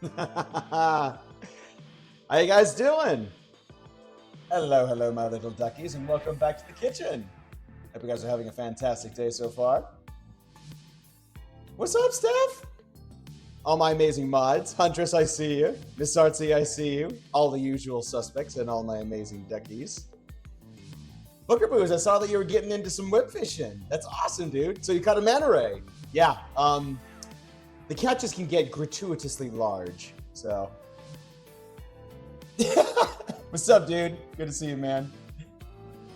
How you guys doing? Hello, my little duckies, and welcome back to the kitchen. Hope you guys are having a fantastic day so far. What's up, Steph? All my amazing mods. Huntress, I see you. Miss Artsy, I see you. All the usual suspects and all my amazing duckies. Booker Boos, I saw that you were getting into some whip fishing. That's awesome, dude. So you caught a manta ray. Yeah, the catches can get gratuitously large, so. What's up, dude? Good to see you, man.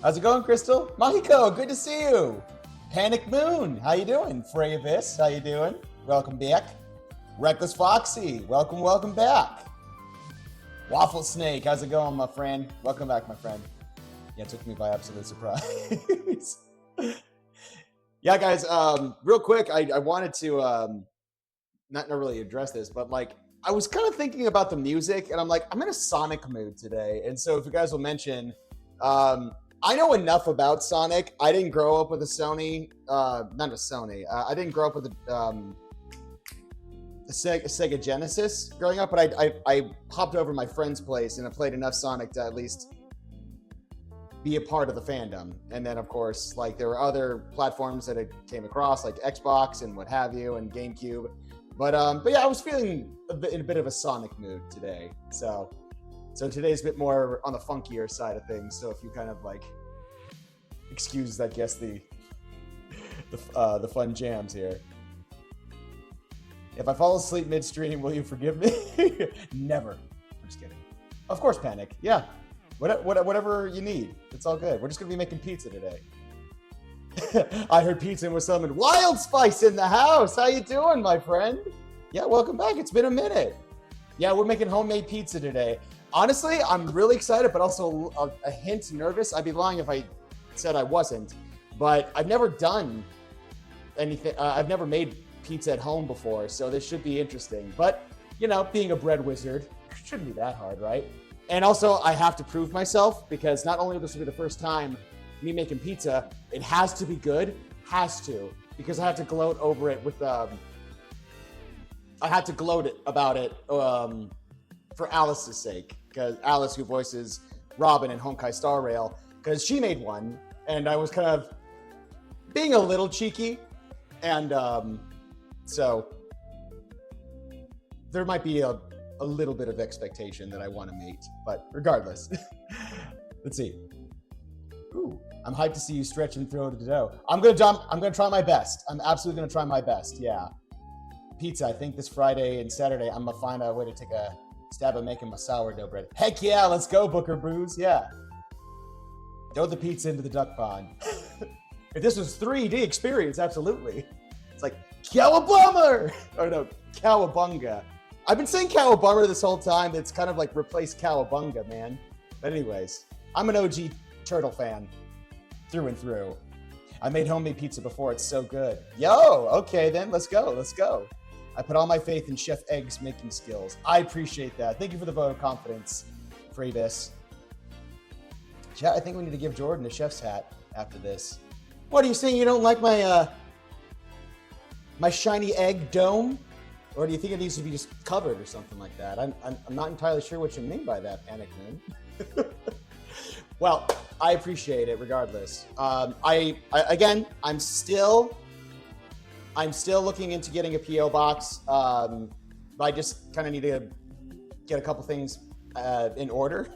How's it going, Crystal? Mahiko, good to see you. Panic Moon, how you doing? Frey Abyss, how you doing? Welcome back. Reckless Foxy, welcome back. Waffle Snake, how's it going, my friend? Welcome back, my friend. Yeah, it took me by absolute surprise. Yeah, guys, real quick, I wanted to not really address this, but like, I was kind of thinking about the music, and I'm like, I'm in a Sonic mood today. And so if you guys will mention, I know enough about Sonic. I didn't grow up with a Sony, not a Sony. I didn't grow up with a Sega Genesis growing up, but I hopped over my friend's place and I played enough Sonic to at least be a part of the fandom. And then, of course, like there were other platforms that I came across, like Xbox and what have you, and GameCube. But yeah, I was feeling in a bit of a Sonic mood today. So today's a bit more on the funkier side of things. So if you kind of like excuse, I guess, the fun jams here. If I fall asleep midstream, will you forgive me? Never. I'm just kidding. Of course, Panic. Yeah. Whatever you need. It's all good. We're just going to be making pizza today. I heard pizza and was summoned. Wild Spice in the house. How you doing, my friend? Yeah, welcome back. It's been a minute. Yeah, we're making homemade pizza today. Honestly, I'm really excited, but also a hint nervous. I'd be lying if I said I wasn't. But I've never done anything. I've never made pizza at home before, so this should be interesting. But, you know, being a bread wizard, shouldn't be that hard, right? And also, I have to prove myself, because not only this will be the first time me making pizza, it has to be good, because I have to gloat over it with, I had to gloat about it for Alice's sake, because Alice, who voices Robin in Honkai Star Rail, because she made one, and I was kind of being a little cheeky, and so there might be a little bit of expectation that I want to meet, but regardless, let's see. Ooh, I'm hyped to see you stretch and throw to the dough. I'm gonna try my best. I'm absolutely gonna try my best. Yeah, pizza. I think this Friday and Saturday I'm gonna find a way to take a stab at making my sourdough bread. Heck yeah, let's go, Booker Brews. Yeah, throw the pizza into the duck pond. If this was 3D experience, absolutely. It's like cowabunga, or no, cowabunga. I've been saying cowabunga this whole time. It's kind of like replace cowabunga, man. But anyways, I'm an OG turtle fan through and through. I made homemade pizza before. It's so good. Yo, okay then, let's go. I put all my faith in Chef Egg's making skills. I appreciate that. Thank you for the vote of confidence, Freebus. Chat, I think we need to give Jordan a chef's hat after this. What are you saying? You don't like my my shiny egg dome? Or do you think it needs to be just covered or something like that? I'm not entirely sure what you mean by that, Panic Moon. Well, I appreciate it regardless. Again, I'm still looking into getting a PO box. I just kind of need to get a couple things in order,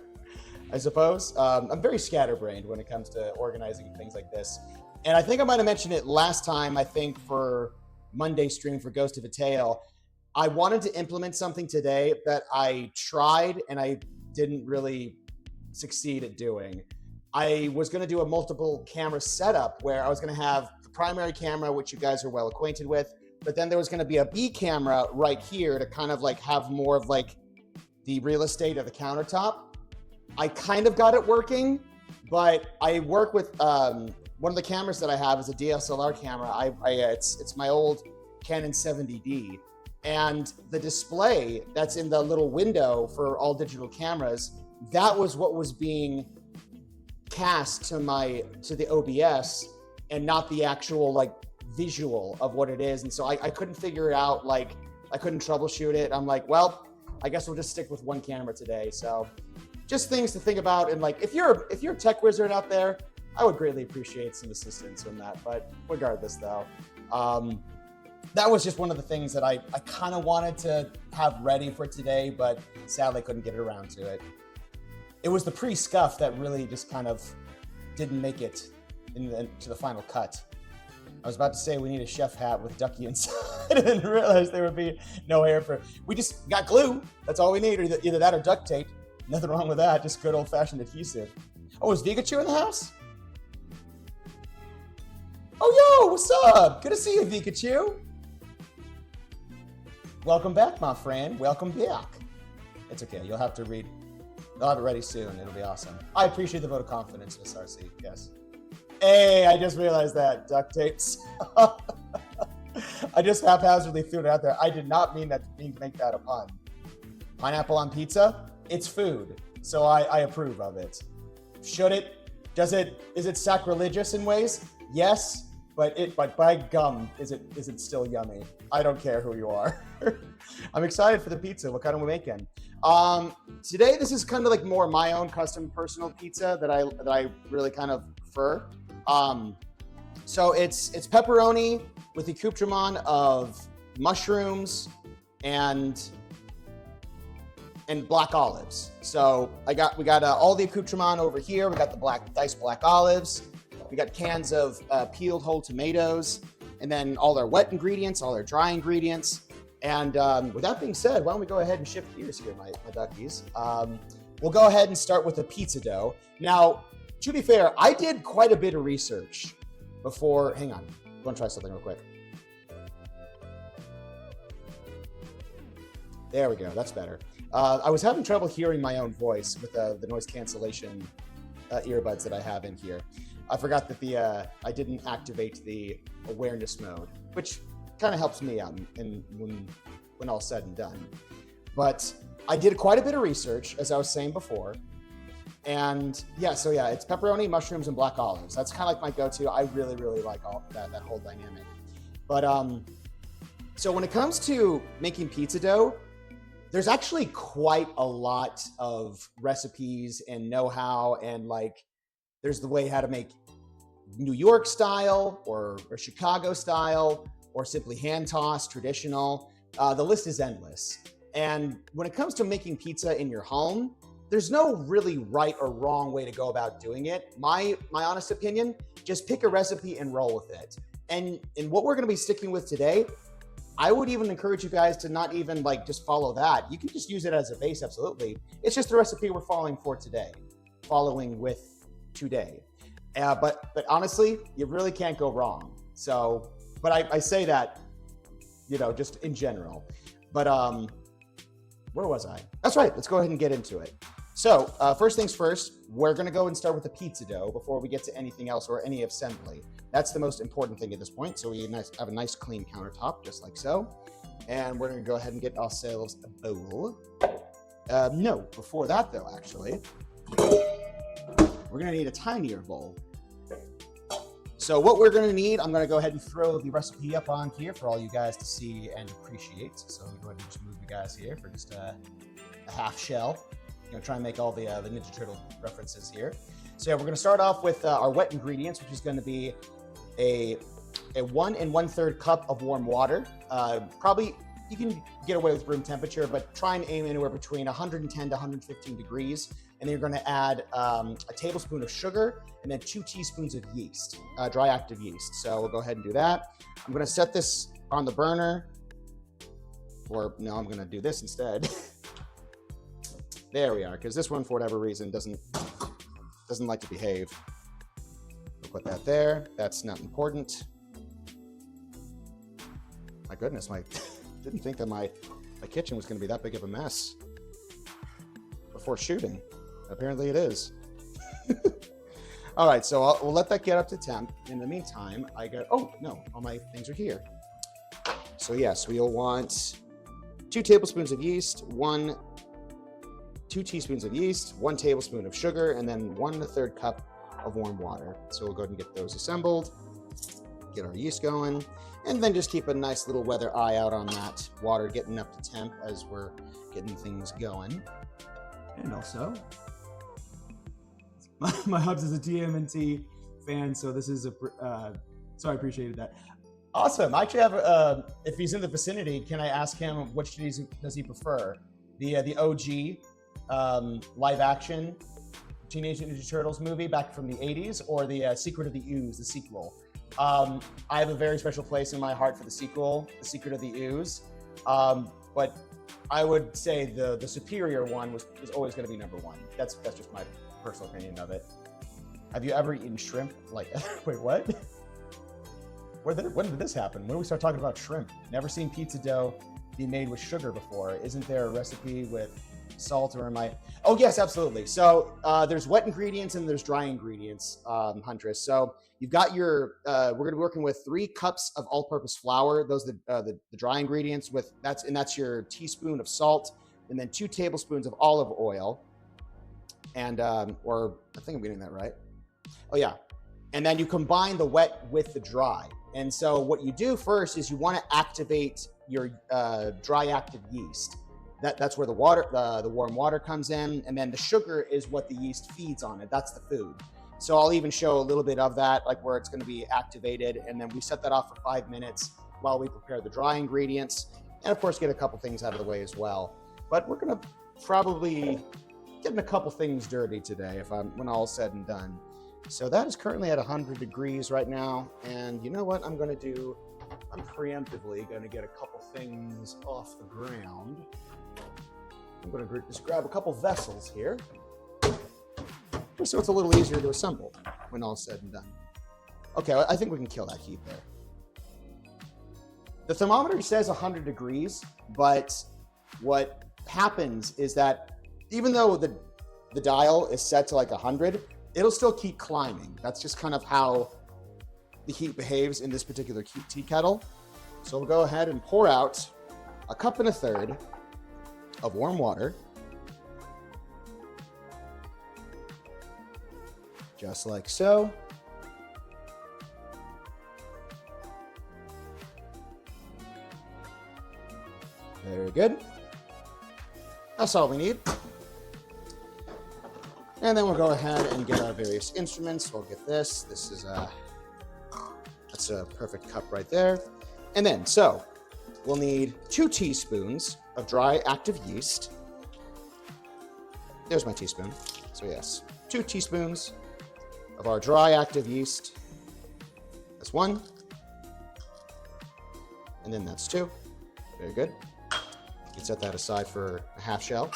I suppose. I'm very scatterbrained when it comes to organizing things like this. And I think I might have mentioned it last time, I think for Monday stream for Ghost of a Tale. I wanted to implement something today that I tried and I didn't really succeed at doing. I was going to do a multiple camera setup where I was going to have the primary camera, which you guys are well acquainted with, but then there was going to be a B camera right here to kind of like have more of like the real estate of the countertop. I kind of got it working, but I work with one of the cameras that I have is a DSLR camera. It's my old Canon 70D. And the display that's in the little window for all digital cameras, that was what was being cast to the OBS and not the actual like visual of what it is. And so I couldn't figure it out. Like I couldn't troubleshoot it. I'm like, well, I guess we'll just stick with one camera today. So just things to think about. And like, if you're a tech wizard out there, I would greatly appreciate some assistance on that. But regardless though, that was just one of the things that I kind of wanted to have ready for today, but sadly couldn't get around to it. It was the pre-scuff that really just kind of didn't make it to the final cut. I was about to say we need a chef hat with Ducky inside. I didn't realize there would be no hair for. We just got glue. That's all we need. Either that or duct tape. Nothing wrong with that. Just good old-fashioned adhesive. Oh, is Pikachu in the house? Oh, yo, what's up? Good to see you, Pikachu. Welcome back, my friend. Welcome back. It's okay. You'll have to read. I'll have it ready soon. It'll be awesome. I appreciate the vote of confidence, Miss RC. Yes. Hey, I just realized that. Duct tapes. I just haphazardly threw it out there. I did not mean to make that a pun. Pineapple on pizza? It's food. So I approve of it. Should it? Is it sacrilegious in ways? Yes. But by gum, is it still yummy? I don't care who you are. I'm excited for the pizza. What kind are we making? Today, this is kind of like more my own custom personal pizza that I really kind of prefer. So it's pepperoni with the accoutrement of mushrooms and black olives. So we got all the accoutrement over here. We got the diced black olives. We got cans of peeled whole tomatoes, and then all their wet ingredients, all their dry ingredients. And with that being said, why don't we go ahead and shift gears here, my duckies. We'll go ahead and start with the pizza dough. Now, to be fair, I did quite a bit of research before. Hang on, I want to try something real quick. There we go, that's better. I was having trouble hearing my own voice with the noise cancellation earbuds that I have in here. I forgot that I didn't activate the awareness mode, which kind of helps me out when all's said and done. But I did quite a bit of research, as I was saying before. And it's pepperoni, mushrooms, and black olives. That's kind of like my go-to. I really, really like all that whole dynamic. But so when it comes to making pizza dough, there's actually quite a lot of recipes and know-how, and like there's the way how to make New York style or Chicago style or simply hand tossed traditional. The list is endless. And when it comes to making pizza in your home, there's no really right or wrong way to go about doing it. My honest opinion, just pick a recipe and roll with it. And what we're gonna be sticking with today, I would even encourage you guys to not even like just follow that. You can just use it as a base, absolutely. It's just the recipe we're following with today. But honestly, you really can't go wrong. So, but I say that, just in general. But where was I? That's right, let's go ahead and get into it. So first things first, we're gonna go and start with the pizza dough before we get to anything else or any assembly. That's the most important thing at this point. So we have a nice clean countertop, just like so. And we're gonna go ahead and get ourselves a bowl. No, before that though, actually, we're gonna need a tinier bowl. So what we're gonna need, I'm gonna go ahead and throw the recipe up on here for all you guys to see and appreciate. So I'm going to just move you guys here for just a half shell. I'm gonna try and make all the Ninja Turtle references here. So we're gonna start off with our wet ingredients, which is gonna be a 1 1/3 cup of warm water. Probably you can get away with room temperature, but try and aim anywhere between 110 to 115 degrees. And then you're gonna add a tablespoon of sugar and then 2 teaspoons of yeast, dry active yeast. So we'll go ahead and do that. I'm gonna set this on the burner, or no, I'm gonna do this instead. There we are, because this one, for whatever reason, doesn't like to behave. We'll put that there. That's not important. My goodness, didn't think that my kitchen was going to be that big of a mess before shooting. Apparently it is. All right, so we'll let that get up to temp. In the meantime, oh no, all my things are here. So yes, we'll want 2 tablespoons of yeast, 2 teaspoons of yeast, 1 tablespoon of sugar, and then 1 1/3 cup of warm water. So we'll go ahead and get those assembled. get our yeast going, and then just keep a nice little weather eye out on that water getting up to temp as we're getting things going. And also, my hubs is a TMNT fan, so this is so I appreciated that. Awesome. I actually have, if he's in the vicinity, can I ask him which does he prefer? The OG live action Teenage Ninja Turtles movie back from the 80s, or the Secret of the Ooze, the sequel? I have a very special place in my heart for the sequel, The Secret of the Ooze. But I would say the superior one is always going to be number one. That's just my personal opinion of it. Have you ever eaten shrimp? Like, wait, what? When did this happen? When did we start talking about shrimp? Never seen pizza dough be made with sugar before. Isn't there a recipe with salt, or am I? Oh yes, absolutely. So there's wet ingredients and there's dry ingredients, Huntress. So you've got your, we're going to be working with 3 cups of all-purpose flour. Those are the dry ingredients that's your teaspoon of salt, and then 2 tablespoons of olive oil. And, or I think I'm getting that right. Oh yeah. And then you combine the wet with the dry. And so what you do first is you want to activate your dry active yeast. That's where the warm water comes in, and then the sugar is what the yeast feeds on it. That's the food. So I'll even show a little bit of that, like where it's going to be activated, and then we set that off for 5 minutes while we prepare the dry ingredients, and of course get a couple things out of the way as well. But we're going to probably getting a couple things dirty today when all's said and done. So that is currently at 100 degrees right now, and you know what I'm going to do? I'm preemptively going to get a couple things off the ground. I'm going to just grab a couple vessels here, so it's a little easier to assemble when all's said and done. Okay, I think we can kill that heat there. The thermometer says 100 degrees, but what happens is that even though the dial is set to like 100, it'll still keep climbing. That's just kind of how the heat behaves in this particular tea kettle. So we'll go ahead and pour out 1.25 cups of warm water. Just like so. Very good. That's all we need. And then we'll go ahead and get our various instruments. We'll get this. This is that's a perfect cup right there. And then, so we'll need 2 teaspoons of dry active yeast. There's my teaspoon. So yes, 2 teaspoons of our dry active yeast. That's 1. And then that's 2. Very good. You can set that aside for a half shell.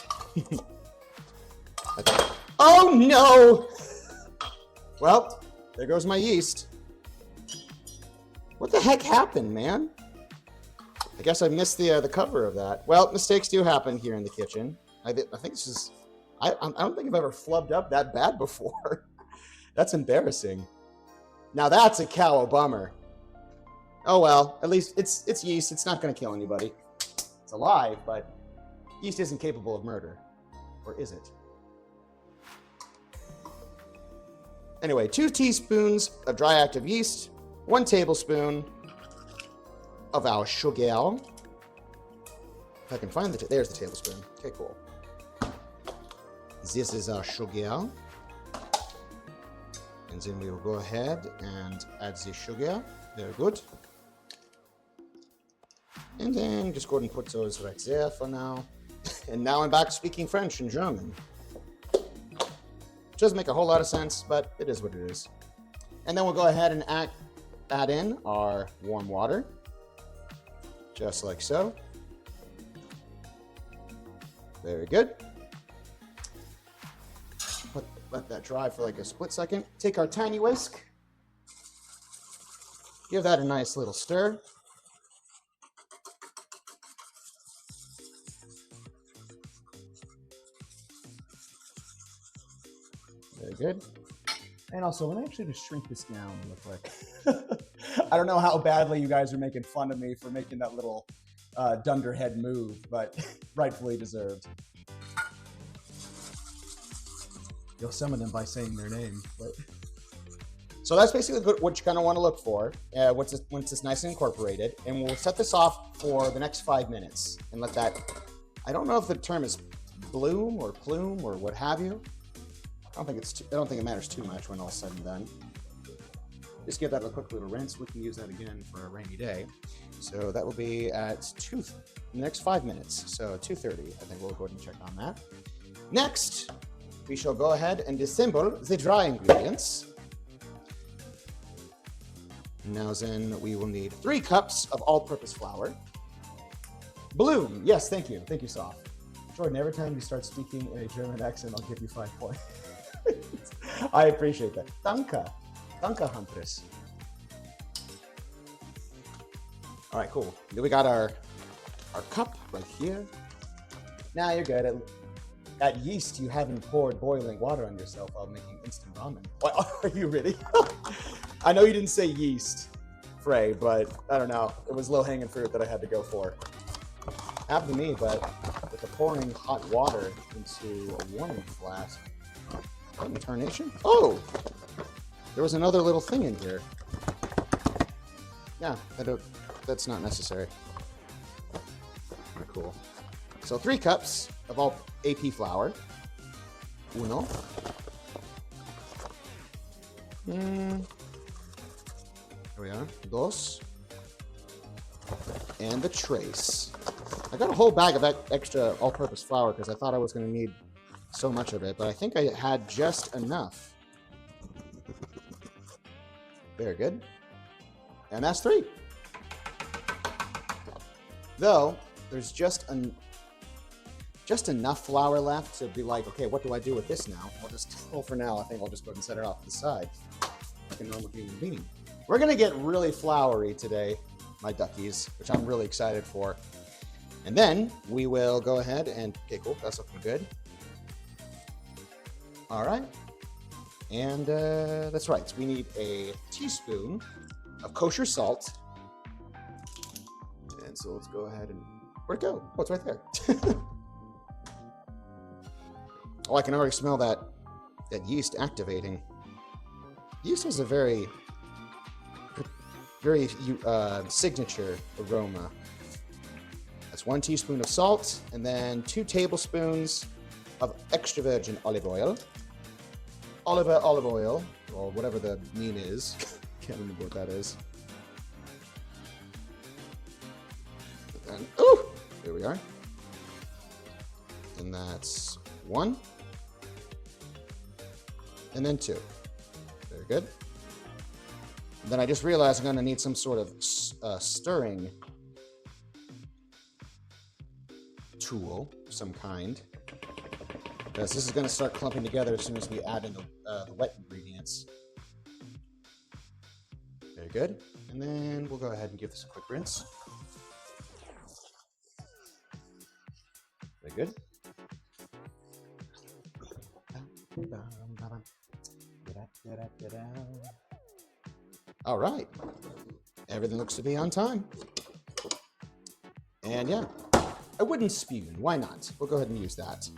Oh no! Well, there goes my yeast. What the heck happened, man? I guess I missed the cover of that. Well, mistakes do happen here in the kitchen. I think this is... I don't think I've ever flubbed up that bad before. That's embarrassing. Now that's a cow bummer. Oh well, at least it's yeast. It's not going to kill anybody. It's alive, but yeast isn't capable of murder. Or is it? Anyway, 2 teaspoons of dry active yeast, 1 tablespoon of our sugar. If I can find there's the tablespoon. Okay, cool. This is our sugar. And then we will go ahead and add the sugar. Very good. And then just go ahead and put those right there for now. And now I'm back to speaking French and German. Doesn't make a whole lot of sense, but it is what it is. And then we'll go ahead and add in our warm water, just like so. Very good. Let that dry for like a split second. Take our tiny whisk, give that a nice little stir. Very good. And also, let me actually just shrink this down real quick. I don't know how badly you guys are making fun of me for making that little dunderhead move, but rightfully deserved. You'll summon them by saying their name. But... So that's basically what you're going to want to look for once it's nice and incorporated. And we'll set this off for the next 5 minutes and let that, I don't know if the term is bloom or plume or what have you. I don't think it matters too much when all's said and done. Just give that a quick little rinse. We can use that again for a rainy day. So that will be at the next 5 minutes. So 2:30, I think we'll go ahead and check on that. Next, we shall go ahead and disassemble the dry ingredients. Now then, we will need 3 cups of all-purpose flour. Bloom, yes, thank you. Thank you, Soft. Jordan, every time you start speaking in a German accent, I'll give you 5 points. I appreciate that. Danke. Danke, Huntress. All right, cool. Then we got our cup right here. Now you're good. At yeast, you haven't poured boiling water on yourself while making instant ramen. What, are you really? I know you didn't say yeast, Frey, but I don't know. It was low-hanging fruit that I had to go for. Happened to me, but with the pouring hot water into a warming flask. Tarnation? Oh! There was another little thing in here. Yeah, that's not necessary. Very cool. So 3 cups of all AP flour. Uno. There we are. Dos. And the trace. I got a whole bag of extra all-purpose flour because I thought I was going to need so much of it, but I think I had just enough. Very good. And that's 3. Though, there's just enough flour left to be like, okay, what do I do with this now? Well, for now, I think I'll just go ahead and set it off to the side like a normal human being. We're going to get really floury today, my duckies, which I'm really excited for. And then we will go ahead and, okay, cool, that's looking good. All right. And that's right, so we need a teaspoon of kosher salt. And so let's go ahead and, where'd it go? Oh, it's right there. Oh, I can already smell that yeast activating. Yeast has a very signature aroma. That's 1 teaspoon of salt, and then 2 tablespoons of extra virgin olive oil. Olive oil, or whatever the mean is. Can't remember what that is. But then, ooh, there we are. And that's 1. And then 2. Very good. And then I just realized I'm going to need some sort of stirring tool of some kind. Because this is going to start clumping together as soon as we add in the wet ingredients. Very good. And then we'll go ahead and give this a quick rinse. Very good. All right. Everything looks to be on time. And yeah, a wooden spoon. Why not? We'll go ahead and use that.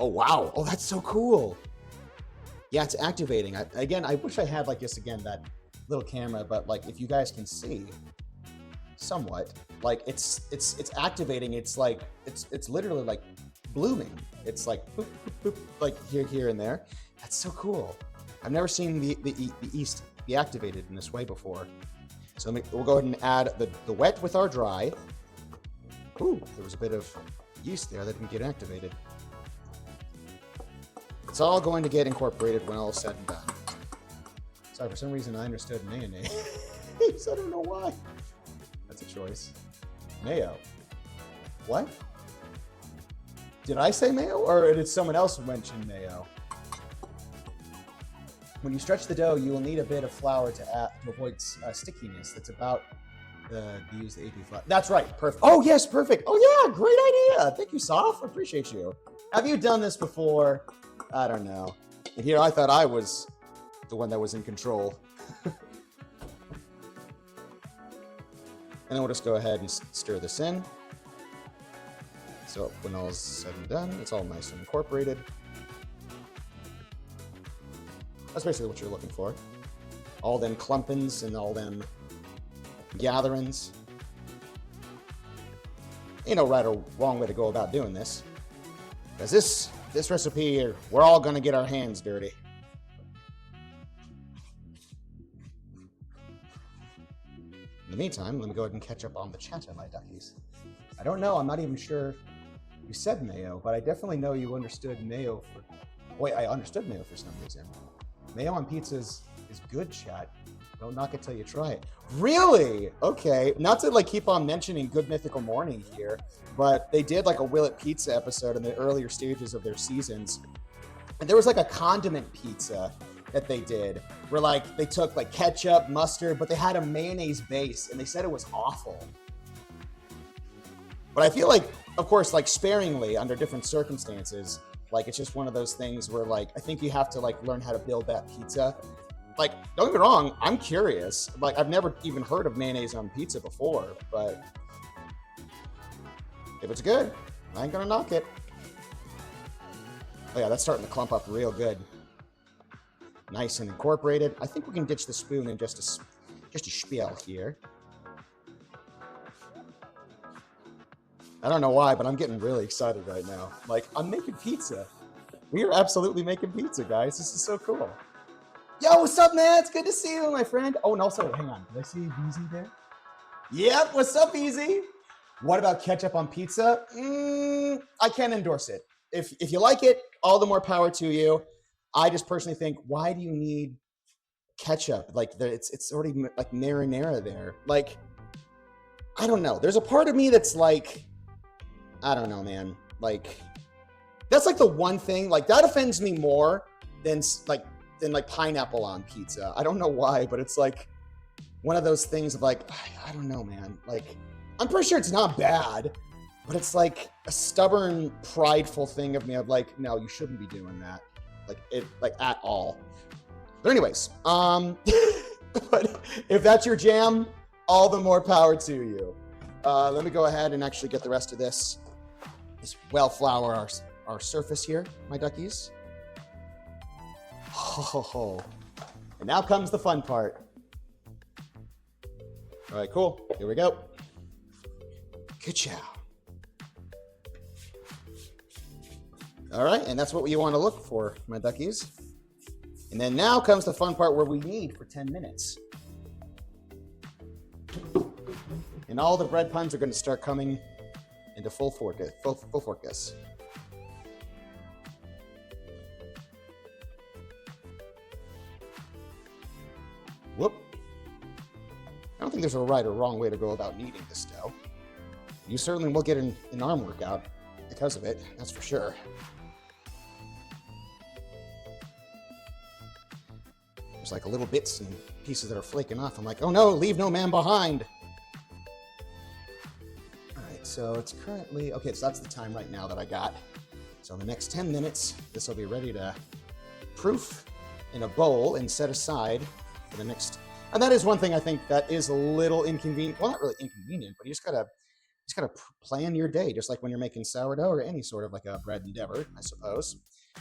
Oh, wow. Oh, that's so cool. Yeah, it's activating. Again, I wish I had, like, just, again, that little camera, but, like, if you guys can see somewhat, like, it's activating. It's, like, it's literally, like, blooming. It's, like, boop, boop, boop, like, here, and there. That's so cool. I've never seen the yeast be activated in this way before. So we'll go ahead and add the wet with our dry. Ooh, there was a bit of yeast there that didn't get activated. It's all going to get incorporated when all is said and done. Sorry, for some reason I understood mayonnaise. I don't know why. That's a choice. Mayo. What? Did I say mayo, or did someone else mention mayo? When you stretch the dough, you will need a bit of flour to avoid stickiness. That's about use the AP flour. That's right. Perfect. Oh, yes, perfect. Oh, yeah, great idea. Thank you, Soph. I appreciate you. Have you done this before? I don't know. And here I thought I was the one that was in control. And then we'll just go ahead and stir this in. So when all is said and done, it's all nice and incorporated. That's basically what you're looking for. all them clumpins and all them gatherings. Ain't no right or wrong way to go about doing this. Because this recipe here, we're all gonna get our hands dirty. In the meantime, let me go ahead and catch up on the chatter, my duckies. I don't know, I'm not even sure you said mayo, but I definitely know you understood mayo for... Wait, I understood mayo for some reason. Mayo on pizzas is good, chat. Don't knock it till you try it. Really? Okay. Not to like keep on mentioning Good Mythical Morning here, but they did like a Will It Pizza episode in the earlier stages of their seasons. And there was like a condiment pizza that they did where like they took like ketchup, mustard, but they had a mayonnaise base and they said it was awful. But I feel like, of course, like sparingly under different circumstances, like it's just one of those things where like, I think you have to like learn how to build that pizza. Like, don't get me wrong, I'm curious. Like, I've never even heard of mayonnaise on pizza before, but if it's good, I ain't gonna knock it. Oh yeah, that's starting to clump up real good. Nice and incorporated. I think we can ditch the spoon in just a spiel here. I don't know why, but I'm getting really excited right now. Like, I'm making pizza. We are absolutely making pizza, guys. This is so cool. Yo, what's up, man? It's good to see you, my friend. Oh, and also, hang on. Did I see Easy there? Yep, what's up, Easy? What about ketchup on pizza? I can't endorse it. If you like it, all the more power to you. I just personally think, why do you need ketchup? Like, it's already like marinara there. Like, I don't know. There's a part of me that's like, I don't know, man. Like, that's like the one thing, like that offends me more than like pineapple on pizza. I don't know why, but it's like one of those things of like, I don't know, man. Like, I'm pretty sure it's not bad, but it's like a stubborn, prideful thing of me of like, no, you shouldn't be doing that. Like at all. But anyways, but if that's your jam, all the more power to you. Let me go ahead and actually get the rest of this well flour our surface here, my duckies. Oh, and now comes the fun part. All right, cool. Here we go. Good job. All right, and that's what you want to look for, my duckies. And then now comes the fun part where we knead for 10 minutes. And all the bread puns are going to start coming into full focus. Whoop. I don't think there's a right or wrong way to go about kneading this dough. You certainly will get an arm workout because of it, that's for sure. There's like little bits and pieces that are flaking off. I'm like, oh no, leave no man behind. All right, so it's currently, okay, so that's the time right now that I got. So in the next 10 minutes, this will be ready to proof in a bowl and set aside for the next, and that is one thing I think that is a little inconvenient. Well, not really inconvenient, but you just gotta plan your day, just like when you're making sourdough or any sort of like a bread endeavor, I suppose.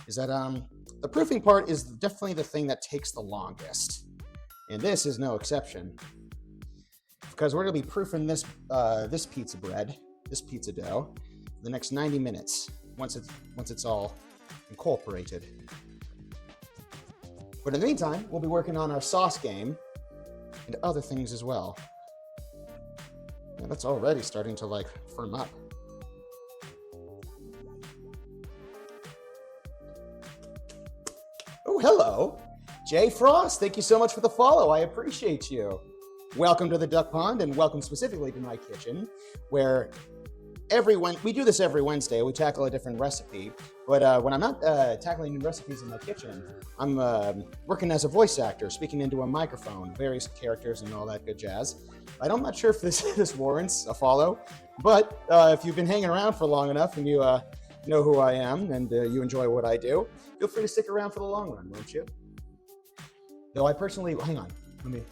Is that the proofing part is definitely the thing that takes the longest, and this is no exception, because we're gonna be proofing this this pizza bread, this pizza dough, for the next 90 minutes once it's all incorporated. But in the meantime, we'll be working on our sauce game and other things as well. Yeah, that's already starting to like firm up. Oh, hello. Jay Frost, thank you so much for the follow. I appreciate you. Welcome to the Duck Pond, and welcome specifically to my kitchen, where we do this every Wednesday. We tackle a different recipe, but when I'm not tackling new recipes in my kitchen, I'm working as a voice actor, speaking into a microphone, various characters and all that good jazz. I'm not sure if this warrants a follow, but if you've been hanging around for long enough and you know who I am and you enjoy what I do, feel free to stick around for the long run, won't you? Though I personally, hang on, let me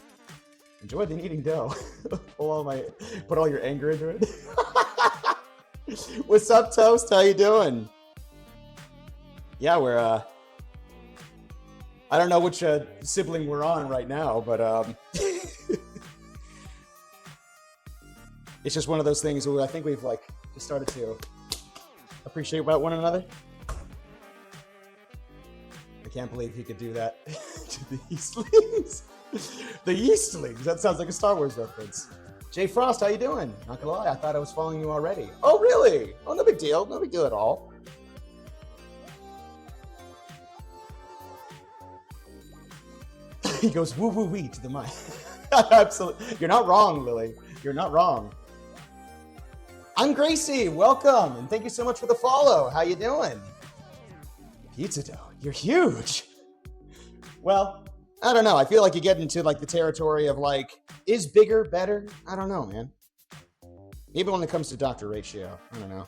enjoy the kneading dough. Put all your anger into it. What's up, Toast? How you doing? Yeah, we're I don't know which sibling we're on right now, but it's just one of those things where I think we've like just started to appreciate about one another. I can't believe he could do that to the Eastlings. The Eastlings. That sounds like a Star Wars reference. Jay Frost, how you doing? Not gonna lie, I thought I was following you already. Oh, really? Oh, no big deal. No big deal at all. He goes woo woo wee to the mic. Absolutely. You're not wrong, Lily. You're not wrong. I'm Gracie. Welcome, and thank you so much for the follow. How you doing? Pizza dough. You're huge. Well, I don't know. I feel like you get into like the territory of like, is bigger better? I don't know, man. Even when it comes to Dr. Ratio, I don't know.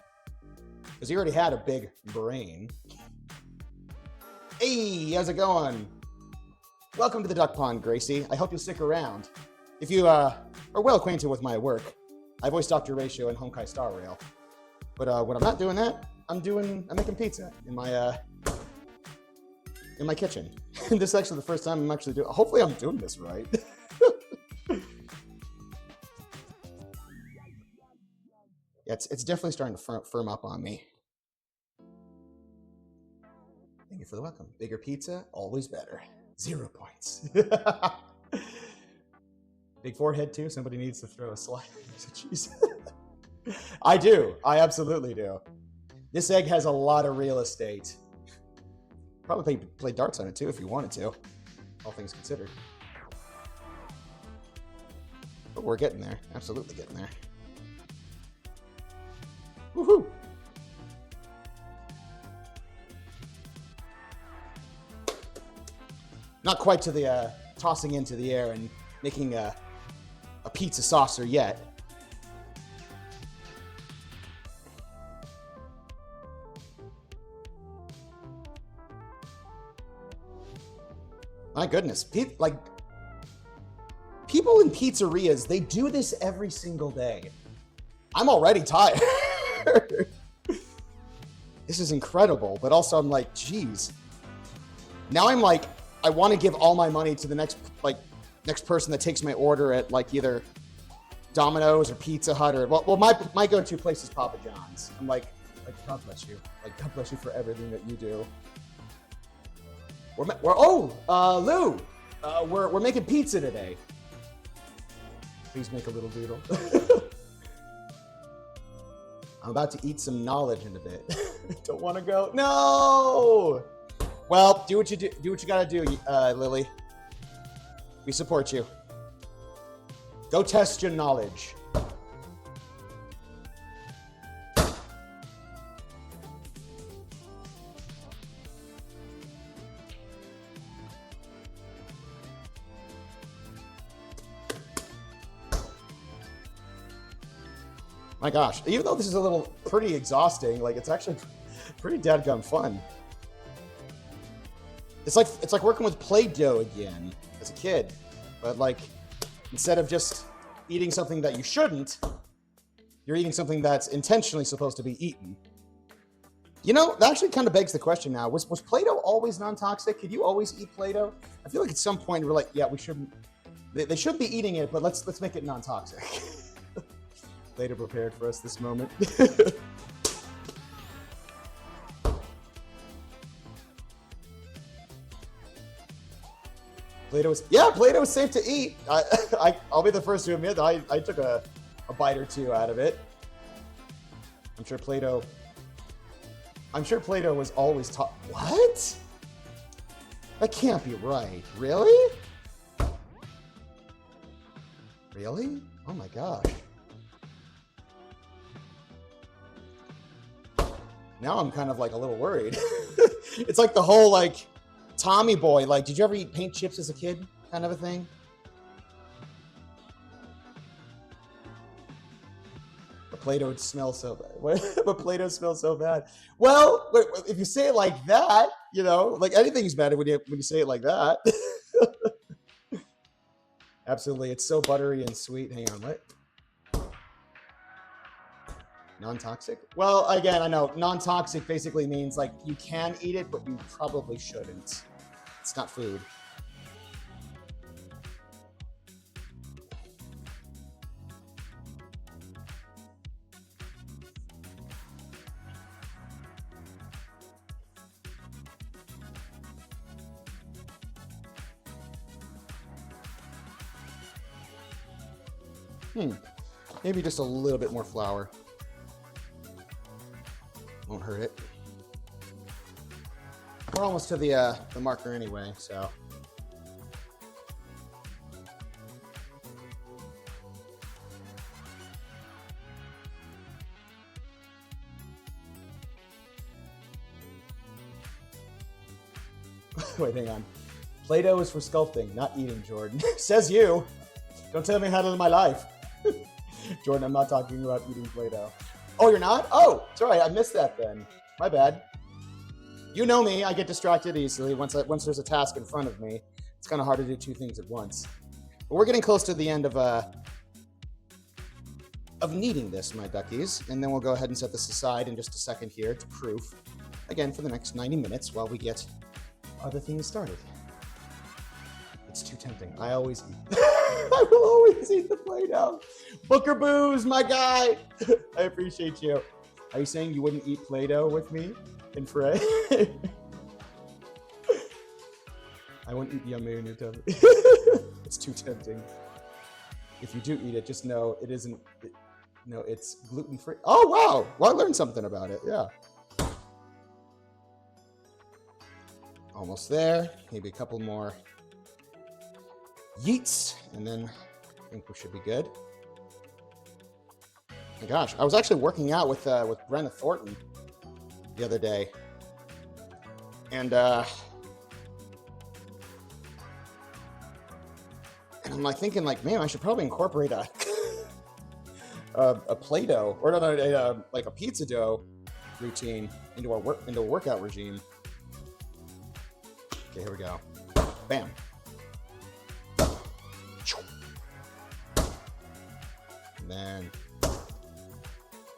Because he already had a big brain. Hey, how's it going? Welcome to the Duck Pond, Gracie. I hope you'll stick around. If you are well acquainted with my work, I voice Dr. Ratio in Honkai Star Rail. But when I'm not doing that, I'm making pizza in my kitchen. This is actually the first time I'm actually doing. Hopefully, I'm doing this right. Yeah, it's definitely starting to firm up on me. Thank you for the welcome. Bigger pizza, always better. 0 points. Big forehead too. Somebody needs to throw a slice of cheese. I do. I absolutely do. This egg has a lot of real estate. Probably play darts on it too if you wanted to. All things considered. But we're getting there. Absolutely getting there. Woohoo! Not quite to the tossing into the air and making a pizza saucer yet. My goodness, people in pizzerias, they do this every single day. I'm already tired. This is incredible, but also I'm like, geez. Now I'm like, I want to give all my money to the next person that takes my order at like either Domino's or Pizza Hut or well my go-to place is Papa John's. I'm like God bless you. Like God bless you for everything that you do. Lou, we're making pizza today. Please make a little doodle. I'm about to eat some knowledge in a bit. Don't want to go. No. Well, do what you gotta do, Lily. We support you. Go test your knowledge. My gosh, even though this is a little pretty exhausting, like it's actually pretty dadgum fun. It's like working with Play-Doh again as a kid, but like instead of just eating something that you shouldn't, you're eating something that's intentionally supposed to be eaten. You know, that actually kind of begs the question now. Was Play-Doh always non-toxic? Could you always eat Play-Doh? I feel like at some point we're like, yeah, we shouldn't. They should be eating it, but let's make it non-toxic. Play-Doh prepared for us this moment. Play-Doh is safe to eat. I'll be the first to admit that I took a bite or two out of it. I'm sure Play-Doh was always taught. What? That can't be right. Really? Really? Oh my gosh. Now I'm kind of like a little worried. It's like the whole like Tommy Boy, like, did you ever eat paint chips as a kid kind of a thing? But Play-Doh smells so bad. But Play-Doh smells so bad. Well, if you say it like that, you know, like anything's bad when you say it like that. Absolutely, it's so buttery and sweet. Hang on, what? Non-toxic? Well, again, I know non-toxic basically means like you can eat it, but you probably shouldn't. It's not food. Maybe just a little bit more flour. Won't hurt it. We're almost to the marker anyway, so. Wait, hang on. Play-Doh is for sculpting, not eating, Jordan. Says you. Don't tell me how to live my life. Jordan, I'm not talking about eating Play-Doh. Oh, you're not? Oh, sorry, I missed that then. My bad. You know me, I get distracted easily once there's a task in front of me. It's kind of hard to do two things at once. But we're getting close to the end of kneading this, my duckies. And then we'll go ahead and set this aside in just a second here to proof. Again, for the next 90 minutes while we get other things started. It's too tempting. I always eat. I will always eat the Play-Doh. Booker Booze, my guy. I appreciate you. Are you saying you wouldn't eat Play-Doh with me and Frey? I won't eat yummy in your tummy. It's too tempting. If you do eat it, just know it isn't. No, it's gluten-free. Oh, wow. Well, I learned something about it. Yeah. Almost there. Maybe a couple more yeets, and then I think we should be good. My gosh, I was actually working out with Brenna Thornton the other day, and I'm like thinking, like, man, I should probably incorporate a Play-Doh or like a pizza dough routine into a workout regime. Okay, here we go. Bam.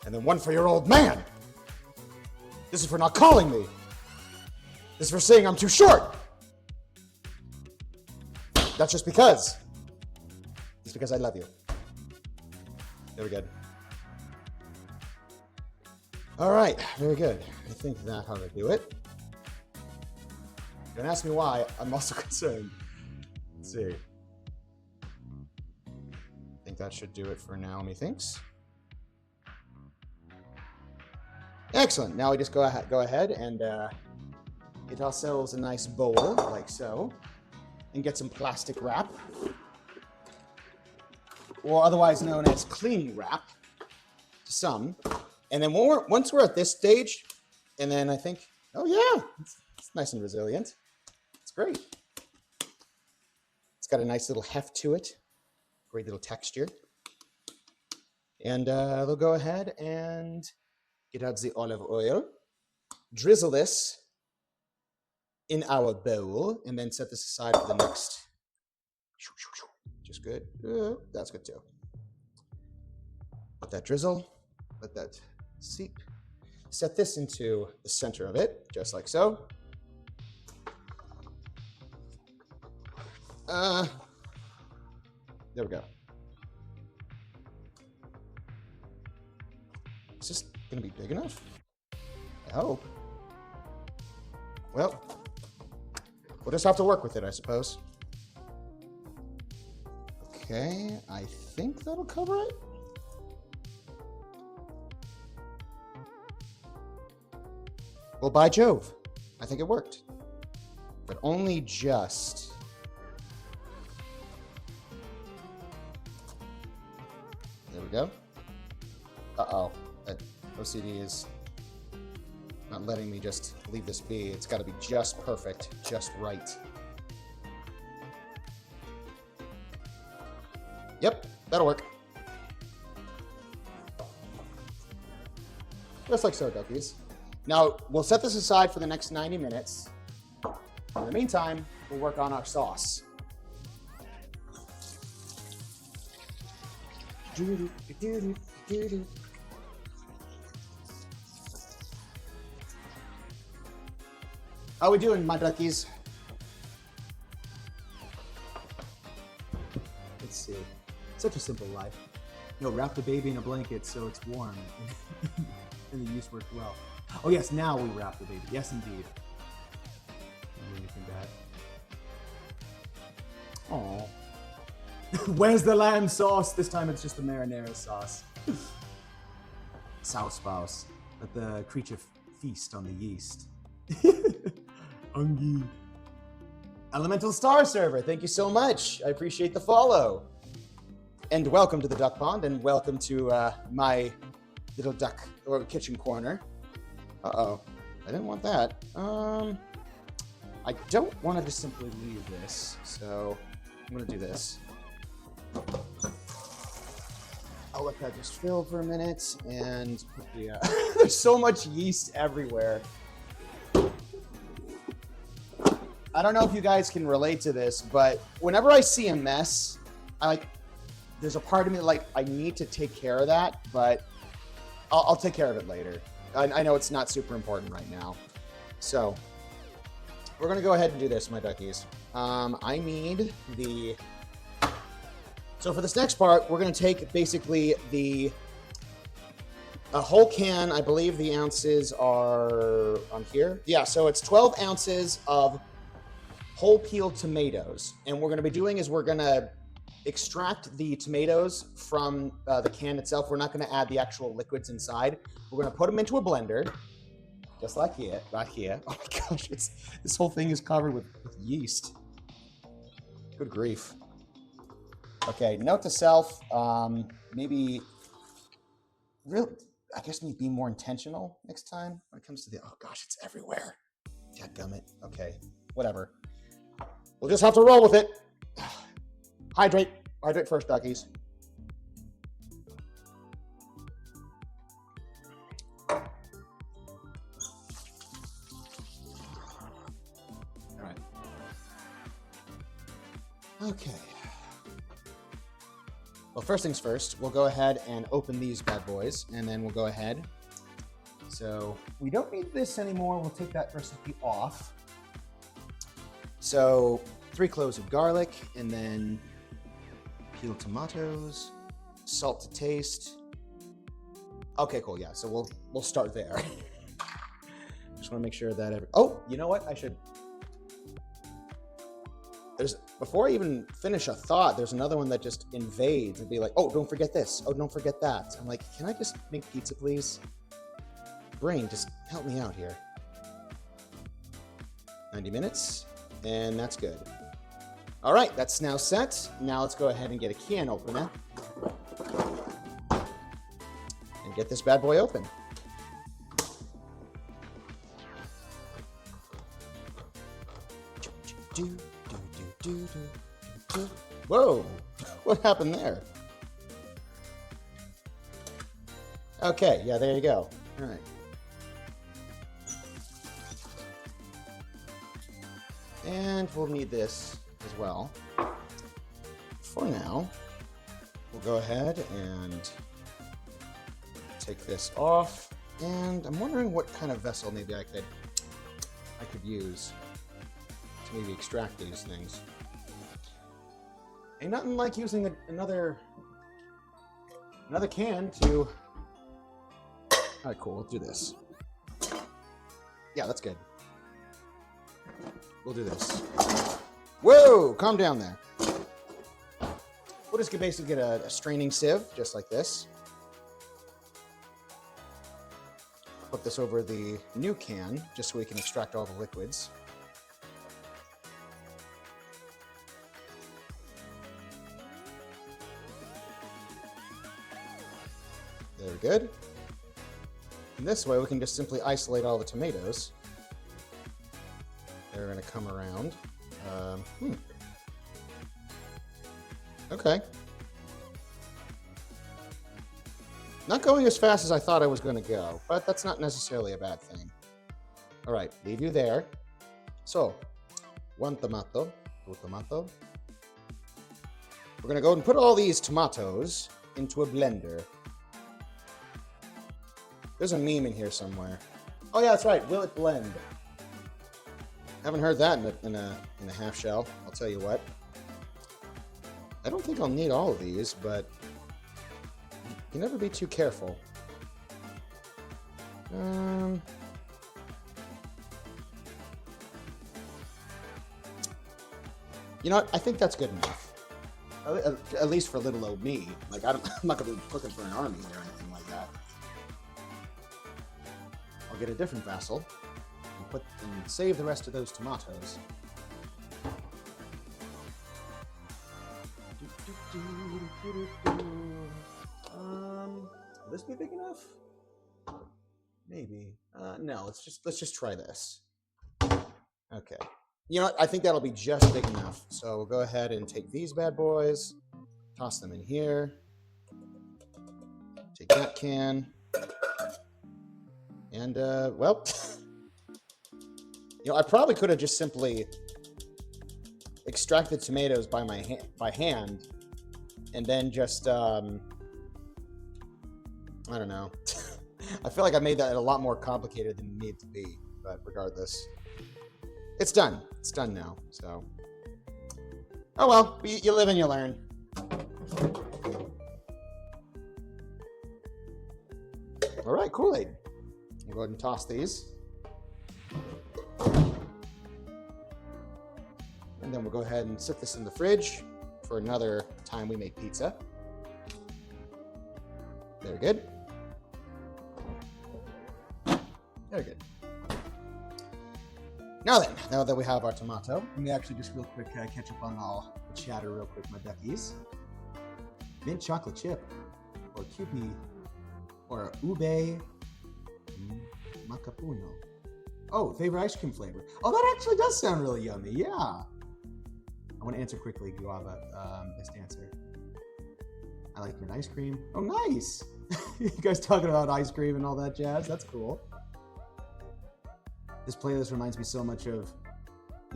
And then one for your old man. This is for not calling me. This is for saying I'm too short. That's just because. It's because I love you. Very good. All right, very good. I think that's how to do it. Don't ask me why. I'm also concerned. Let's see. I think that should do it for now, methinks. Excellent. Now we just go ahead and get ourselves a nice bowl, like so, and get some plastic wrap, or otherwise known as cling wrap, to some. And then once we're at this stage, and then I think, oh yeah, it's nice and resilient. It's great. It's got a nice little heft to it. Great little texture. And they'll go ahead and get out the olive oil, drizzle this in our bowl, and then set this aside for the next. Just good. That's good too. Let that drizzle, let that seep. Set this into the center of it, just like so. There we go. Is this going to be big enough? I hope. Well, we'll just have to work with it, I suppose. Okay, I think that'll cover it. Well, by Jove, I think it worked. But only just. There we go. Uh-oh. That OCD is not letting me just leave this be. It's got to be just perfect, just right. Yep, that'll work. Just like so, duckies. Now, we'll set this aside for the next 90 minutes. In the meantime, we'll work on our sauce. How we doing, my duckies? see. Such a simple life. No, wrap the baby in a blanket so it's warm. And the use worked well. Oh yes, now we wrap the baby. Yes, indeed. Anything bad? Oh. Where's the lamb sauce? This time it's just the marinara sauce. Sauspaus. Let the creature feast on the yeast. Ungi. Elemental Star Server, thank you so much. I appreciate the follow. And welcome to the duck pond, and welcome to my little duck or kitchen corner. Uh-oh, I didn't want that. I don't want to just simply leave this, so I'm gonna do this. I'll let that just fill for a minute, and put the, there's so much yeast everywhere. I don't know if you guys can relate to this, but whenever I see a mess, there's a part of me like, I need to take care of that, but I'll take care of it later. I know it's not super important right now. So, we're gonna go ahead and do this, my duckies. I need the... So for this next part, we're gonna take basically a whole can. I believe the ounces are on here. Yeah, so it's 12 ounces of whole peeled tomatoes. And what we're gonna be doing is we're gonna extract the tomatoes from the can itself. We're not gonna add the actual liquids inside. We're gonna put them into a blender, just like here, right here. Oh my gosh, this whole thing is covered with yeast. Good grief. Okay, note to self, maybe I guess maybe be more intentional next time when it comes to oh gosh, it's everywhere. Dadgummit. Okay, whatever. We'll just have to roll with it. Hydrate first, duckies. All right. Okay. Well, first things first, we'll go ahead and open these bad boys, and then we'll go ahead. So we don't need this anymore. We'll take that recipe off. So 3 cloves of garlic, and then peeled tomatoes, salt to taste. Okay, cool. Yeah, so we'll start there. Just want to make sure that oh, you know what? I should. Before I even finish a thought, there's another one that just invades and be like, oh, don't forget this. Oh, don't forget that. I'm like, can I just make pizza, please? Brain, just help me out here. 90 minutes, and that's good. All right, that's now set. Now let's go ahead and get a can opener and get this bad boy open. Whoa, what happened there? Okay, yeah, there you go. All right. And we'll need this as well. For now, we'll go ahead and take this off. And I'm wondering what kind of vessel maybe I could use to maybe extract these things. Ain't nothing like using another can to... All right, cool, we'll do this. Yeah, that's good. We'll do this. Whoa, calm down there. We'll just basically get a straining sieve, just like this. Put this over the new can, just so we can extract all the liquids. Very good. And this way we can just simply isolate all the tomatoes. They're going to come around. Okay. Not going as fast as I thought I was going to go, but that's not necessarily a bad thing. All right, leave you there. So, 1 tomato, 2 tomato. We're going to go and put all these tomatoes into a blender. There's a meme in here somewhere. Oh yeah, that's right. Will it blend? Haven't heard that in a half shell. I'll tell you what. I don't think I'll need all of these, but you can never be too careful. You know what? I think that's good enough. At least for little old me. Like, I'm not going to be looking for an army or anything like that. I'll get a different vassal and save the rest of those tomatoes. Will this be big enough? Maybe. No, let's just try this. Okay. You know what? I think that'll be just big enough. So we'll go ahead and take these bad boys, toss them in here. Take that can. And, well, you know, I probably could have just simply extracted tomatoes by hand and then just, I don't know. I feel like I made that a lot more complicated than it needed to be, but regardless. It's done. It's done now, so. Oh well, you live and you learn. All right, Kool-Aid. I'll go ahead and toss these. And then we'll go ahead and sit this in the fridge for another time we make pizza. Very good. Very good. Now then, now that we have our tomato, let me actually just real quick catch up on all the chatter real quick, my duckies. Mint chocolate chip, or QP, or ube macapuno. Oh, favorite ice cream flavor. Oh, that actually does sound really yummy, yeah. I want to answer quickly, Guava, best answer. I like mint ice cream. Oh, nice! You guys talking about ice cream and all that jazz? That's cool. This playlist reminds me so much of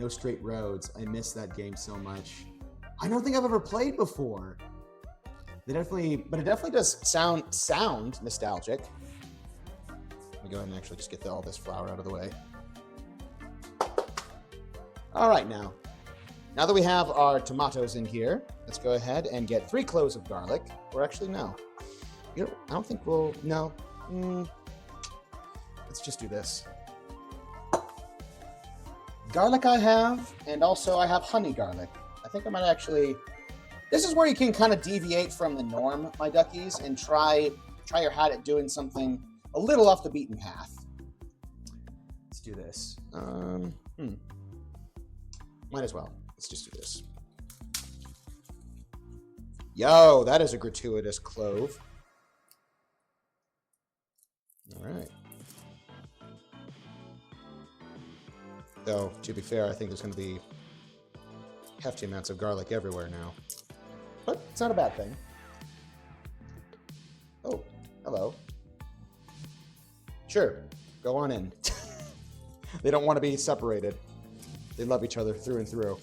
No Straight Roads. I miss that game so much. I don't think I've ever played before. But it definitely does sound nostalgic. Let me go ahead and actually just get all this flour out of the way. All right, now that we have our tomatoes in here, let's go ahead and get 3 cloves of garlic. Or actually, no. You know, I don't think we'll, no. Let's just do this. Garlic I have, and also I have honey garlic. I think I might actually... This is where you can kind of deviate from the norm, my duckies, and try your hat at doing something a little off the beaten path. Let's do this. Might as well. Let's just do this. Yo, that is a gratuitous clove. All right. Though, to be fair, I think there's going to be hefty amounts of garlic everywhere now. But it's not a bad thing. Oh, hello. Sure, go on in. They don't want to be separated. They love each other through and through.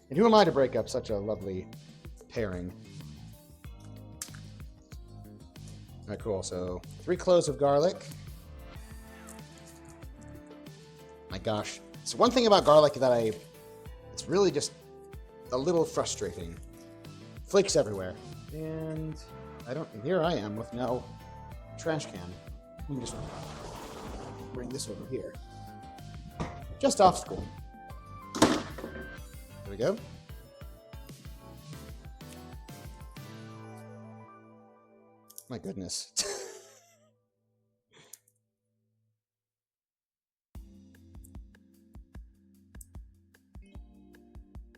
And who am I to break up such a lovely pairing? All right, cool. So 3 cloves of garlic. My gosh. So one thing about garlic that it's really just a little frustrating. Flakes everywhere. And here I am with no trash can. Let me just bring this over here. Just off screen. There we go. My goodness.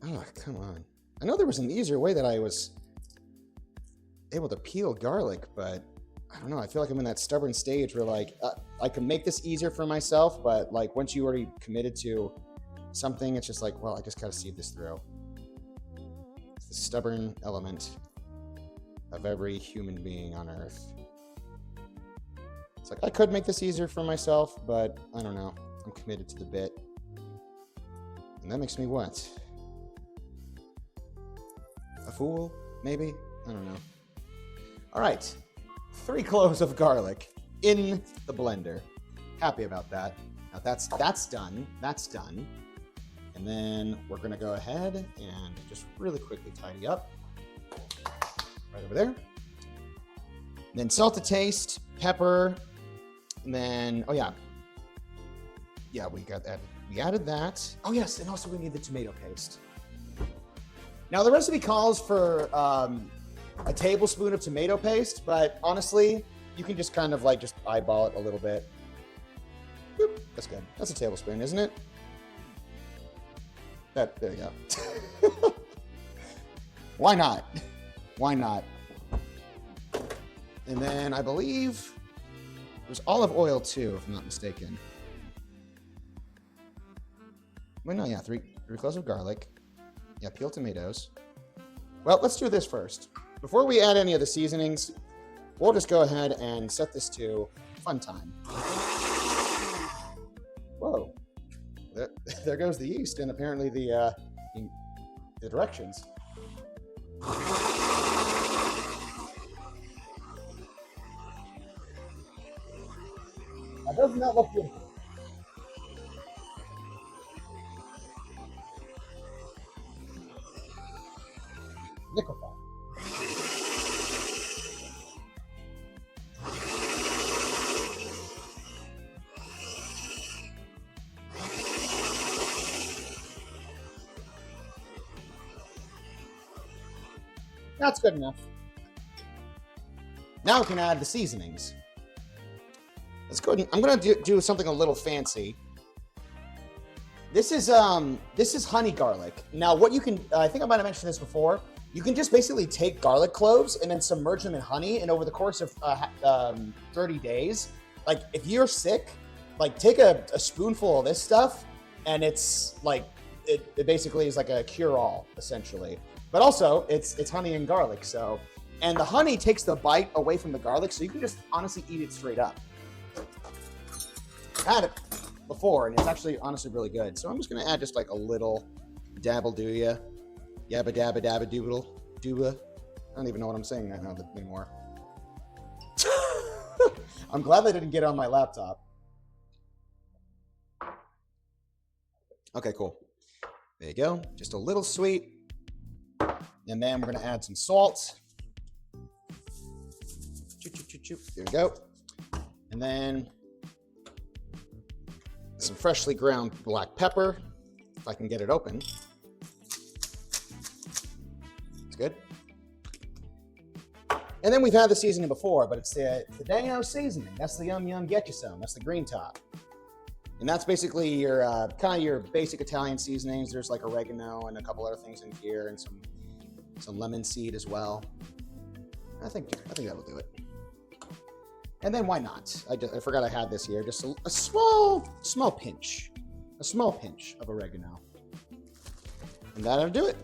Oh, come on. I know there was an easier way that I was able to peel garlic, but I don't know. I feel like I'm in that stubborn stage where, like, I can make this easier for myself, but, like, once you already committed to something, it's just like, well, I just got to see this through. It's the stubborn element of every human being on Earth. It's like, I could make this easier for myself, but I don't know. I'm committed to the bit. And that makes me what? A fool? Maybe? I don't know. All right. 3 cloves of garlic in the blender. Happy about that. Now that's done. That's done. And then we're going to go ahead and just really quickly tidy up. right over there. Then salt to taste, pepper, and then, oh yeah. Yeah, we got that. We added that. Oh yes, and also we need the tomato paste. Now the recipe calls for a tablespoon of tomato paste, but honestly, you can just kind of like just eyeball it a little bit. Boop, that's good. That's a tablespoon, isn't it? There you go. Why not? Why not? And then I believe there's olive oil too, if I'm not mistaken. Wait, no, yeah, three cloves of garlic. Yeah, peeled tomatoes. Well, let's do this first. Before we add any of the seasonings, we'll just go ahead and set this to fun time. Whoa. There goes the yeast and apparently the directions. That does not look good. Liquefy. That's good enough. Now we can add the seasonings. Let's go ahead. I'm going to do something a little fancy. This is honey garlic. Now, what you can, I think I might have mentioned this before. You can just basically take garlic cloves and then submerge them in honey, and over the course of 30 days, like if you're sick, like take a spoonful of this stuff, and it's like it basically is like a cure-all essentially. But also, it's honey and garlic, so, and the honey takes the bite away from the garlic, so you can just honestly eat it straight up. I had it before, and it's actually honestly really good. So I'm just gonna add just like a little dabble do ya, yabba dabba dabba doodle dooba. I don't even know what I'm saying right now anymore. I'm glad they didn't get on my laptop. Okay, cool. There you go. Just a little sweet. And then we're going to add some salt. There we go. And then some freshly ground black pepper, if I can get it open. It's good. And then we've had the seasoning before, but it's the Dano seasoning. That's the Yum Yum Get You Some. That's the green top. And that's basically your kind of your basic Italian seasonings. There's like oregano and a couple other things in here, and some lemon seed as well. I think that'll do it. And then why not? I forgot I had this here. Just a small pinch of oregano, and that'll do it.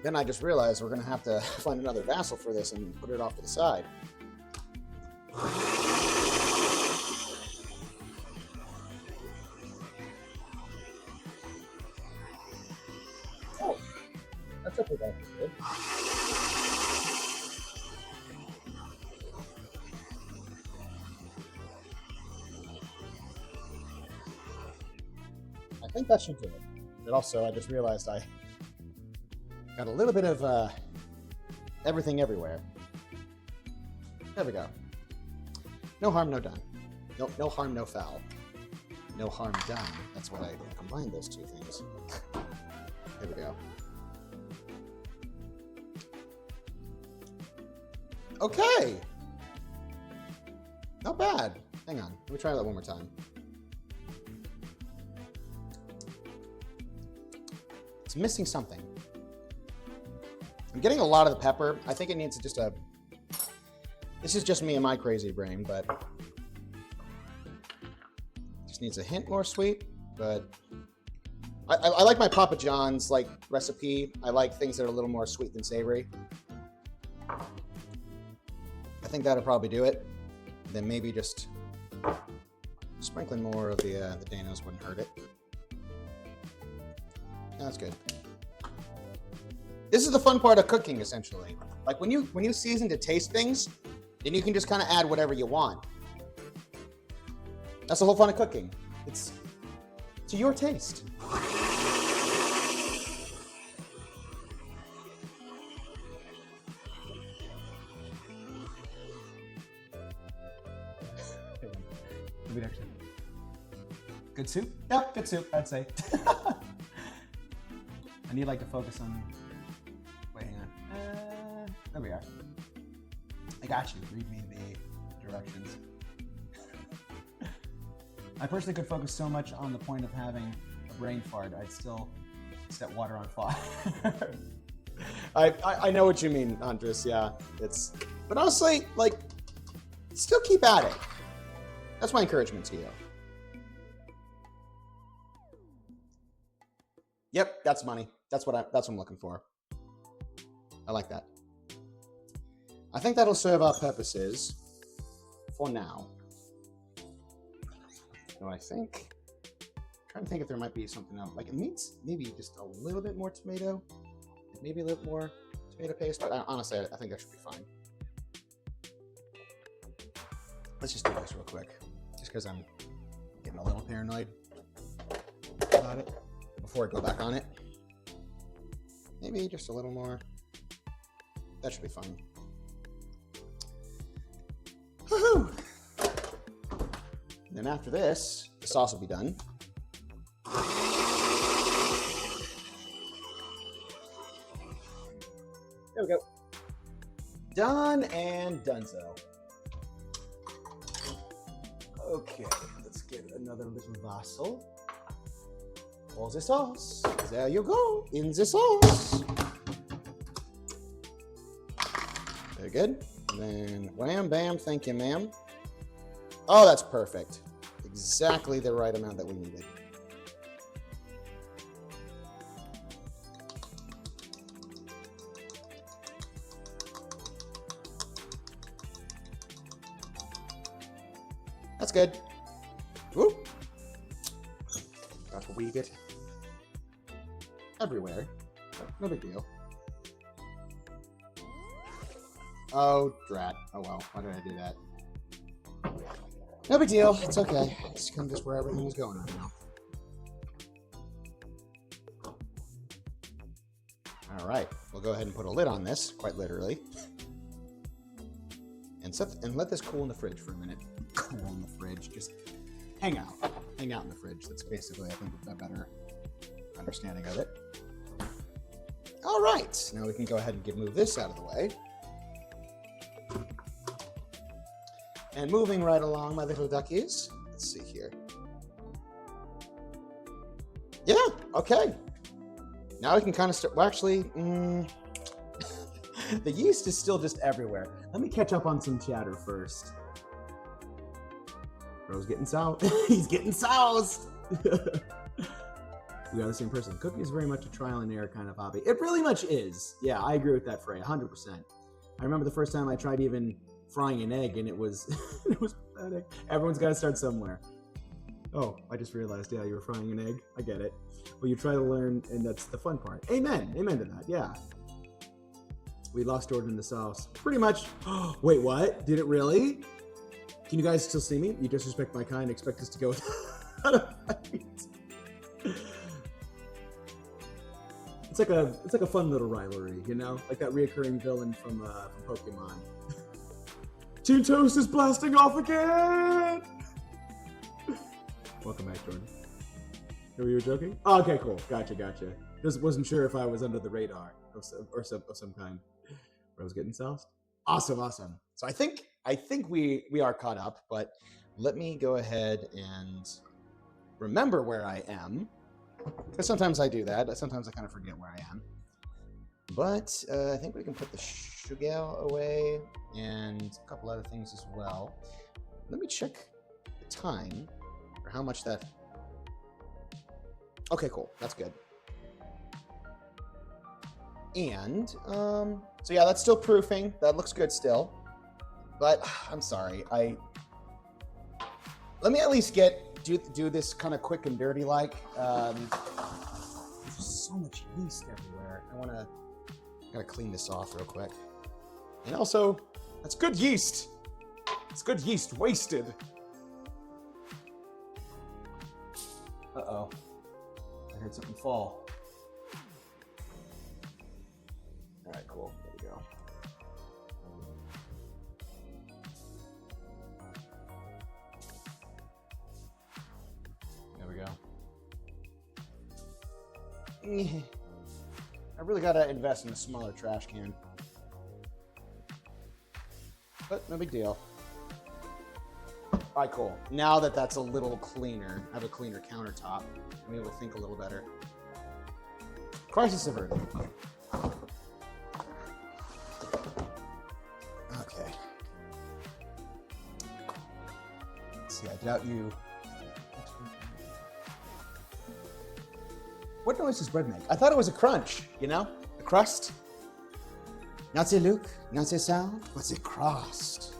Then I just realized we're gonna have to find another vessel for this and put it off to the side. Oh, that's okay, that's good. I think that should do it. But also, I just realized I got a little bit of everything everywhere. There we go. No harm, no done. No harm, no foul. No harm done. That's what I combined those two things. There we go. Okay. Not bad. Hang on. Let me try that one more time. It's missing something. I'm getting a lot of the pepper. I think it needs just a... This is just me and my crazy brain, but... Just needs a hint more sweet, but... I like my Papa John's like recipe. I like things that are a little more sweet than savory. I think that'll probably do it. Then maybe just sprinkling more of the Danos wouldn't hurt it. That's good. This is the fun part of cooking, essentially. Like when you season to taste things, then you can just kind of add whatever you want. That's the whole fun of cooking. It's to your taste. Yep, good soup, I'd say. I need like to focus on. Wait, hang on. There we are. I got you. Read me the directions. I personally could focus so much on the point of having a brain fart, I'd still set water on fire. I know what you mean, Andres. Yeah, but honestly, like, still keep at it. That's my encouragement to you. Yep, that's money. That's what I'm looking for. I like that. I think that'll serve our purposes for now. So I think, I'm trying to think if there might be something else. Like, it needs maybe just a little bit more tomato, maybe a little more tomato paste. But honestly, I think that should be fine. Let's just do this real quick, just because I'm getting a little paranoid about it. Before I go back on it, maybe just a little more. That should be fine. Woohoo! Then after this, the sauce will be done. There we go. Done and donezo. Okay, let's get another little vessel. Pour the sauce. There you go, in the sauce. Very good. And then wham, bam, thank you, ma'am. Oh, that's perfect. Exactly the right amount that we needed. That's good. Woo. Got a wee bit everywhere. No big deal. Oh, drat. Oh well, why did I do that? No big deal. It's okay. It's kind of just where everything is going right now. All right. We'll go ahead and put a lid on this, quite literally. And let this cool in the fridge for a minute. Cool in the fridge. Just hang out. Hang out in the fridge. That's basically, I think, a better understanding of it. All right. Now we can go ahead and move this out of the way. And moving right along, my little duckies. Let's see here. Yeah, okay. Now we can kind of start, well, actually, the yeast is still just everywhere. Let me catch up on some chatter first. Bro's getting soused. He's getting soused. We are the same person. Cooking is very much a trial and error kind of hobby. It really much is. Yeah, I agree with that, Frey, 100%. I remember the first time I tried even frying an egg, and it was it was pathetic. Everyone's got to start somewhere. Oh, I just realized, yeah, you were frying an egg. I get it. Well, you try to learn, and that's the fun part. Amen. Amen to that, yeah. We lost order in the sauce. Pretty much. Wait, what? Did it really? Can you guys still see me? You disrespect my kind, expect us to go without a fight. It's like a fun little rivalry, you know? Like that reoccurring villain from Pokemon. Team Toast is blasting off again! Welcome back, Jordan. Oh, you were joking? Oh, okay, cool. Gotcha. Just wasn't sure if I was under the radar of some kind. I was getting soused. Awesome. So I think we are caught up, but let me go ahead and remember where I am. Because sometimes I do that. Sometimes I kind of forget where I am. But I think we can put the sugar away and a couple other things as well. Let me check the time for how much that... Okay, cool. That's good. And, so yeah, that's still proofing. That looks good still. But, I'm sorry. Let me at least do this kind of quick and dirty like. There's so much yeast everywhere. Gotta clean this off real quick. And also, that's good yeast. It's good yeast wasted. Uh-oh. I heard something fall. All right, cool. There we go. There we go. I really gotta invest in a smaller trash can. But no big deal. All right, cool. Now that that's a little cleaner, I have a cleaner countertop, I'm able to think a little better. Crisis averted. Okay. Let's see, I doubt you. What noise does bread make? I thought it was a crunch, you know? A crust. Not say Luke, not say sound, but say crust.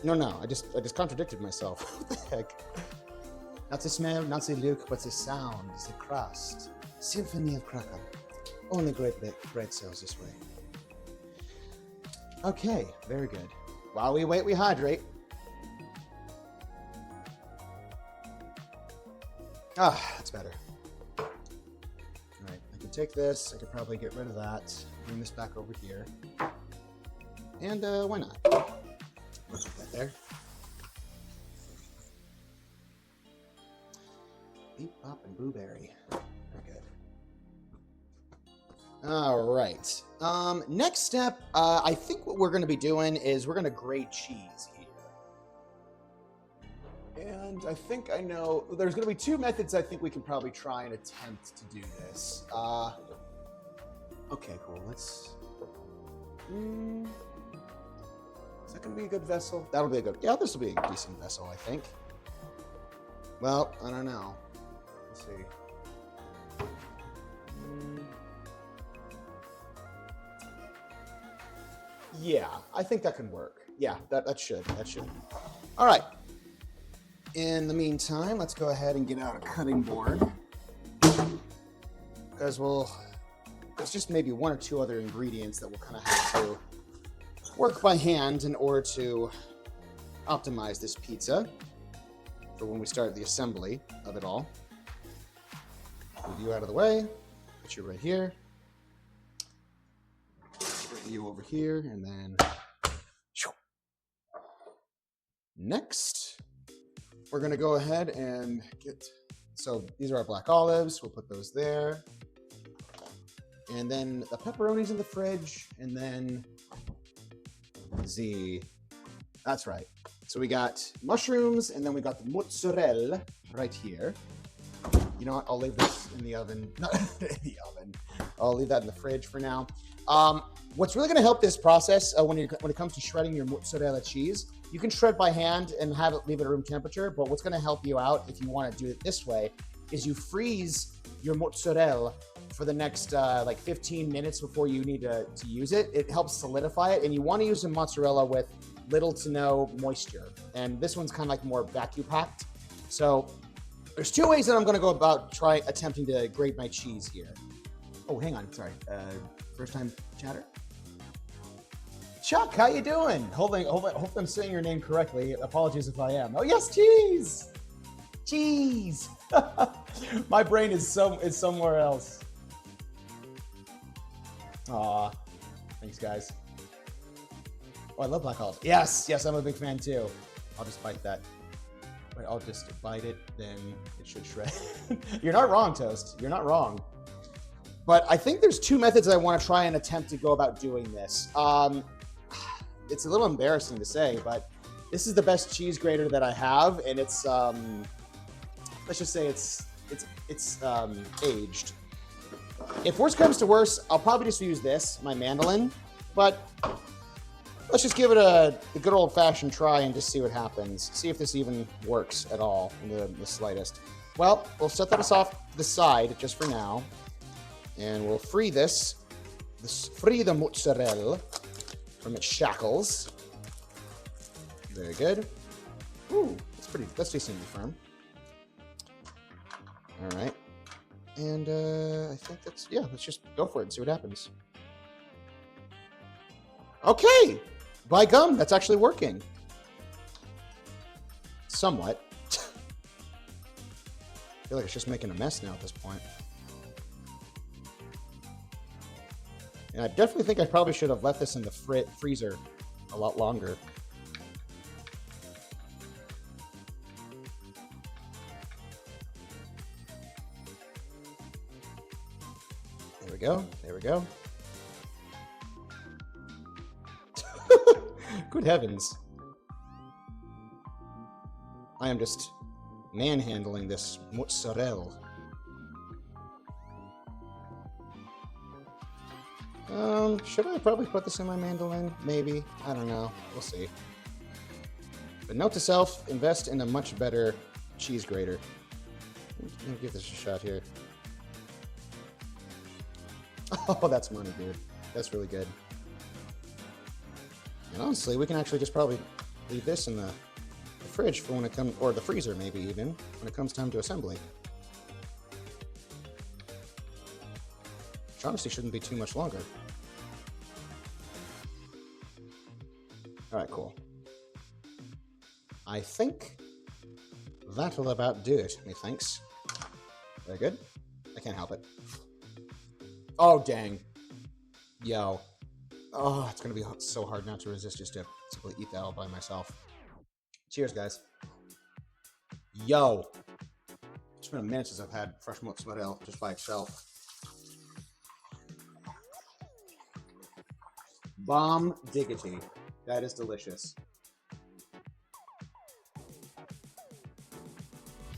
No, I just contradicted myself. What the heck? Not say smell, not say Luke, but say sound, say crust. Symphony of cracker. Only great bread sells this way. Okay, very good. While we wait, we hydrate. Ah, that's better. All right, I can take this. I could probably get rid of that. Bring this back over here. And why not? Let's put that there. Beep, bop, and blueberry. Very good. All right. Next step, I think what we're going to be doing is we're going to grate cheese here. And I think I know, there's going to be two methods I think we can probably try and attempt to do this. Okay, cool. Let's... Is that going to be a good vessel? That'll be a good... Yeah, this will be a decent vessel, I think. Well, I don't know. Let's see. Yeah, I think that can work. Yeah, that should. All right. In the meantime, let's go ahead and get out a cutting board. Because there's just maybe one or two other ingredients that we'll kind of have to work by hand in order to optimize this pizza for when we start the assembly of it all. Move you out of the way. Put you right here. Put you over here, and then next, we're gonna go ahead and get. So these are our black olives. We'll put those there, and then the pepperoni's in the fridge, and then that's right. So we got mushrooms, and then we got the mozzarella right here. You know what? I'll leave this in the oven. Not in the oven. I'll leave that in the fridge for now. What's really going to help this process when it comes to shredding your mozzarella cheese, you can shred by hand and leave it at room temperature. But what's going to help you out if you want to do it this way is you freeze your mozzarella for the next like 15 minutes before you need to use it. It helps solidify it, and you want to use a mozzarella with little to no moisture. And this one's kind of like more vacuum packed. So there's two ways that I'm going to go about attempting to grate my cheese here. Oh, hang on, sorry. First time chatter. Chuck, how you doing? Hope I'm saying your name correctly. Apologies if I am. Oh yes, cheese. Cheese. My brain is somewhere else. Aw, thanks guys. Oh, I love black olive. Yes, I'm a big fan too. I'll just bite that. Wait, I'll just bite it, then it should shred. You're not wrong, Toast. You're not wrong. But I think there's two methods I want to try and attempt to go about doing this. It's a little embarrassing to say, but this is the best cheese grater that I have, and it's let's just say it's aged. If worse comes to worse, I'll probably just use this, my mandolin, but let's just give it the good old-fashioned try and just see what happens. See if this even works at all in the slightest. Well, we'll set that off to the side just for now, and we'll free free the mozzarella from its shackles. Very good. Ooh, that's decently firm. All right. And I think let's just go for it and see what happens. Okay. By gum, that's actually working. Somewhat. I feel like it's just making a mess now at this point. And I definitely think I probably should have left this in the freezer a lot longer. There we go. There we go. Good heavens. I am just manhandling this mozzarella. Should I probably put this in my mandolin? Maybe. I don't know. We'll see. But note to self, invest in a much better cheese grater. Let me give this a shot here. Oh, that's money, dude. That's really good. And honestly, we can actually just probably leave this in the fridge for when it comes, or the freezer maybe even, when it comes time to assembly. Which honestly shouldn't be too much longer. Alright, cool. I think that'll about do it, methinks. Very good. I can't help it. Oh, dang. Yo. Oh, it's gonna be so hard not to resist just to simply eat that all by myself. Cheers, guys. Yo. It's been a minute since I've had fresh mozzarella just by itself. Bomb diggity. That is delicious.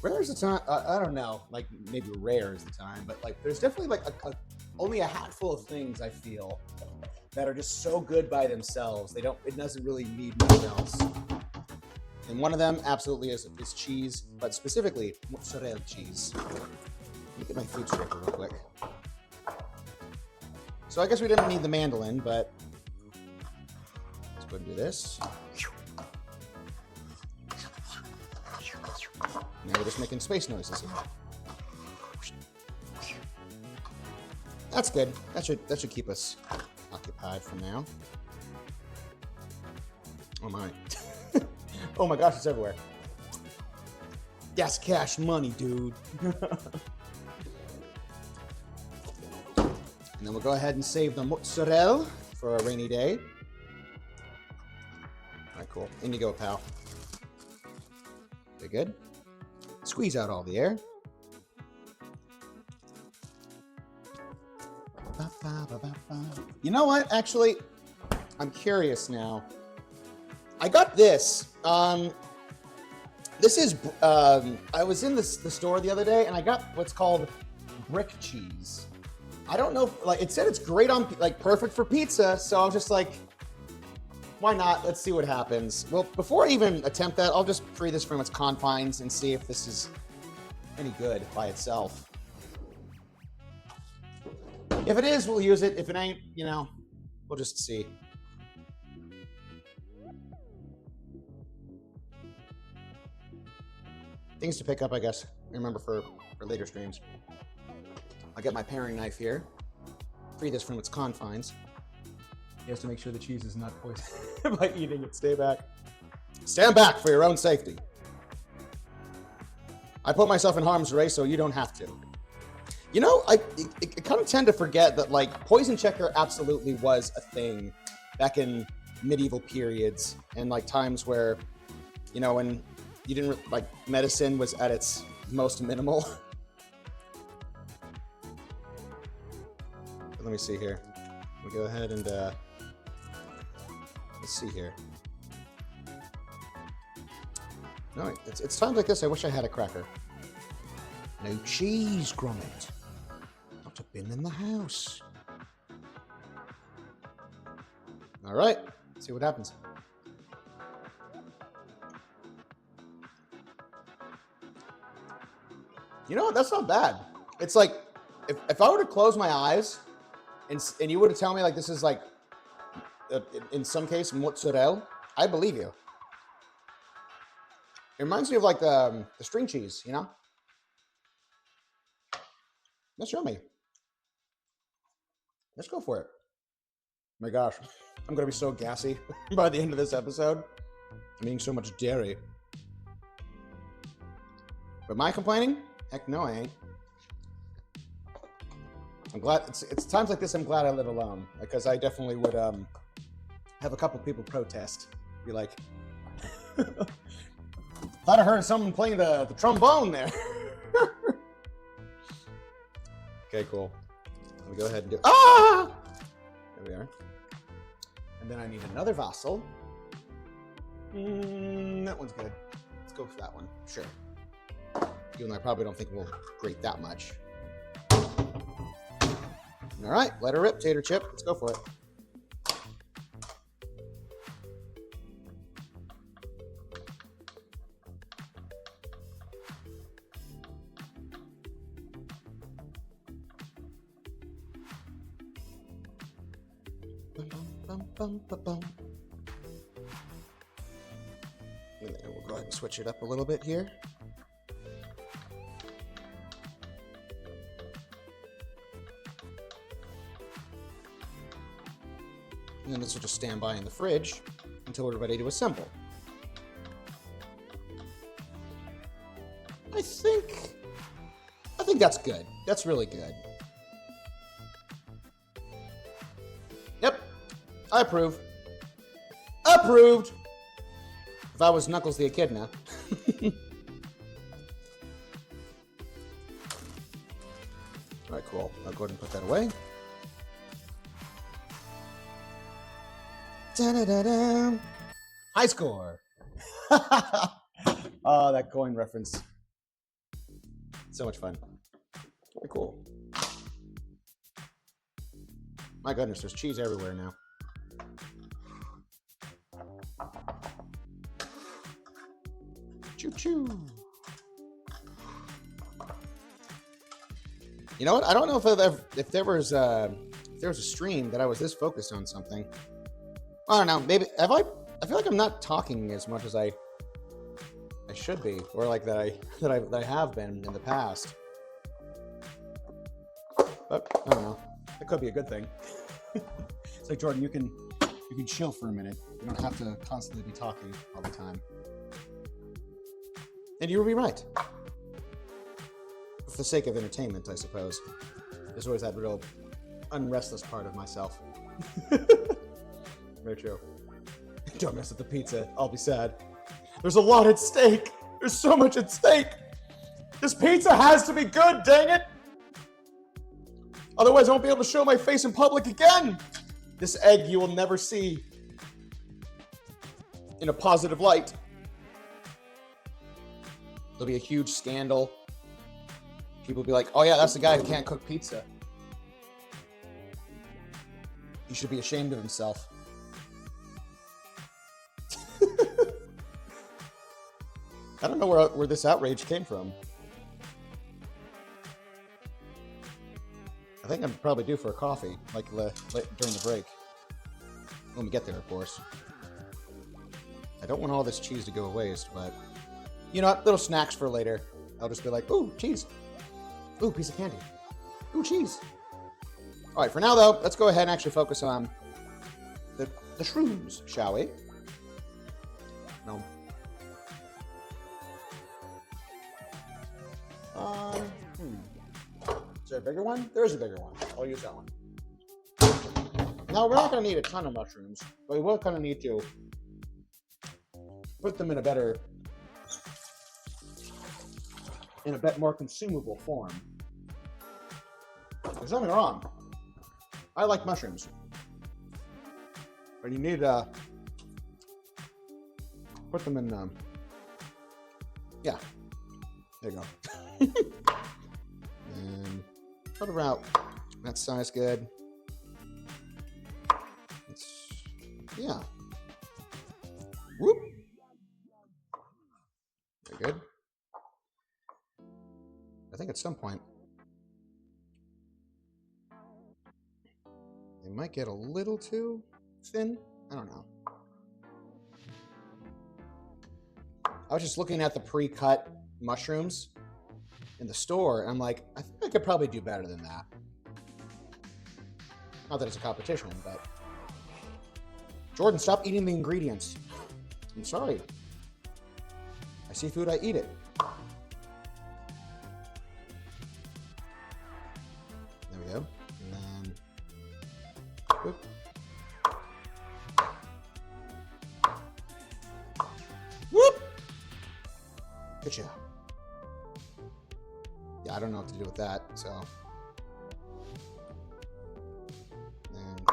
Rare is the time, I don't know, like maybe rare is the time, but like there's definitely like only a handful of things I feel that are just so good by themselves. It doesn't really need much else. And one of them absolutely is cheese, but specifically mozzarella cheese. Let me get my food scraper real quick. So I guess we didn't need the mandolin, but let's go and do this. Now we're just making space noises here. That's good. That should keep us occupied for now. Oh my. Oh my gosh, it's everywhere. That's cash money, dude. And then we'll go ahead and save the mozzarella for a rainy day. Alright, cool. In you go, pal. Very good. Squeeze out all the air. You know what? Actually, I'm curious now. I got this. This is, I was in the store the other day and I got what's called brick cheese. I don't know, like it said it's great on, like perfect for pizza. So I was just like, why not? Let's see what happens. Well, before I even attempt that, I'll just free this from its confines and see if this is any good by itself. If it is, we'll use it. If it ain't, you know, we'll just see. Things to pick up, I guess. Remember for later streams. I'll get my paring knife here. Free this from its confines. He has to make sure the cheese is not poisoned by eating it. Stay back. Stand back for your own safety. I put myself in harm's way so you don't have to. You know, I kind of tend to forget that, like, poison checker absolutely was a thing back in medieval periods and, like, times where, you know, when you didn't, like, medicine was at its most minimal. But let me see here. We'll go ahead and, let's see here. No, it's times like this I wish I had a cracker. No cheese, Gromit. Not a bin in the house. All right, let's see what happens. You know what? That's not bad. It's like, if I were to close my eyes and you were to tell me like this is like, in some case, mozzarella, I believe you. It reminds me of like the string cheese, you know? That's yummy. Let's go for it. Oh my gosh, I'm gonna be so gassy by the end of this episode. I'm eating so much dairy. But am I complaining? Heck no, I ain't. I'm glad, it's times like this I'm glad I live alone, because I definitely would have a couple people protest. Be like, thought I heard someone playing the trombone there. Okay, cool. me go ahead and do. Ah! There we are. And then I need another vassal. That one's good. Let's go for that one. Sure. Even though I probably don't think we'll grate that much. All right, let her rip, Tater Chip. Let's go for it. And then we'll go ahead and switch it up a little bit here. And then this will just stand by in the fridge until we're ready to assemble. I think that's good. That's really good. Yep, I approve. Approved! If I was Knuckles the Echidna. All right, cool. I'll go ahead and put that away. Da-da-da-da. High score. Oh, that coin reference. So much fun. Very cool. My goodness, there's cheese everywhere now. Choo choo. You know what? I don't know if there was a stream that I was this focused on something. I don't know. Maybe I feel like I'm not talking as much as I should be, or like that I have been in the past. But I don't know. It could be a good thing. It's like, Jordan, you can chill for a minute. You don't have to constantly be talking all the time. And you would be right. For the sake of entertainment, I suppose. There's always that real unrestless part of myself. Very true. Don't mess with the pizza. I'll be sad. There's a lot at stake. There's so much at stake. This pizza has to be good, dang it. Otherwise, I won't be able to show my face in public again. This egg you will never see in a positive light. There'll be a huge scandal. People will be like, oh yeah, that's the guy who can't cook pizza. He should be ashamed of himself. I don't know where this outrage came from. I think I'm probably due for a coffee, like during the break. When we get there, of course. I don't want all this cheese to go to waste, but you know what? Little snacks for later. I'll just be like, ooh, cheese. Ooh, piece of candy. Ooh, cheese. All right, for now, though, let's go ahead and actually focus on the shrooms, shall we? No. Is there a bigger one? There is a bigger one. I'll use that one. Now, we're not going to need a ton of mushrooms, but we will kind of need to put them in a bit more consumable form. There's nothing wrong. I like mushrooms. But you need to put them in, yeah. There you go. And put it out. That size good. Yeah. Whoop. Very good. I think at some point they might get a little too thin. I don't know. I was just looking at the pre-cut mushrooms in the store, and I'm like, I think I could probably do better than that. Not that it's a competition, but Jordan, stop eating the ingredients. I'm sorry. I see food, I eat it. There we go. And then, whoop. Whoop! Good job. Yeah, I don't know what to do with that, so.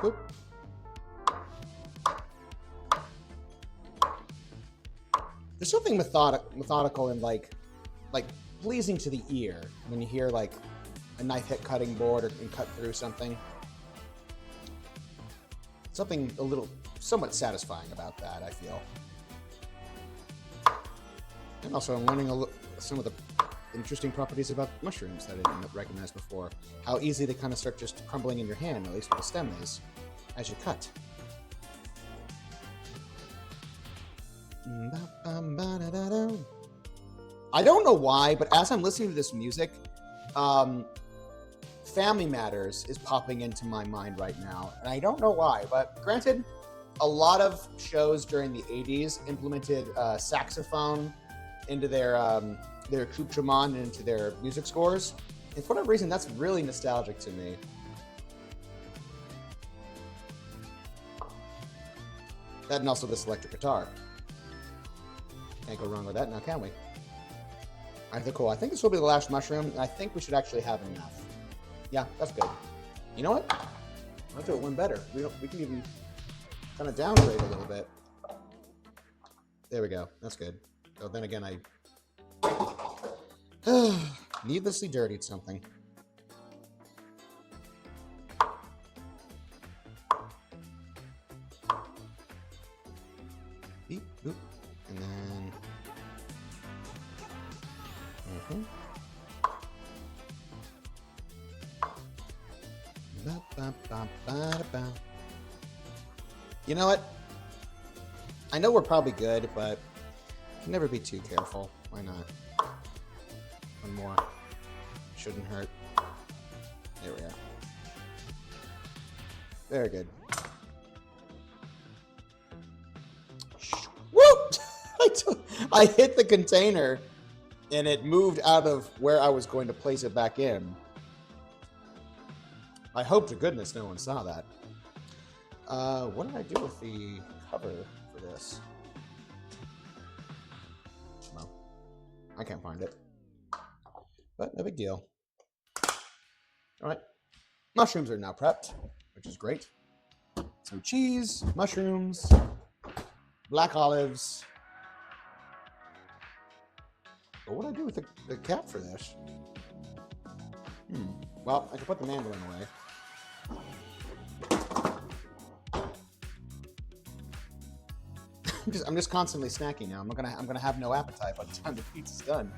Boop. There's something methodical and like pleasing to the ear when you hear like a knife hit cutting board and cut through something. Something a little somewhat satisfying about that, I feel. And also I'm learning some of the interesting properties about mushrooms that I didn't recognize before. How easy they kind of start just crumbling in your hand, at least where the stem is, as you cut. I don't know why, but as I'm listening to this music, Family Matters is popping into my mind right now. And I don't know why, but granted, a lot of shows during the 80s implemented saxophone into their accoutrement and into their music scores. And for whatever reason, that's really nostalgic to me. That and also this electric guitar. Can't go wrong with that now, can we? I think cool. I think this will be the last mushroom, and I think we should actually have enough. Yeah, that's good. You know what? I'll do it one better. We can even kind of downgrade a little bit. There we go. That's good. So then again, I needlessly dirtied something. Beep, boop, and then. You know what? I know we're probably good, but can never be too careful. Why not? One more. Shouldn't hurt. There we are. Very good. Whoop! I hit the container and it moved out of where I was going to place it back in. I hope to goodness no one saw that. What did I do with the cover for this? Well, I can't find it. But no big deal. All right. Mushrooms are now prepped, which is great. So cheese, mushrooms, black olives. But what do I do with the cap for this? Well, I can put the mandolin away. I'm just constantly snacking now. I'm gonna have no appetite by the time the pizza's done.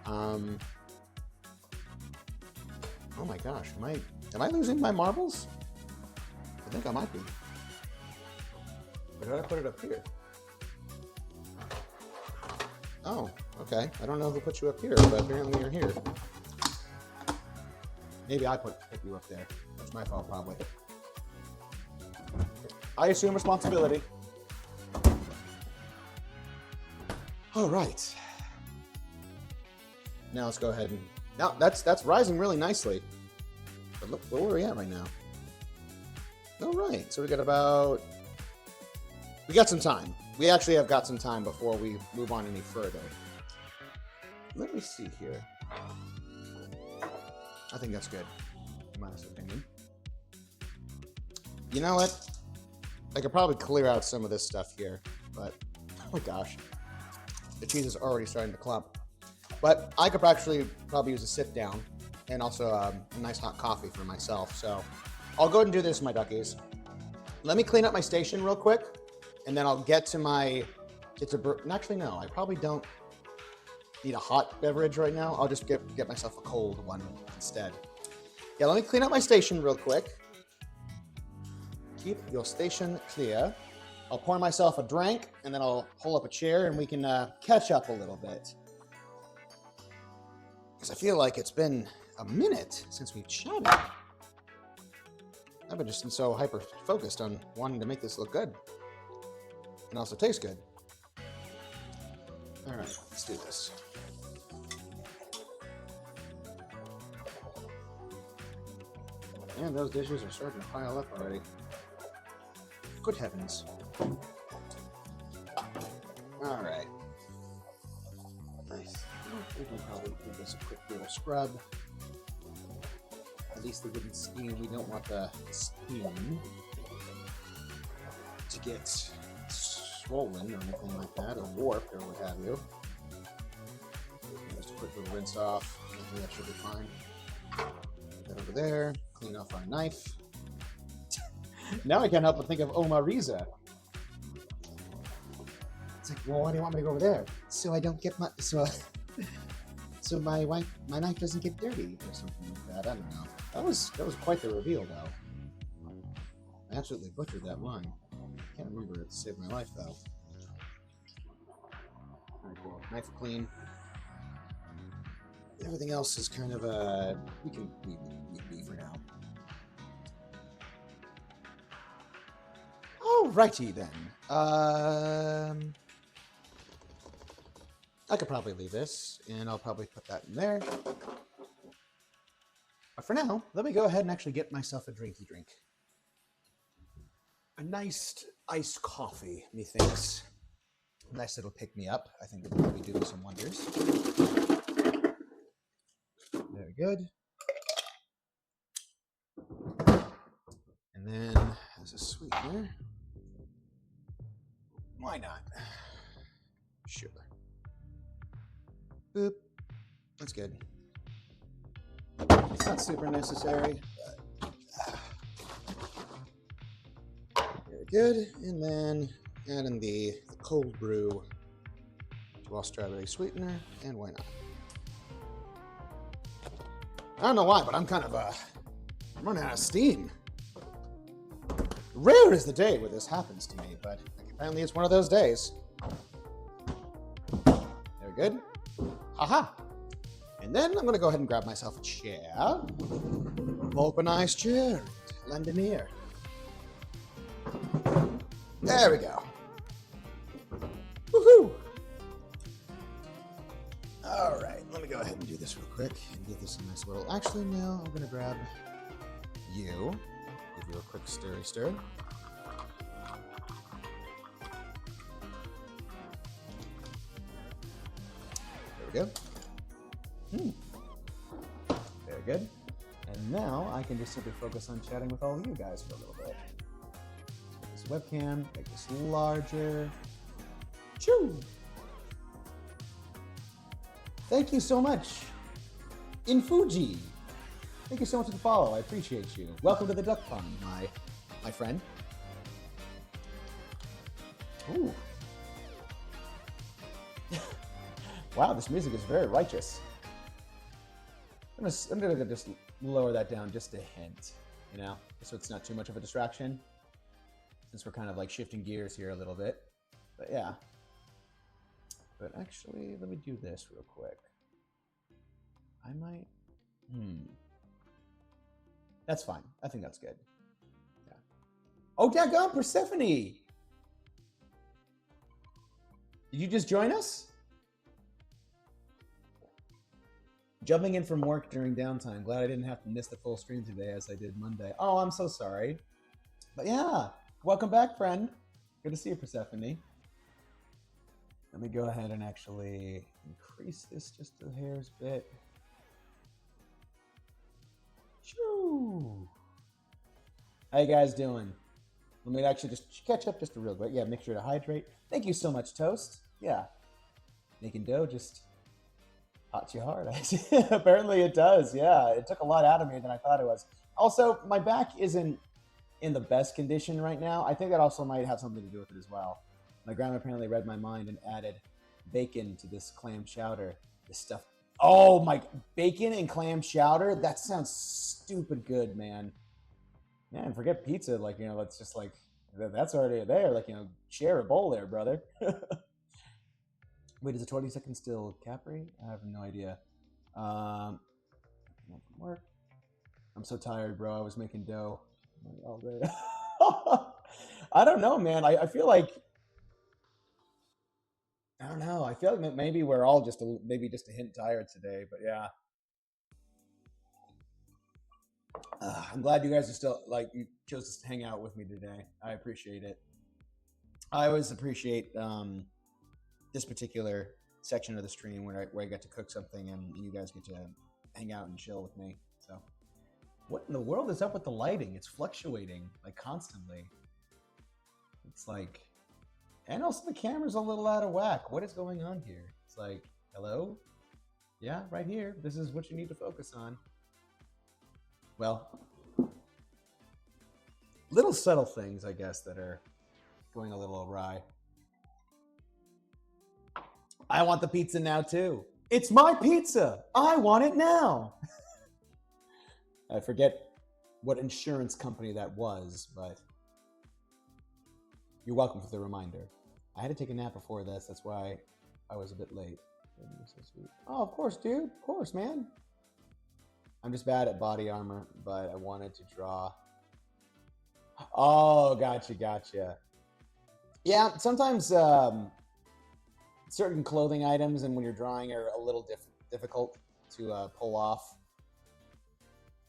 Oh my gosh, am I losing my marbles? I think I might be. Where did I put it up here? Oh, okay. I don't know who put you up here, but apparently you're here. Maybe I put you up there. That's my fault, probably. I assume responsibility. All right. Now let's go ahead and... Now, that's rising really nicely. But look, where are we at right now? All right, so we got some time. We actually have got some time before we move on any further. Let me see here. I think that's good, in my opinion. You know what? I could probably clear out some of this stuff here, but oh my gosh. The cheese is already starting to clump. But I could actually probably use a sit down and also a nice hot coffee for myself. So I'll go ahead and do this, my duckies. Let me clean up my station real quick, and then I'll get to my... Actually, no, I probably don't need a hot beverage right now. I'll just get myself a cold one instead. Yeah, let me clean up my station real quick. Keep your station clear. I'll pour myself a drink, and then I'll pull up a chair, and we can catch up a little bit. Because I feel like it's been a minute since we've chatted. I've been just so hyper-focused on wanting to make this look good. And also taste good. All right, let's do this. Man, those dishes are starting to pile up already. Good heavens. All right. Nice. I think we'll probably give this a quick little scrub. At least they didn't steam. We don't want the steam to get swollen or anything like that, or warped or what have you. Just a quick little rinse off. I think that should be fine. Put that over there. Clean off our knife. Now I can't help but think of Omariza. It's like, well, why do you want me to go over there? So I don't get my so my knife doesn't get dirty or something like that. I don't know. That was quite the reveal though. I absolutely butchered that line. Can't remember it to save my life though. Alright, cool. Knife clean. Everything else is kind of we can leave for now. Alrighty then. I could probably leave this, and I'll probably put that in there. But for now, let me go ahead and actually get myself a drinky drink. A nice iced coffee, methinks. Nice little pick me up. I think it'll probably do me some wonders. Very good. And then as a sweetener, why not? Sure. Boop. That's good. It's not super necessary, but very good. And then add in the cold brew raw strawberry sweetener, and why not? I don't know why, but I'm kind of I'm running out of steam. Rare is the day where this happens to me, but apparently it's one of those days. Very good. Haha. And then I'm going to go ahead and grab myself a chair. Vulcanized chair. Lend an ear. There we go. Woohoo! All right, let me go ahead and do this real quick and give this a nice little... Actually, no, I'm going to grab you. Give you a quick stirry stir. There we go. Very good. And now I can just simply focus on chatting with all of you guys for a little bit. This webcam, make this larger. Choo! Thank you so much. In Fuji. Thank you so much for the follow. I appreciate you. Welcome to the duck pond, my friend. Ooh. Wow, this music is very righteous. I'm gonna just lower that down just a hint, you know, so it's not too much of a distraction, since we're kind of like shifting gears here a little bit. But yeah. But actually, let me do this real quick. I might. That's fine. I think that's good. Yeah. Oh, daggone, Persephone! Did you just join us? Jumping in from work during downtime. Glad I didn't have to miss the full stream today as I did Monday. Oh, I'm so sorry. But yeah, welcome back, friend. Good to see you, Persephone. Let me go ahead and actually increase this just a hair's bit. Shoo! How you guys doing? Let me actually just catch up just a real quick. Yeah, make sure to hydrate. Thank you so much, Toast. Yeah. Making dough just hot you hard. Apparently it does. Yeah, it took a lot out of me than I thought it was. Also, my back isn't in the best condition right now. I think that also might have something to do with it as well. My grandma apparently read my mind and added bacon to this clam chowder. This stuff. Oh my, bacon and clam chowder? That sounds stupid good, man. Man, forget pizza. Like, you know, it's just like, that's already there. Like, you know, share a bowl there, brother. Wait, is it 20 seconds still Capri? I have no idea. Work. I'm so tired, bro. I was making dough all day. I don't know, man. I feel like, I don't know. I feel like maybe we're all just maybe just a hint tired today, but yeah. I'm glad you guys are still, like, you chose to hang out with me today. I appreciate it. I always appreciate this particular section of the stream where I get to cook something and you guys get to hang out and chill with me. So What in the world is up with the lighting? It's fluctuating like constantly. It's like, and also the camera's a little out of whack. What is going on here? It's like, hello? Yeah, right here. This is what you need to focus on. Well, little subtle things, I guess, that are going a little awry. I want the pizza now, too. It's my pizza. I want it now. I forget what insurance company that was, but you're welcome for the reminder. I had to take a nap before this. That's why I was a bit late. Oh, of course, dude. Of course, man. I'm just bad at body armor, but I wanted to draw. Oh, gotcha. Yeah, sometimes certain clothing items and when you're drawing are a little difficult to pull off.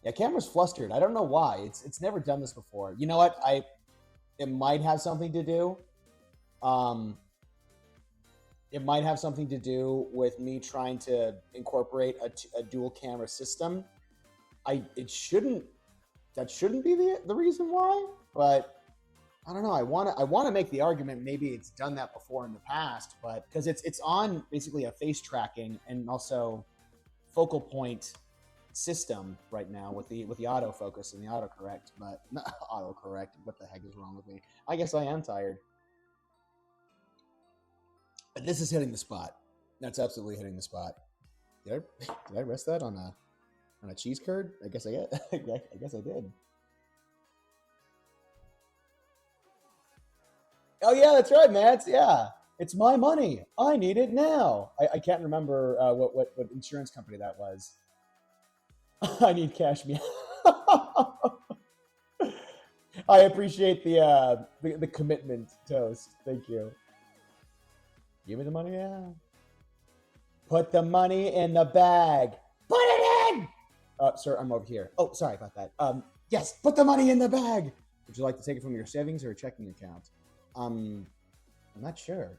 Yeah, camera's flustered. I don't know why. It's never done this before. You know what? It might have something to do. It might have something to do with me trying to incorporate a dual camera system. That shouldn't be the reason why, but I don't know. I want to make the argument maybe it's done that before in the past, but because it's on basically a face tracking and also focal point system right now with the autofocus and the autocorrect, but not autocorrect. What the heck is wrong with me? I guess I am tired. But this is hitting the spot. That's absolutely hitting the spot. Did I rest that on a cheese curd? I guess I did. Oh yeah, that's right, Matt. Yeah, it's my money. I need it now. I can't remember what insurance company that was. I need cash me. I appreciate the commitment, Toast. Thank you. Give me the money now. Put the money in the bag. Put it in! Sir, I'm over here. Oh, sorry about that. Yes, put the money in the bag. Would you like to take it from your savings or a checking account? I'm not sure.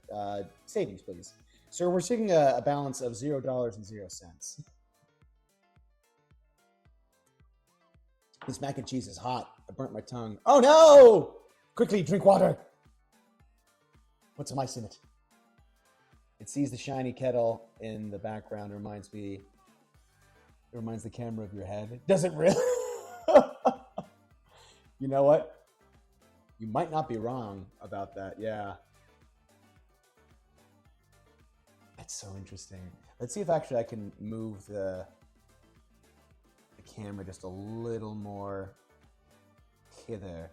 Savings, please. Sir, we're seeking a balance of $0.00. This mac and cheese is hot. I burnt my tongue. Oh no! Quickly, drink water. Put some ice in it. It sees the shiny kettle in the background. It reminds the camera of your head. Does it really? You know what? You might not be wrong about that. Yeah. That's so interesting. Let's see if actually I can move the camera just a little more hither.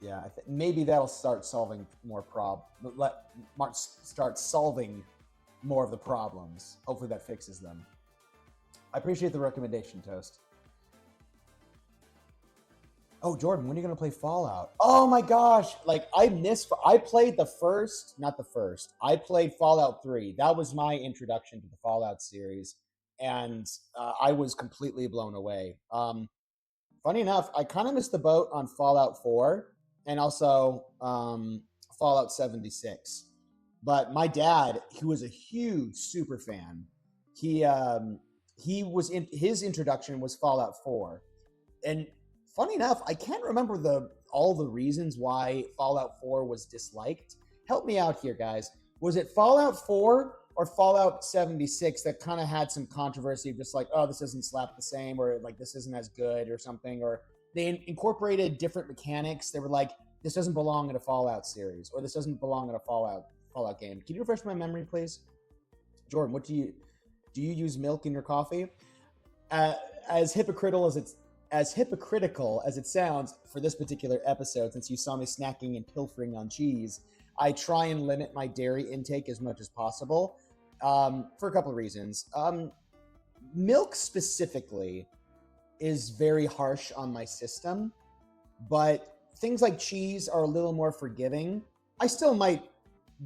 Yeah, maybe that'll start solving more start solving more of the problems. Hopefully that fixes them. I appreciate the recommendation, Toast. Oh, Jordan, when are you gonna play Fallout? Oh my gosh! Like I played I played Fallout 3. That was my introduction to the Fallout series, and I was completely blown away. Funny enough, I kind of missed the boat on Fallout 4 and also Fallout 76. But my dad, who was a huge super fan, his introduction was Fallout 4. And funny enough, I can't remember all the reasons why Fallout 4 was disliked. Help me out here, guys. Was it Fallout 4 or Fallout 76 that kind of had some controversy of just like, oh, this doesn't slap the same, or like this isn't as good or something, or they incorporated different mechanics. They were like, this doesn't belong in a Fallout series, or this doesn't belong in a Fallout game. Can you refresh my memory, please? Jordan, what do you use milk in your coffee? As hypocritical as it sounds for this particular episode, since you saw me snacking and pilfering on cheese, I try and limit my dairy intake as much as possible for a couple of reasons. Milk specifically is very harsh on my system, but things like cheese are a little more forgiving. I still might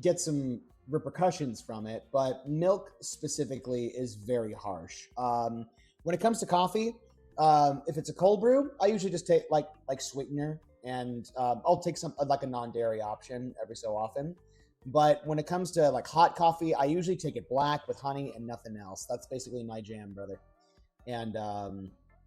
get some repercussions from it, but milk specifically is very harsh. When it comes to coffee, if it's a cold brew, I usually just take like sweetener, and I'll take some like a non-dairy option every so often. But when it comes to like hot coffee, I usually take it black with honey and nothing else. That's basically my jam, brother. And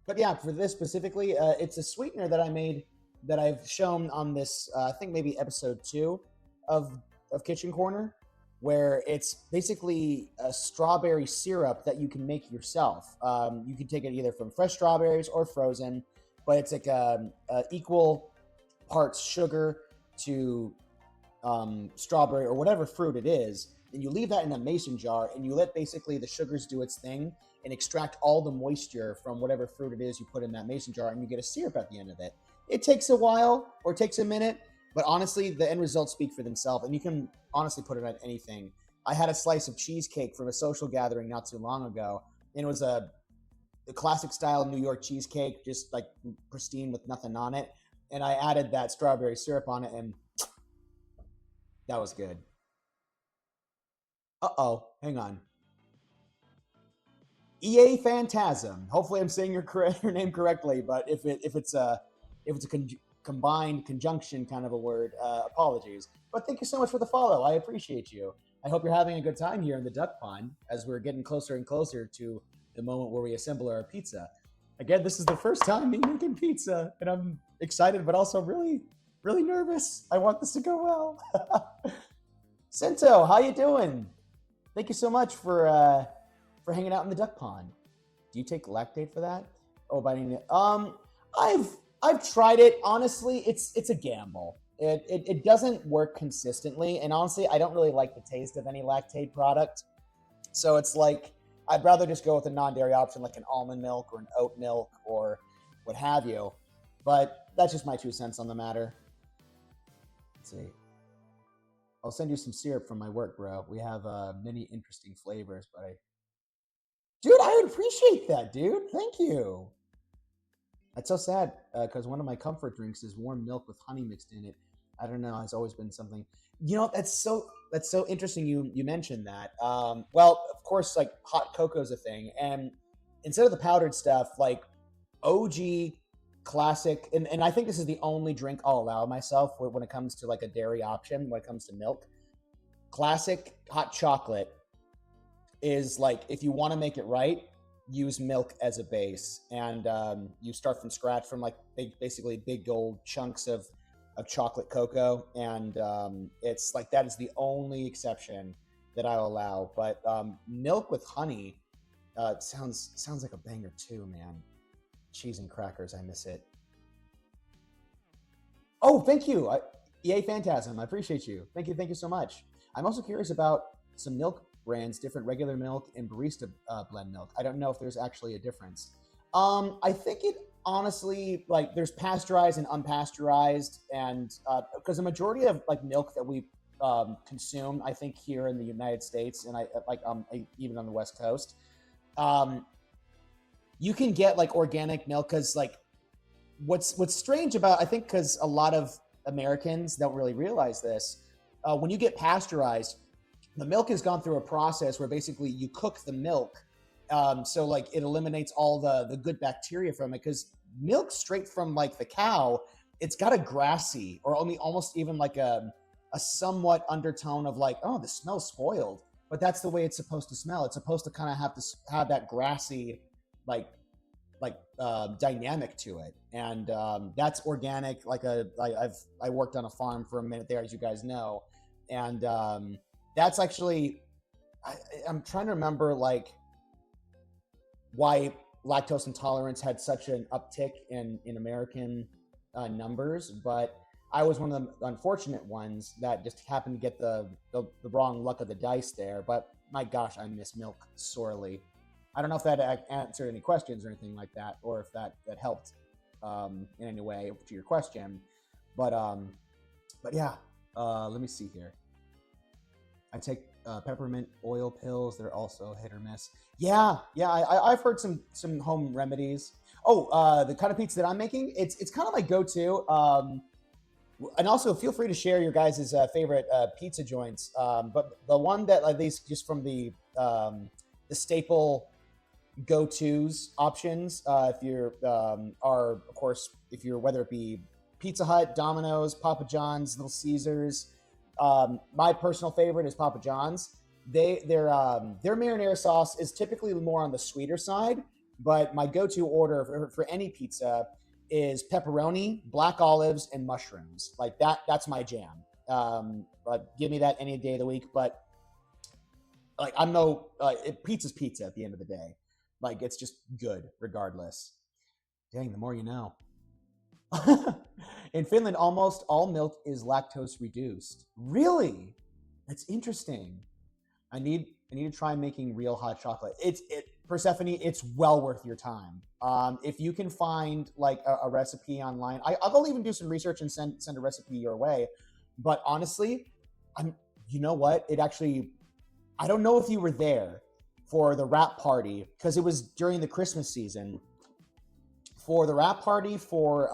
But yeah, for this specifically, it's a sweetener that I made that I've shown on this. I think maybe episode 2 of Kitchen Corner, where it's basically a strawberry syrup that you can make yourself. You can take it either from fresh strawberries or frozen, but it's like a equal parts sugar to strawberry or whatever fruit it is, and you leave that in a mason jar and you let basically the sugars do its thing and extract all the moisture from whatever fruit it is you put in that mason jar, and you get a syrup at the end of it. It takes a while or takes a minute, but honestly, the end results speak for themselves, and you can honestly put it on anything. I had a slice of cheesecake from a social gathering not too long ago, and it was a classic style New York cheesecake, just like pristine with nothing on it. And I added that strawberry syrup on it, and that was good. Uh-oh, hang on. EA Phantasm. Hopefully, I'm saying your name correctly. But if it's a combined conjunction kind of a word, apologies. But thank you so much for the follow. I appreciate you. I hope you're having a good time here in the duck pond as we're getting closer and closer to the moment where we assemble our pizza. Again, this is the first time me making pizza, and I'm excited, but also really, really nervous. I want this to go well. Sento, how you doing? Thank you so much for hanging out in the duck pond. Do you take lactate for that? Oh, biting it. I've tried it. Honestly, it's a gamble. It doesn't work consistently, and honestly, I don't really like the taste of any lactate product. So it's like I'd rather just go with a non-dairy option like an almond milk or an oat milk or what have you. But that's just my 2 cents on the matter. Let's see. I'll send you some syrup from my work, bro. We have many interesting flavors, but dude, I would appreciate that, dude. Thank you. That's so sad because one of my comfort drinks is warm milk with honey mixed in it. I don't know. It's always been something. That's so interesting. You mentioned that. Well, of course, like hot cocoa is a thing, and instead of the powdered stuff, like OG classic, and I think this is the only drink I'll allow myself when it comes to like a dairy option. When it comes to milk, classic hot chocolate is like if you want to make it right, use milk as a base, and you start from scratch from like basically big old chunks of chocolate cocoa, and it's like that is the only exception that I'll allow. But milk with honey sounds like a banger too, man. Cheese and crackers, I miss it. Oh, thank you, EA Phantasm. I appreciate you. Thank you so much. I'm also curious about some milk brands, different regular milk and barista blend milk. I don't know if there's actually a difference. I think it honestly like there's pasteurized and unpasteurized, and because the majority of like milk that we consume, I think here in the United States, and even on the West Coast, um, you can get like organic milk because like what's strange about I think because a lot of Americans don't really realize this when you get pasteurized, the milk has gone through a process where basically you cook the milk, so like it eliminates all the good bacteria from it because milk straight from like the cow, it's got a grassy or only almost even like a somewhat undertone of like, oh, the smell's spoiled, but that's the way it's supposed to smell. It's supposed to kind of have that grassy like dynamic to it, and that's organic. I worked on a farm for a minute there, as you guys know, and that's actually I'm trying to remember like why lactose intolerance had such an uptick in American numbers, but I was one of the unfortunate ones that just happened to get the wrong luck of the dice there. But my gosh, I miss milk sorely. I don't know if that answered any questions or anything like that, or if that helped in any way to your question. But yeah, let me see here. I take peppermint oil pills. They're also hit or miss. Yeah. I've heard some home remedies. Oh, the kind of pizza that I'm making, it's kind of my go-to. And also feel free to share your guys' favorite pizza joints. But the one that at least just from the staple go-tos options, if you're are of course if you're whether it be Pizza Hut, Domino's, Papa John's, Little Caesars. My personal favorite is Papa John's. Their marinara sauce is typically more on the sweeter side, but my go-to order for any pizza is pepperoni, black olives, and mushrooms. Like that's my jam. But give me that any day of the week. But like I'm no pizza's pizza at the end of the day. Like it's just good regardless. Dang, the more you know. In Finland, almost all milk is lactose reduced. Really? That's interesting. I need to try making real hot chocolate. Persephone, it's well worth your time. If you can find like a recipe online, I'll even do some research and send a recipe your way. But honestly, you know what? It actually, I don't know if you were there for the wrap party because it was during the Christmas season. For the wrap party for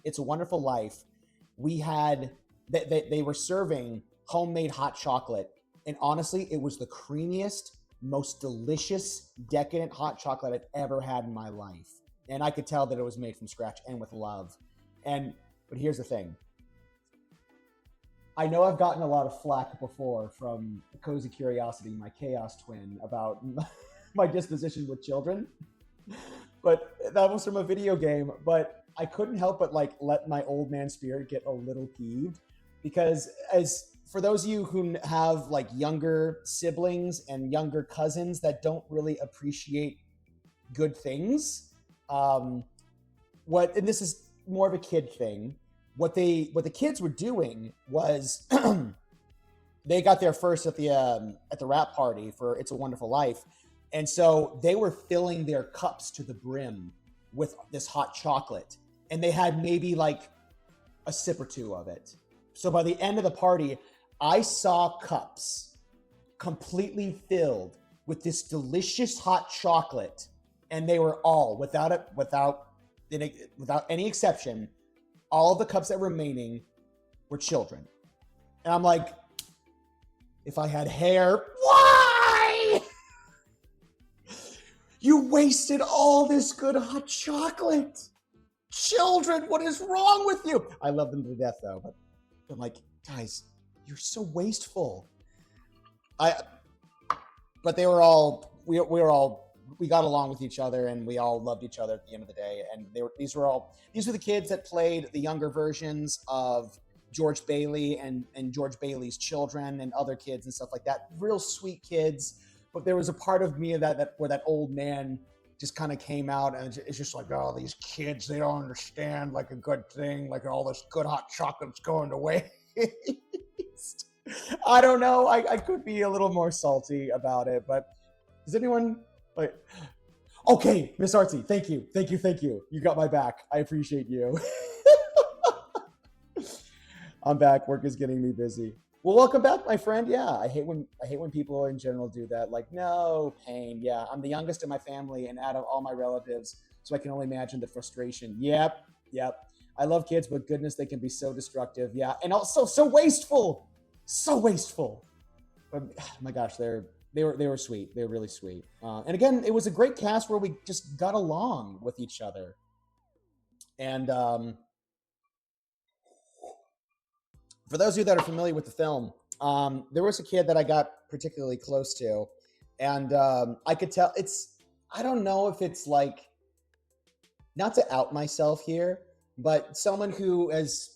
It's a Wonderful Life, we had they were serving homemade hot chocolate, and honestly, it was the creamiest, most delicious, decadent hot chocolate I've ever had in my life. And I could tell that it was made from scratch and with love. But here's the thing. I know I've gotten a lot of flack before from Cozy Curiosity, my chaos twin, about my disposition with children. But that was from a video game. But I couldn't help but like let my old man spirit get a little peeved, because as for those of you who have like younger siblings and younger cousins that don't really appreciate good things, and this is more of a kid thing. What the kids were doing was they got there first at the wrap party for It's a Wonderful Life. And so they were filling their cups to the brim with this hot chocolate. And they had maybe like a sip or two of it. So by the end of the party, I saw cups completely filled with this delicious hot chocolate. And they were all, without any exception, all of the cups that were remaining were children. And I'm like, if I had hair, why? You wasted all this good hot chocolate. Children, what is wrong with you? I love them to death though, but I'm like, guys, you're so wasteful. But they were all, we got along with each other, and we all loved each other at the end of the day. And these were the kids that played the younger versions of George Bailey and George Bailey's children and other kids and stuff like that. Real sweet kids. But there was a part of me that where that old man just kind of came out, and it's just like, oh, these kids, they don't understand like a good thing, like all this good hot chocolate's going to waste. I don't know. I could be a little more salty about it, but does anyone like? Okay, Miss Artsy, thank you. You got my back. I appreciate you. I'm back. Work is getting me busy. Well, welcome back, my friend. Yeah, I hate when people in general do that. Like, no pain. Yeah, I'm the youngest in my family and out of all my relatives, so I can only imagine the frustration. Yep. I love kids, but goodness, they can be so destructive. Yeah, and also so wasteful. But my gosh, they were sweet. They were really sweet. And again, it was a great cast where we just got along with each other. And for those of you that are familiar with the film, there was a kid that I got particularly close to, and I could tell I don't know if it's like, not to out myself here, but someone who has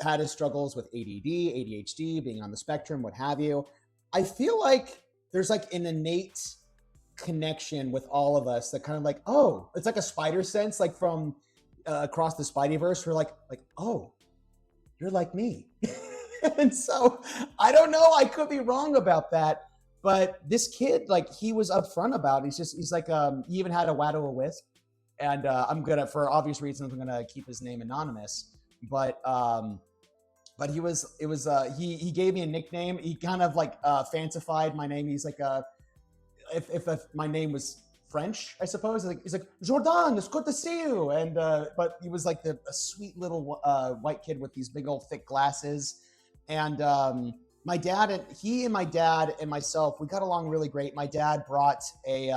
had his struggles with ADD, ADHD, being on the spectrum, what have you. I feel like there's like an innate connection with all of us that kind of like, oh, it's like a spider sense, like from across the Spideyverse. We're like, oh, you're like me. And so I don't know, I could be wrong about that, but this kid, like, he was upfront about it. He's like, he even had a Watto a Wisp, and for obvious reasons, I'm gonna keep his name anonymous, but he gave me a nickname. He kind of like fancified my name. He's like, if my name was French, I suppose. He's like, Jordan, it's good to see you. And but he was like a sweet little white kid with these big old thick glasses. And my dad and myself, we got along really great. My dad brought a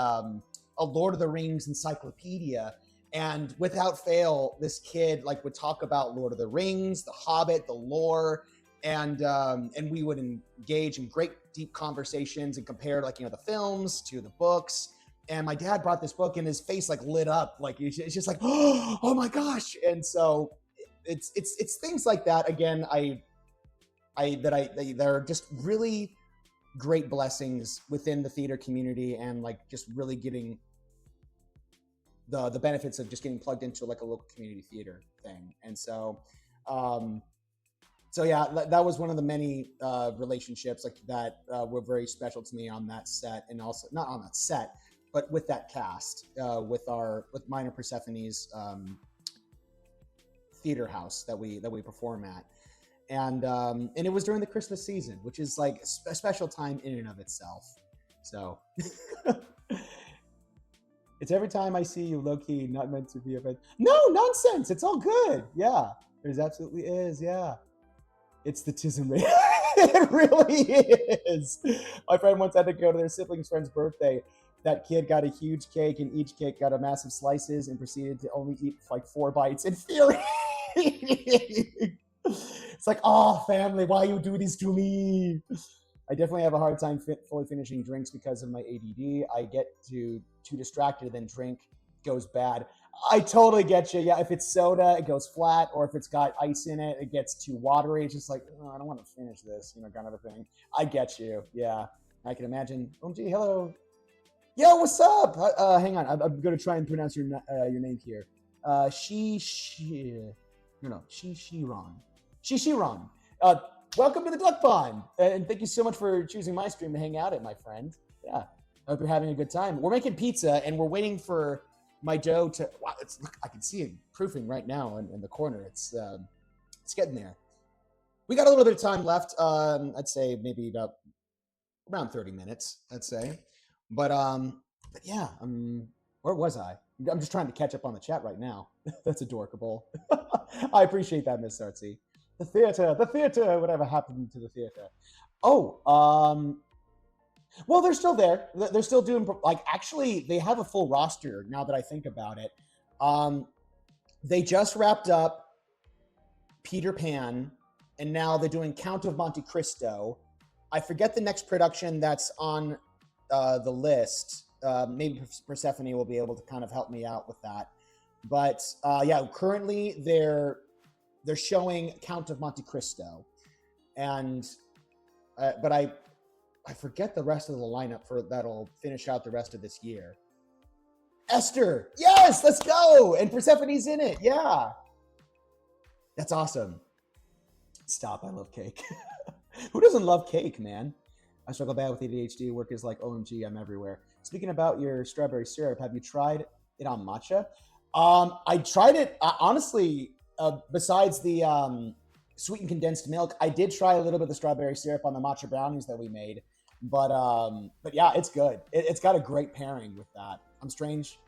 Lord of the Rings encyclopedia, and without fail, this kid like would talk about Lord of the Rings, The Hobbit, the lore, and we would engage in great deep conversations and compare the films to the books. And my dad brought this book, and his face like lit up, like it's just like, oh my gosh. And so it's things like that. Again, that are just really great blessings within the theater community, and like just really getting the benefits of just getting plugged into like a local community theater thing. And so yeah, that was one of the many relationships like that were very special to me on that set, and also not on that set, but with that cast, with Minor Persephone's theater house that we perform at. And it was during the Christmas season, which is like a special time in and of itself. So it's every time I see you, low key, not meant to be a bit. No nonsense. It's all good. Yeah, there's absolutely is. Yeah, it's the tism rate. It really is. My friend once had to go to their sibling's friend's birthday. That kid got a huge cake, and each cake got a massive slices, and proceeded to only eat like 4 bites in fear. It's like, oh, family, why you do this to me? I definitely have a hard time fully finishing drinks because of my ADD. I get too distracted, then drink goes bad. I totally get you. Yeah, if it's soda, it goes flat, or if it's got ice in it, it gets too watery. It's just like, oh, I don't want to finish this, kind of a thing. I get you. Yeah, I can imagine. OMG, hello. Yo, what's up? Hang on, I'm going to try and pronounce your name here. Shishiron. Shishiron. Welcome to the Duck Pond, and thank you so much for choosing my stream to hang out at, my friend. Yeah, I hope you're having a good time. We're making pizza, and we're waiting for my dough to. Wow, look, I can see it proofing right now in the corner. It's getting there. We got a little bit of time left. I'd say maybe around 30 minutes. I'd say, but yeah. Where was I? I'm just trying to catch up on the chat right now. That's adorable. I appreciate that, Miss Sartsy. The theater, whatever happened to the theater? Oh, well, they're still there. They're still doing, like, actually, they have a full roster now that I think about it. They just wrapped up Peter Pan, and now they're doing Count of Monte Cristo. I forget the next production that's on the list. Maybe Persephone will be able to kind of help me out with that. But yeah, currently they're showing Count of Monte Cristo, and but I forget the rest of the lineup for that'll finish out the rest of this year. Esther, yes, let's go, and Persephone's in it. Yeah, that's awesome. Stop, I love cake. Who doesn't love cake, man? I struggle bad with ADHD. Work is like, OMG, I'm everywhere. Speaking about your strawberry syrup, have you tried it on matcha? I tried it, honestly, besides the sweetened condensed milk, I did try a little bit of the strawberry syrup on the matcha brownies that we made. But yeah, it's good. It's got a great pairing with that. I'm strange.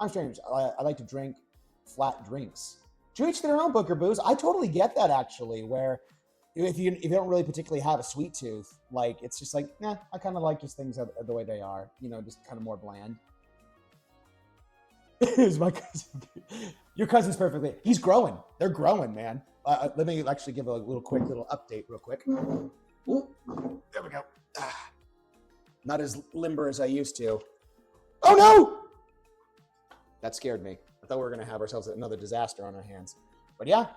I like to drink flat drinks. To each their own, Booker Booze. I totally get that, actually, where if you don't really particularly have a sweet tooth, like, it's just like, I kind of like just things the way they are, just kind of more bland. Is my cousin? Your cousin's perfectly. He's growing. They're growing, man. Let me actually give a little update real quick. Ooh, there we go. Not as limber as I used to. Oh no! That scared me. I thought we were going to have ourselves another disaster on our hands. But yeah,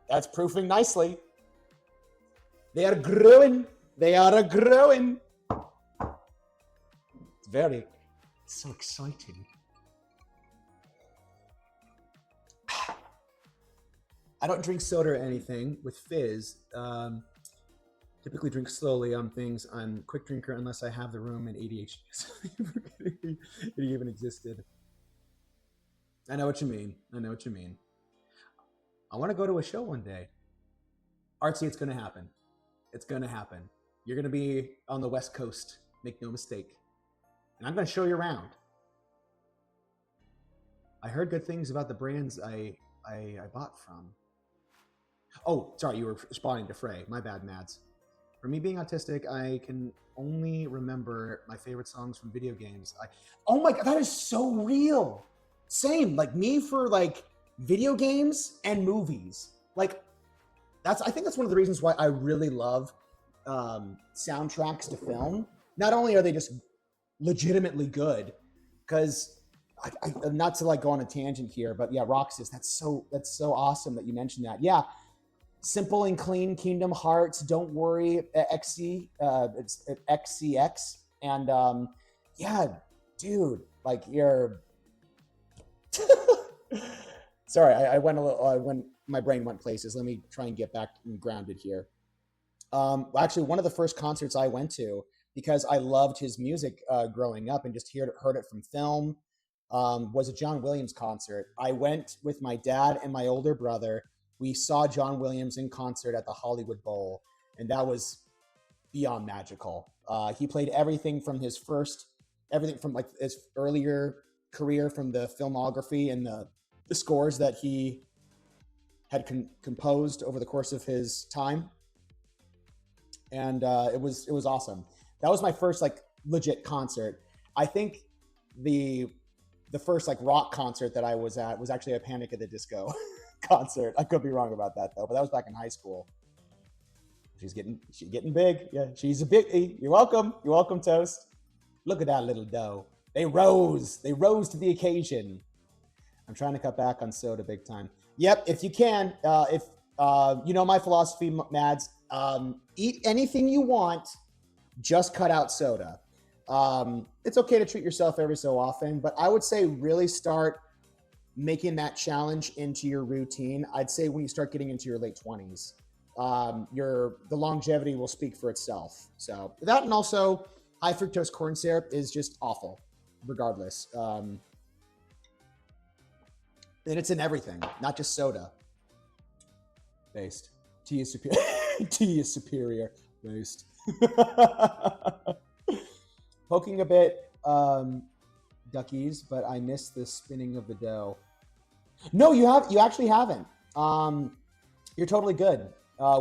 that's proofing nicely. They are growing. They are growing. It's so exciting. I don't drink soda or anything with fizz. Typically drink slowly on things. I'm a quick drinker unless I have the room and ADHD. It even existed. I know what you mean. I want to go to a show one day. Artsy, it's going to happen. It's going to happen. You're going to be on the West Coast. Make no mistake. And I'm going to show you around. I heard good things about the brands I bought from. Oh, sorry, you were responding to Frey. My bad, Mads. For me being autistic, I can only remember my favorite songs from video games. Oh my God, that is so real. Same, like me for like video games and movies. Like I think that's one of the reasons why I really love soundtracks to film. Not only are they just legitimately good, because not to like go on a tangent here, but yeah, Roxas, that's so awesome that you mentioned that. Yeah, simple and clean Kingdom Hearts. Don't worry, XC, it's XCX, and yeah, dude, like you're. Sorry, I went a little. I went. My brain went places. Let me try and get back and grounded here. Actually, one of the first concerts I went to because I loved his music growing up and just heard it from film was a John Williams concert. I went with my dad and my older brother. We saw John Williams in concert at the Hollywood Bowl, and that was beyond magical. He played everything from like his earlier career, from the filmography and the scores that he had composed over the course of his time, and it was awesome. That was my first like legit concert. I think the first like rock concert that I was at was actually a Panic at the Disco concert. I could be wrong about that though, but that was back in high school. She's getting big. Yeah, she's a big. You're welcome. You're welcome, Toast. Look at that little dough. They rose to the occasion. I'm trying to cut back on soda big time. Yep, if you can, if you know my philosophy, Mads, eat anything you want, just cut out soda. It's okay to treat yourself every so often, but I would say really start making that challenge into your routine. I'd say when you start getting into your late 20s, the longevity will speak for itself. So that, and also high fructose corn syrup is just awful, regardless. And it's in everything, not just soda. Based. Tea is superior. Tea is superior. Based. Poking a bit, duckies, but I missed the spinning of the dough. No, you actually haven't. You're totally good.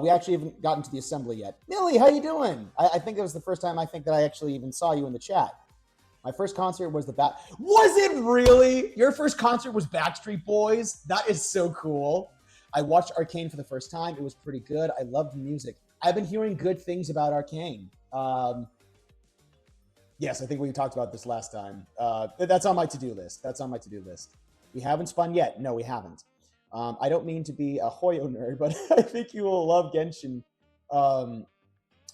We actually haven't gotten to the assembly yet. Millie, how you doing? I think it was the first time I think that I actually even saw you in the chat. My first concert was Was it really? Your first concert was Backstreet Boys? That is so cool. I watched Arcane for the first time. It was pretty good. I loved the music. I've been hearing good things about Arcane. Yes, I think we talked about this last time. That's on my to-do list. We haven't spun yet. No, we haven't. I don't mean to be a Hoyo nerd, but I think you will love Genshin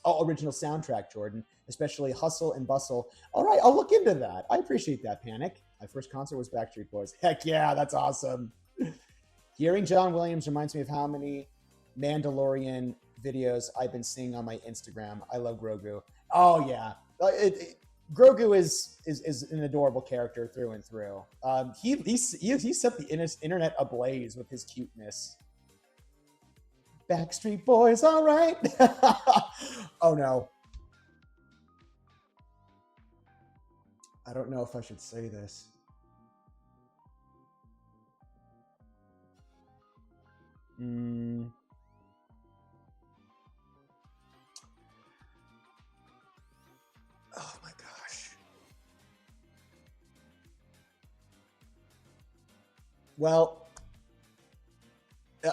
original soundtrack, Jordan, especially Hustle and Bustle. All right, I'll look into that. I appreciate that, Panic. My first concert was Backstreet Boys. Heck yeah, that's awesome. Hearing John Williams reminds me of how many Mandalorian videos I've been seeing on my Instagram. I love Grogu. Oh yeah, Grogu is an adorable character through and through. He set the internet ablaze with his cuteness. Backstreet Boys, all right. Oh no. I don't know if I should say this. Oh my gosh. Well,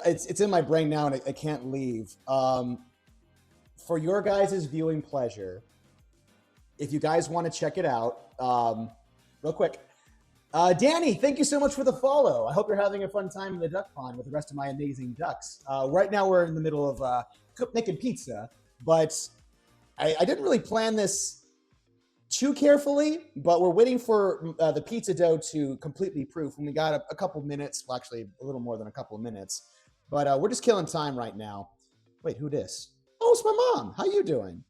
it's in my brain now, and I can't leave. For your guys' viewing pleasure, if you guys want to check it out, real quick. Danny, thank you so much for the follow. I hope you're having a fun time in the duck pond with the rest of my amazing ducks. Right now, we're in the middle of making pizza, but I didn't really plan this too carefully, but we're waiting for the pizza dough to completely proof. And we got a couple minutes, well, actually a little more than a couple of minutes, but we're just killing time right now. Wait, who this? Oh, it's my mom. How you doing?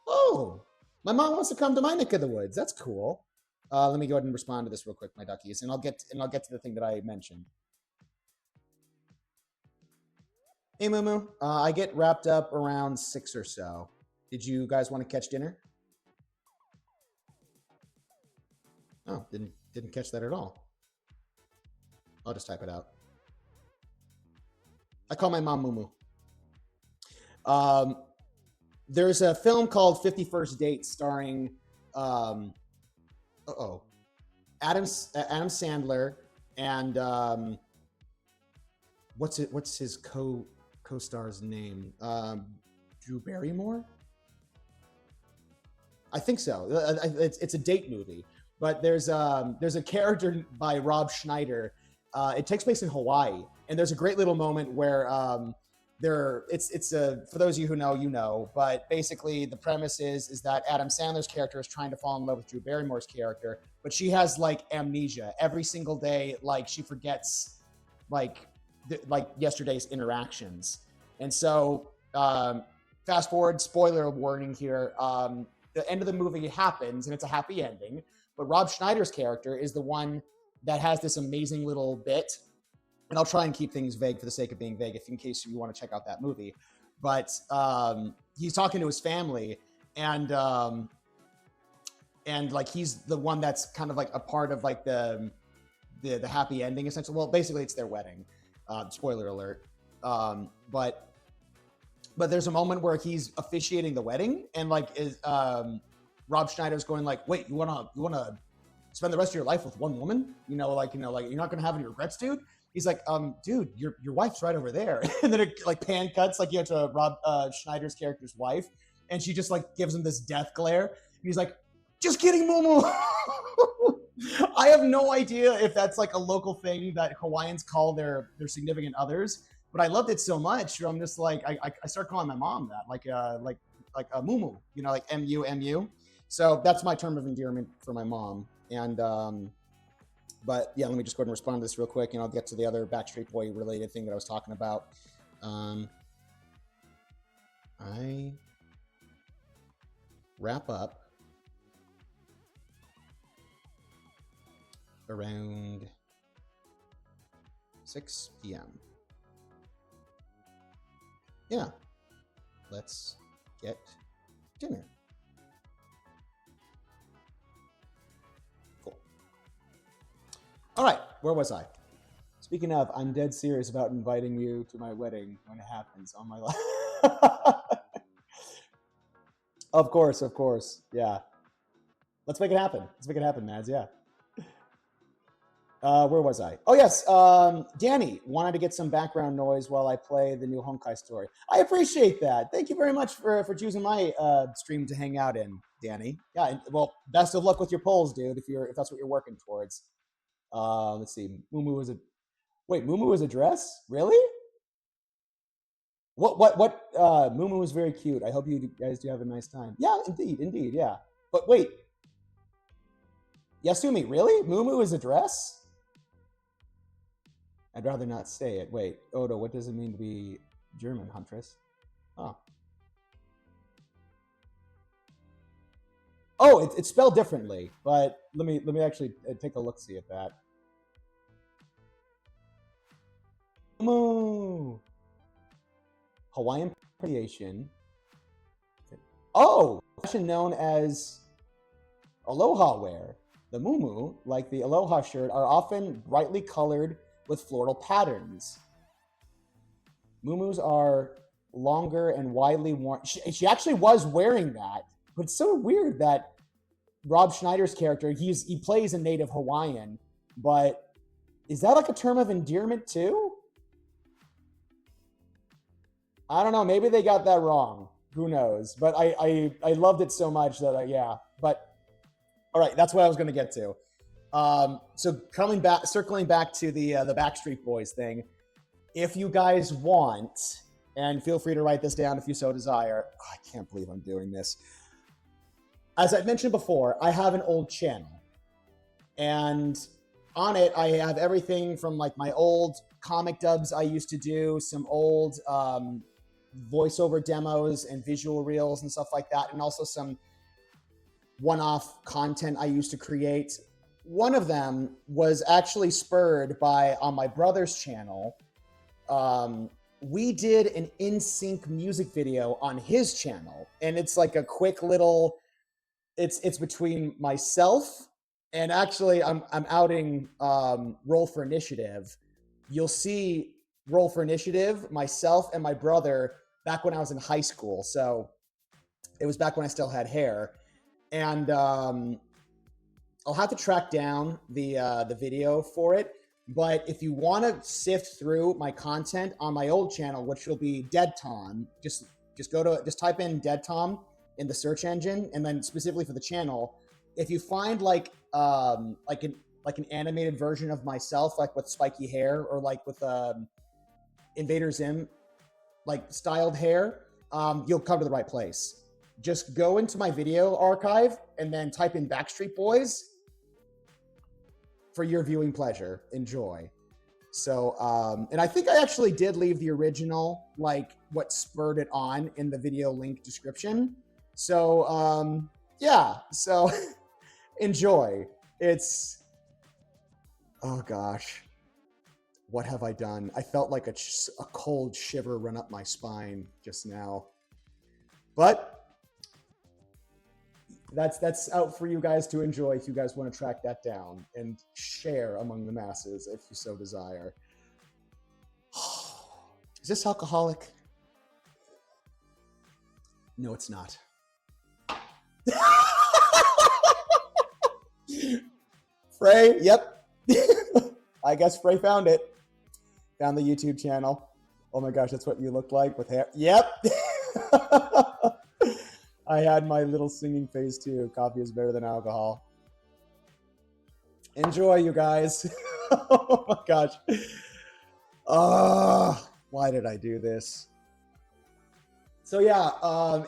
Oh, my mom wants to come to my neck of the woods. That's cool. Let me go ahead and respond to this real quick, my duckies, and I'll get to the thing that I mentioned. Hey, Mumu. I get wrapped up around 6 or so. Did you guys want to catch dinner? Oh, didn't catch that at all. I'll just type it out. I call my mom Mumu. There's a film called 50 First Dates starring Adam Sandler and what's his co-star's name? Drew Barrymore? I think so. It's a date movie, but there's a character by Rob Schneider. It takes place in Hawaii, and there's a great little moment where it's a, for those of you who know, you know, but basically the premise is that Adam Sandler's character is trying to fall in love with Drew Barrymore's character, but she has like amnesia every single day. Like she forgets like yesterday's interactions, and so fast forward, spoiler warning here. The end of the movie happens, and it's a happy ending. But Rob Schneider's character is the one that has this amazing little bit, and I'll try and keep things vague for the sake of being vague, if in case you want to check out that movie. But he's talking to his family, and like he's the one that's kind of like a part of like the happy ending, essentially. Well, basically, it's their wedding. Spoiler alert. But there's a moment where he's officiating the wedding, and like is Rob Schneider's going like, "Wait, you wanna spend the rest of your life with one woman? Like you're not gonna have any regrets, dude." He's like, dude, your wife's right over there." And then it like pan cuts like to Rob Schneider's character's wife, and she just like gives him this death glare. And he's like, "Just kidding, Momo." I have no idea if that's like a local thing that Hawaiians call their significant others, but I loved it so much. I'm just like, I start calling my mom that, like a mumu, like MU. So that's my term of endearment for my mom. And but yeah, let me just go ahead and respond to this real quick, and I'll get to the other Backstreet Boy related thing that I was talking about. I wrap up around 6 p.m. Yeah, let's get dinner. Cool. All right, where was I? Speaking of, I'm dead serious about inviting you to my wedding when it happens on my life. Of course, yeah. Let's make it happen. Mads, yeah. Where was I? Oh, yes. Danny wanted to get some background noise while I play the new Honkai story. I appreciate that. Thank you very much for choosing my stream to hang out in, Danny. Yeah, and, well, best of luck with your polls, dude, if that's what you're working towards. Let's see. Mumu is a dress? Really? What? Mumu is very cute. I hope you guys do have a nice time. Yeah, indeed, yeah. But wait. Yasumi, really? Mumu is a dress? I'd rather not say it. Wait, Odo, what does it mean to be German, Huntress? Oh. Oh, it's spelled differently, but let me actually take a look-see at that. Mumu. Hawaiian pronunciation. Oh, fashion known as aloha wear. The mumu, like the aloha shirt, are often brightly colored with floral patterns. Muumuus are longer and widely worn. She actually was wearing that, but it's so weird that Rob Schneider's character, he plays a native Hawaiian, but is that like a term of endearment too? I don't know. Maybe they got that wrong. Who knows? But I loved it so much that yeah. But all right, that's what I was going to get to. So circling back to the Backstreet Boys thing. If you guys want, and feel free to write this down if you so desire. Oh, I can't believe I'm doing this. As I mentioned before, I have an old channel, and on it I have everything from like my old comic dubs I used to do, some old voiceover demos and visual reels and stuff like that, and also some one-off content I used to create. One of them was actually spurred by, on my brother's channel, we did an NSYNC music video on his channel, and it's like a quick little, it's between myself and actually I'm outing Roll for Initiative. You'll see Roll for Initiative, myself and my brother back when I was in high school. So it was back when I still had hair. And I'll have to track down the video for it. But if you want to sift through my content on my old channel, which will be Dead Tom, just type in Dead Tom in the search engine, and then specifically for the channel, if you find like an animated version of myself, like with spiky hair or like with Invader Zim like styled hair, you'll come to the right place. Just go into my video archive and then type in Backstreet Boys for your viewing pleasure. Enjoy. So, and I think I actually did leave the original, like what spurred it on, in the video link description. So, yeah, so enjoy. It's, oh gosh, what have I done? I felt like a cold shiver run up my spine just now. But that's out for you guys to enjoy if you guys want to track that down and share among the masses if you so desire. Is this alcoholic? No, it's not. Frey, yep. I guess Frey found it. Found the YouTube channel. Oh my gosh, that's what you look like with hair. Yep. I had my little singing phase too. Coffee is better than alcohol. Enjoy, you guys. Oh my gosh. Why did I do this? So yeah,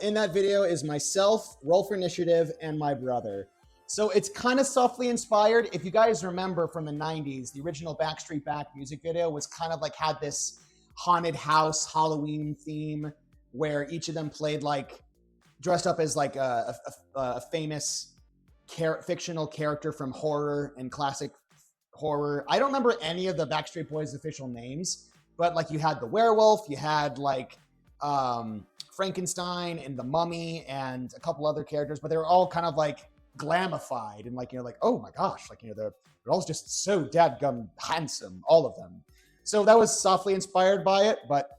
in that video is myself, Roll for Initiative, and my brother. So it's kind of softly inspired. If you guys remember from the 90s, the original Backstreet Back music video was kind of like had this haunted house Halloween theme where each of them played like dressed up as like a famous fictional character from horror and classic horror. I don't remember any of the Backstreet Boys' official names, but like you had the werewolf, you had like Frankenstein and the Mummy and a couple other characters, but they were all kind of like glamified and like, you know, like, oh my gosh, like, you know, they're all just so dadgum handsome, all of them. So that was softly inspired by it, but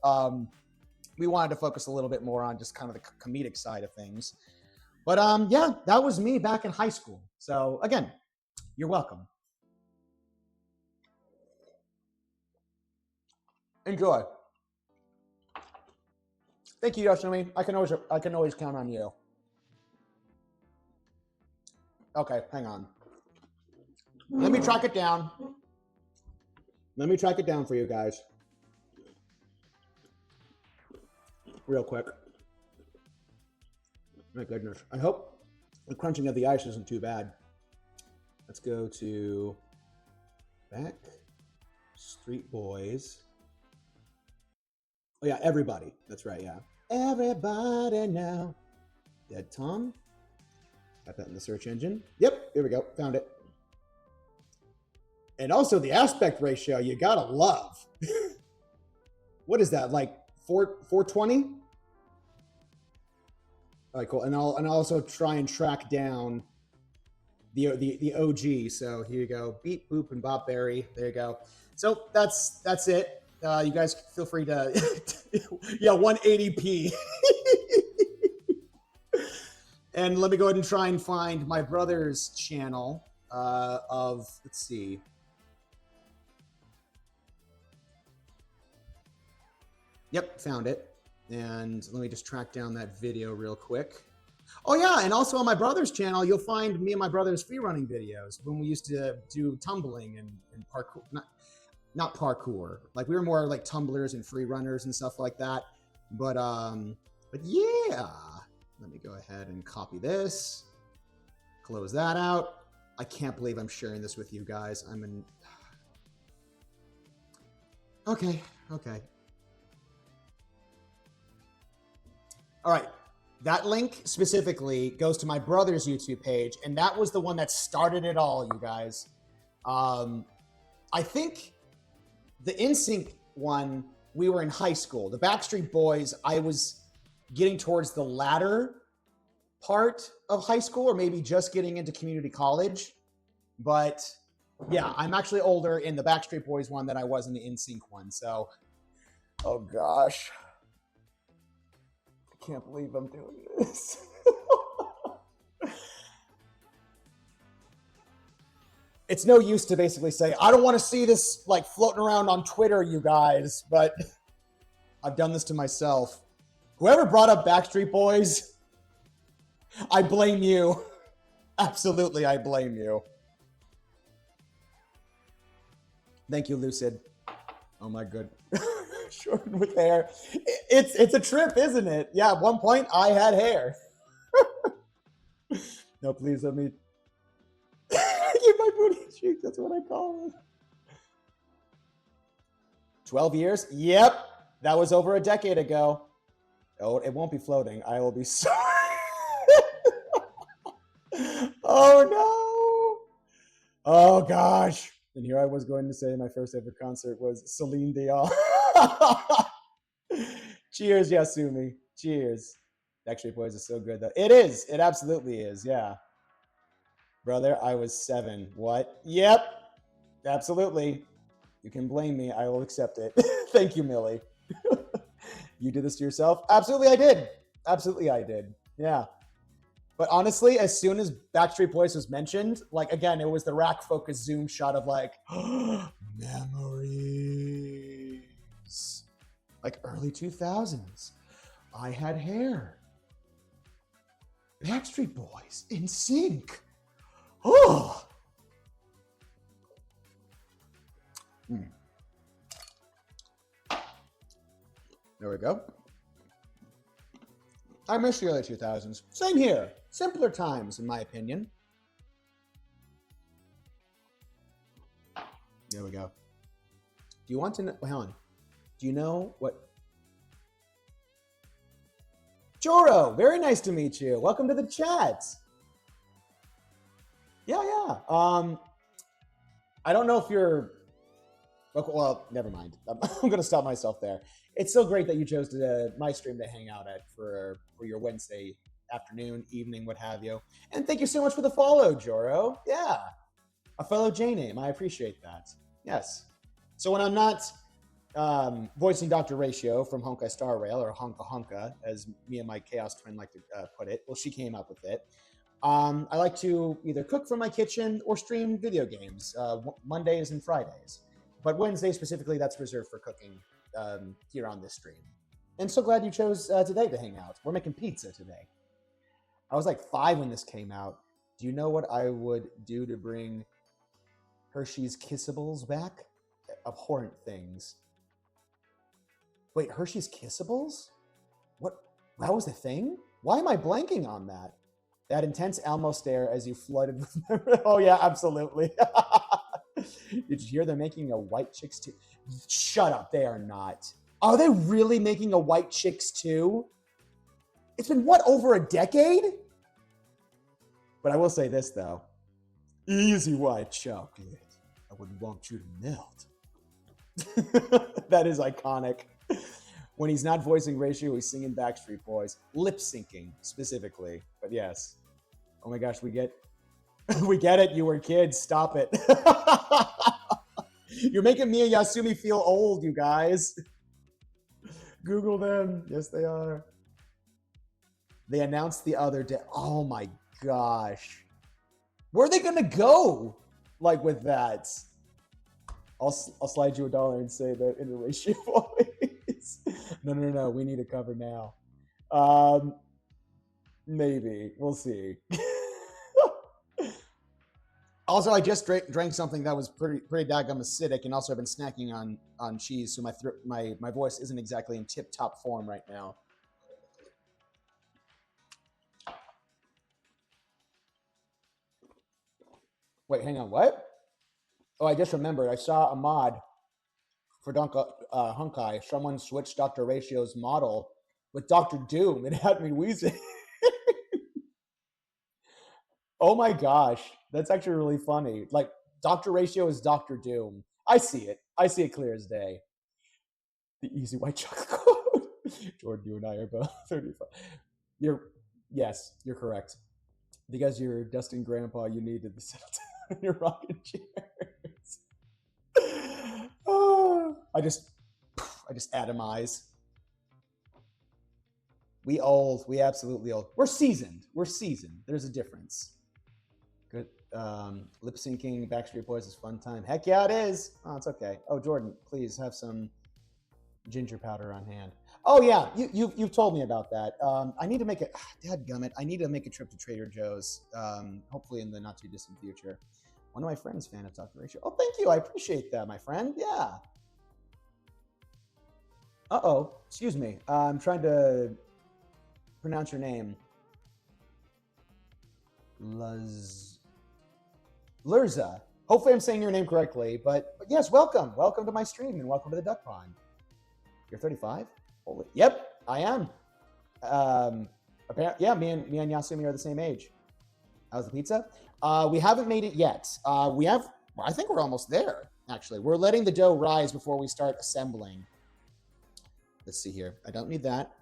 we wanted to focus a little bit more on just kind of the comedic side of things. But yeah, that was me back in high school. So again, you're welcome. Enjoy. Thank you, Yoshimi. I can always count on you. Okay, hang on. Let me track it down. Let me track it down for you guys. Real quick. My goodness. I hope the crunching of the ice isn't too bad. Let's go to Backstreet Boys. Oh yeah, everybody. That's right, yeah. Everybody now. Dead Tom. Got that in the search engine. Yep, here we go. Found it. And also the aspect ratio, you gotta love. What is that, like 420? All right, cool. And I'll also try and track down the OG. So here you go. Beep, Boop, and Bob Berry. There you go. So that's it. You guys feel free to, yeah, 180p. And let me go ahead and try and find my brother's channel of, let's see. Yep, found it. And let me just track down that video real quick. Oh yeah, and also on my brother's channel, you'll find me and my brother's free running videos when we used to do tumbling and parkour, not parkour. Like we were more like tumblers and free runners and stuff like that. But yeah, let me go ahead and copy this, close that out. I can't believe I'm sharing this with you guys. Okay. All right, that link specifically goes to my brother's YouTube page, and that was the one that started it all, you guys. I think the NSYNC one, we were in high school. The Backstreet Boys, I was getting towards the latter part of high school, or maybe just getting into community college. But yeah, I'm actually older in the Backstreet Boys one than I was in the NSYNC one. So, oh gosh. I can't believe I'm doing this. It's no use to basically say, I don't want to see this like floating around on Twitter, you guys, but I've done this to myself. Whoever brought up Backstreet Boys, I blame you. Absolutely, I blame you. Thank you, Lucid. Oh my good. Shortened with hair. It's a trip, isn't it? Yeah, at one point I had hair. No, please let me keep my booty cheek. That's what I call it. 12 years? Yep. That was over a decade ago. Oh, it won't be floating. I will be sorry. Oh no. Oh gosh. And here I was going to say my first ever concert was Celine Dion. Cheers, Yasumi. Cheers. Backstreet Boys is so good though. It is. It absolutely is. Yeah. Brother, I was 7. What? Yep. Absolutely. You can blame me. I will accept it. Thank you, Millie. You did this to yourself? Absolutely, I did. Absolutely, I did. Yeah. But honestly, as soon as Backstreet Boys was mentioned, like, again, it was the rack focus zoom shot of like, memories. Like early 2000s. I had hair. Backstreet Boys in sync. Oh. There we go. I miss the early 2000s. Same here. Simpler times, in my opinion. There we go. Do you want to know? Well, hang on. Do you know what? Joro, very nice to meet you. Welcome to the chat. Yeah. I don't know if you're. Well, never mind. I'm going to stop myself there. It's so great that you chose my stream to hang out at for your Wednesday afternoon, evening, what have you. And thank you so much for the follow, Joro. Yeah. A fellow J-name. I appreciate that. Yes. So when I'm not voicing Dr. Ratio from Honkai Star Rail, or Honka Honka, as me and my Chaos twin like to put it. Well, she came up with it. I like to either cook from my kitchen or stream video games Mondays and Fridays. But Wednesday specifically, that's reserved for cooking here on this stream. And so glad you chose today to hang out. We're making pizza today. I was like 5 when this came out. Do you know what I would do to bring Hershey's Kissables back? Abhorrent things. Wait, Hershey's Kissables? What? That was the thing? Why am I blanking on that? That intense Elmo stare as you flooded with memory. Oh yeah, absolutely. Did you hear they're making a White Chicks 2? Shut up, they are not. Are they really making a White Chicks 2? It's been, what, over a decade? But I will say this, though. Easy white chocolate. I wouldn't want you to melt. That is iconic. When he's not voicing Ratio, he's singing Backstreet Boys. Lip syncing, specifically. But yes. Oh my gosh, we get it. You were kids. Stop it. You're making me and Yasumi feel old, you guys. Google them. Yes, they are. They announced the other day. Oh my gosh. Where are they going to go? Like with that? I'll slide you $1 and say that in a ratio voice. No. We need a cover now. Maybe. We'll see. Also, I just drank something that was pretty daggum acidic, and also I've been snacking on cheese, so my voice isn't exactly in tip-top form right now. Wait, hang on, what? Oh, I just remembered. I saw a mod for Honkai. Someone switched Dr. Ratio's model with Dr. Doom. It had me wheezing. Oh my gosh, that's actually really funny. Like, Dr. Ratio is Dr. Doom. I see it clear as day. The easy white chocolate code. Jordan, you and I are both 35. Yes, you're correct. Because you're Dustin Grandpa, you needed to settle down in your rocking chairs. Oh, I just atomize. We old. We absolutely old. We're seasoned. There's a difference. Good. Lip syncing Backstreet Boys is fun time. Heck yeah, it is. Oh, it's okay. Oh, Jordan, please have some ginger powder on hand. Oh yeah, you've told me about that. I need to make it. Dadgummit, I need to make a trip to Trader Joe's. Hopefully in the not too distant future. One of my friends fan of Dr. Ratio. Oh, thank you. I appreciate that, my friend. Yeah. Uh-oh. Excuse me. I'm trying to pronounce your name. Lurza. Hopefully I'm saying your name correctly, but yes, welcome. Welcome to my stream and welcome to the Duck Pond. You're 35? Holy, yep, I am. Apparently, yeah, me and Yasumi are the same age. How's the pizza? We haven't made it yet. I think we're almost there, actually. We're letting the dough rise before we start assembling. Let's see here. I don't need that.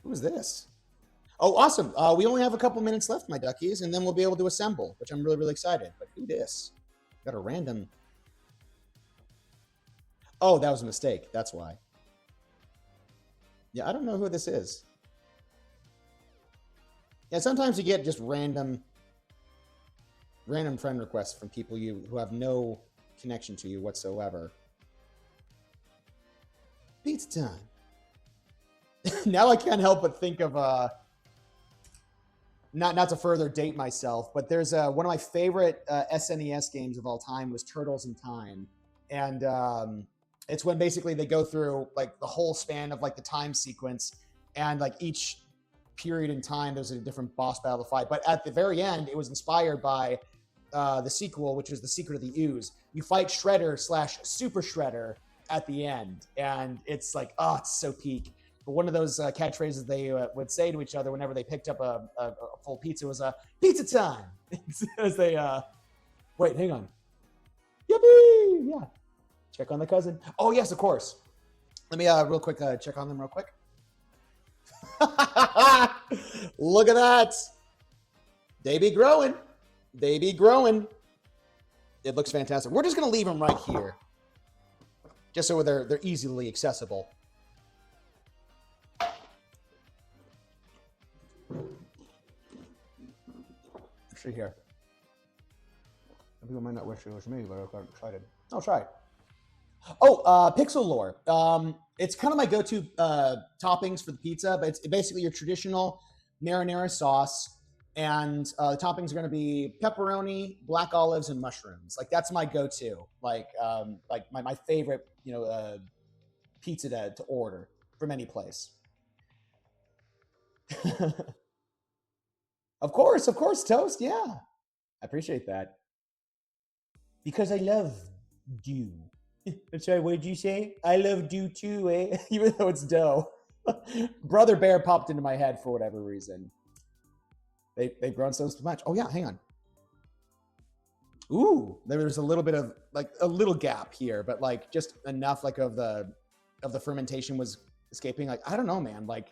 Who is this? Oh, awesome. We only have a couple minutes left, my duckies, and then we'll be able to assemble, which I'm really, really excited. But who this? Got a random... Oh, that was a mistake. That's why. Yeah, I don't know who this is. Yeah, sometimes you get just random friend requests from people who have no connection to you whatsoever. Pizza time. Now I can't help but think of not to further date myself, but there's one of my favorite SNES games of all time was Turtles in Time, and it's when basically they go through like the whole span of like the time sequence, and like each period in time there's a different boss battle to fight. But at the very end, it was inspired by the sequel, which was The Secret of the Ooze. You fight Shredder / Super Shredder at the end, and it's like, oh, it's so peak. But one of those catchphrases they would say to each other whenever they picked up a full pizza was pizza time. As they wait, hang on. Yippee! Yeah. Check on the cousin. Oh, yes, of course. Let me real quick check on them real quick. Look at that. They be growing. They be growing. It looks fantastic. We're just going to leave them right here, just so they're easily accessible. See here. Some people might not wish it was me, but I'm excited. I'll try it. Oh, Pixel Lore. It's kind of my go-to toppings for the pizza, but it's basically your traditional marinara sauce, and the toppings are going to be pepperoni, black olives, and mushrooms. Like that's my go-to. Like my favorite, pizza to order from any place. Of course, Toast. Yeah, I appreciate that. Because I love dew. That's right. What did you say? I love dew too, eh? Even though it's dough. Brother Bear popped into my head for whatever reason. They've grown so much. Oh yeah, hang on. Ooh, there's a little bit of like a little gap here, but like just enough like of the fermentation was escaping. Like I don't know, man. Like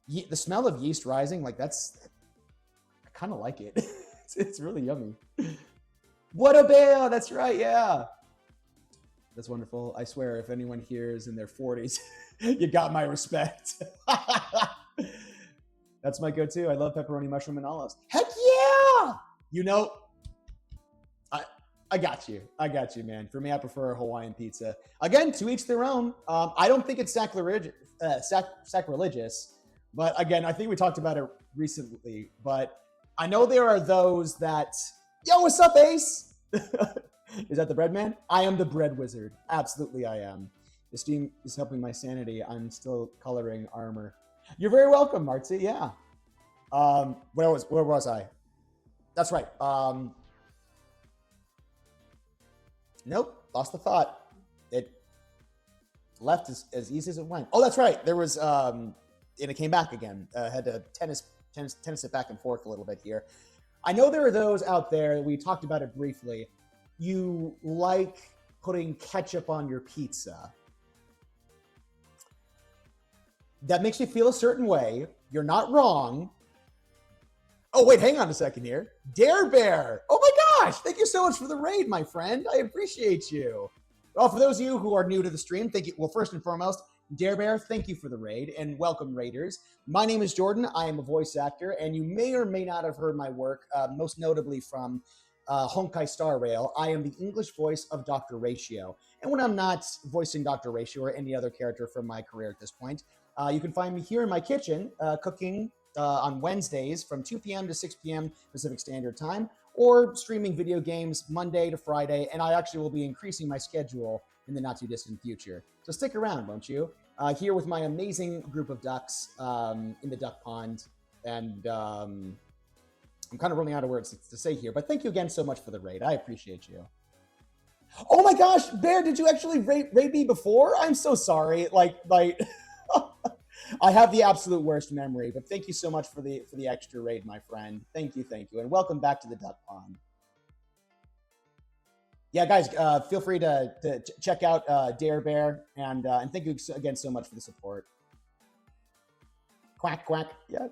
the smell of yeast rising, like I kind of like it. It's really yummy. What a bear! That's right, yeah. That's wonderful. I swear, if anyone here is in their 40s, you got my respect. That's my go-to. I love pepperoni, mushroom, and olives. Heck yeah! I got you. I got you, man. For me, I prefer Hawaiian pizza. Again, to each their own. I don't think it's sacrilegious, but again, I think we talked about it recently. But I know there are those that, yo, what's up, Ace? Is that the bread man? I am the bread wizard. Absolutely, I am. The steam is helping my sanity. I'm still coloring armor. You're very welcome, Marty. Yeah. Where was I? That's right. Nope. Lost the thought. It left as easy as it went. Oh, that's right. There was, and it came back again. Had to tennis it back and forth a little bit here. I know there are those out there, we talked about it briefly, you like putting ketchup on your pizza. That makes you feel a certain way. You're not wrong. Oh, wait, hang on a second here. Dare Bear. Oh my gosh, thank you so much for the raid, my friend. I appreciate you. Well, for those of you who are new to the stream, thank you. Well, first and foremost, Dare Bear, thank you for the raid, and welcome, raiders. My name is Jordan. I am a voice actor, and you may or may not have heard my work, most notably from Honkai Star Rail, I am the English voice of Dr. Ratio. And when I'm not voicing Dr. Ratio or any other character from my career at this point, you can find me here in my kitchen cooking on Wednesdays from 2 p.m. to 6 p.m. Pacific Standard Time, or streaming video games Monday to Friday. And I actually will be increasing my schedule in the not too distant future. So stick around, won't you? Here with my amazing group of ducks in the duck pond. And I'm kind of running out of words to say here, but thank you again so much for the raid. I appreciate you. Oh my gosh, Bear, did you actually raid me before? I'm so sorry. Like I have the absolute worst memory, but thank you so much for the extra raid, my friend. Thank you, and welcome back to the duck pond. Yeah, guys, feel free to check out Dare Bear, and thank you again so much for the support. Quack, quack. Yeah.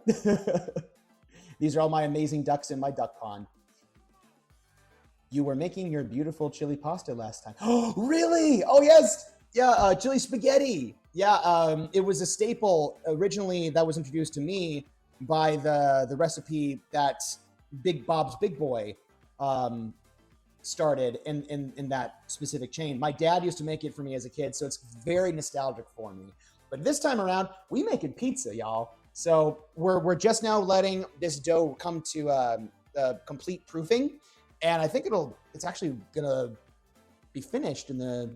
These are all my amazing ducks in my duck pond. You were making your beautiful chili pasta last time. Oh, really? Oh, yes. Yeah, chili spaghetti. Yeah, it was a staple originally that was introduced to me by the recipe that Big Bob's Big Boy started in that specific chain. My dad used to make it for me as a kid, so it's very nostalgic for me. But this time around, we making pizza, y'all. So we're just now letting this dough come to complete proofing, and I think it's actually gonna be finished in the.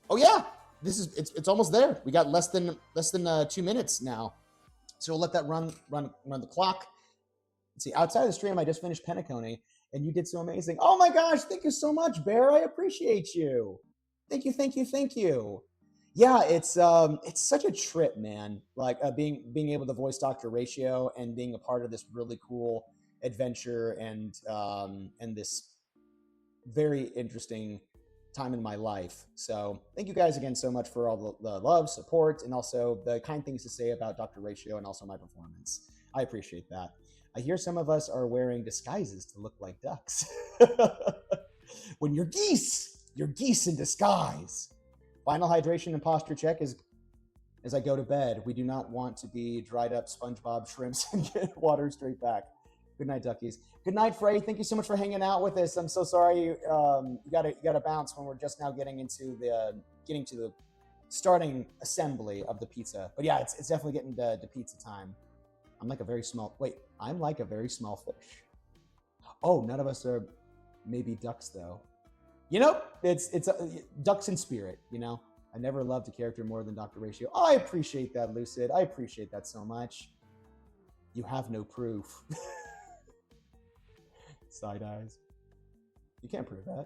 Oh yeah, it's almost there. We got less than 2 minutes now, so we'll let that run the clock. Let's see. Outside of the stream, I just finished Penacone, and you did so amazing. Oh my gosh, thank you so much, Bear. I appreciate you. Thank you. Yeah, it's such a trip, man. Like being able to voice Dr. Ratio and being a part of this really cool adventure and this very interesting time in my life. So thank you guys again so much for all the love, support, and also the kind things to say about Dr. Ratio and also my performance. I appreciate that. I hear some of us are wearing disguises to look like ducks. When you're geese in disguise. Final hydration and posture check is as I go to bed. We do not want to be dried up SpongeBob shrimps and get water straight back. Good night, duckies. Good night, Frey. Thank you so much for hanging out with us. I'm so sorry you gotta bounce when we're just now getting to the starting assembly of the pizza. But yeah, it's definitely getting to pizza time. I'm like a very small fish. Oh, none of us are maybe ducks though. You know, it's ducks in spirit, you know? I never loved a character more than Dr. Ratio. Oh, I appreciate that, Lucid. I appreciate that so much. You have no proof. Side eyes. You can't prove that.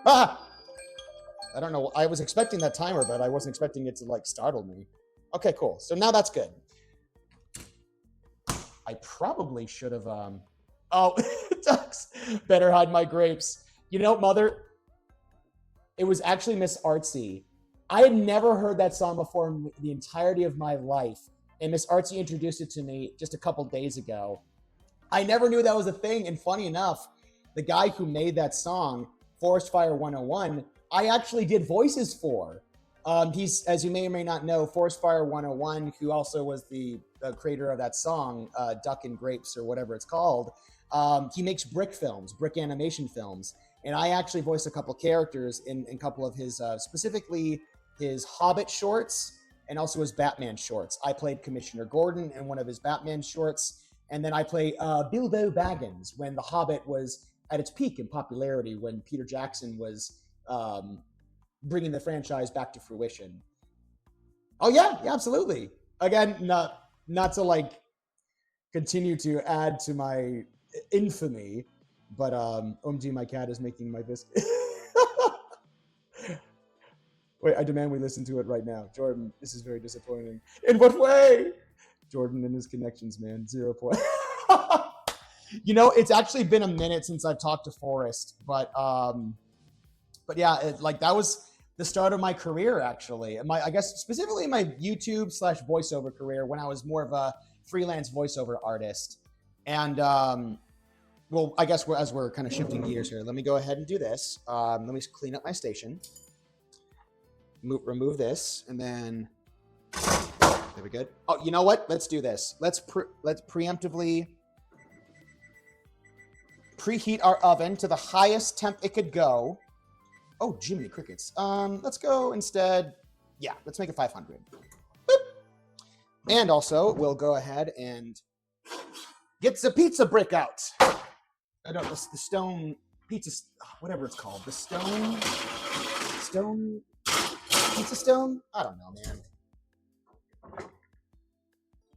Ah! I don't know. I was expecting that timer, but I wasn't expecting it to, like, startle me. Okay, cool. So now that's good. I probably should have, Oh, ducks. Better hide my grapes. You know, Mother, it was actually Miss Artsy. I had never heard that song before in the entirety of my life, and Miss Artsy introduced it to me just a couple days ago. I never knew that was a thing, and funny enough, the guy who made that song, Forest Fire 101, I actually did voices for. He's, as you may or may not know, Forest Fire 101, who also was the creator of that song, Duck and Grapes, or whatever it's called. He makes brick animation films. And I actually voiced a couple characters in a couple of his, specifically his Hobbit shorts and also his Batman shorts. I played Commissioner Gordon in one of his Batman shorts. And then I play Bilbo Baggins when The Hobbit was at its peak in popularity, when Peter Jackson was bringing the franchise back to fruition. Oh, yeah, absolutely. Again, not to like continue to add to my infamy, but OMG, my cat is making my biscuit. Wait, I demand we listen to it right now. Jordan, this is very disappointing. In what way? Jordan and his connections, man. 0 point. You know, it's actually been a minute since I've talked to Forrest, but yeah, that was the start of my career, actually. I guess specifically my YouTube / voiceover career, when I was more of a freelance voiceover artist. And well, I guess as we're kind of shifting gears here, let me go ahead and do this. Let me clean up my station. Remove this, and then there we go. Oh, you know what? Let's do this. Let's preemptively preheat our oven to the highest temp it could go. Oh, Jiminy Crickets. Let's go instead. Yeah, let's make it 500. Boop. And also, we'll go ahead and get the pizza brick out. I don't know, the stone pizza, whatever it's called. The stone pizza stone? I don't know, man.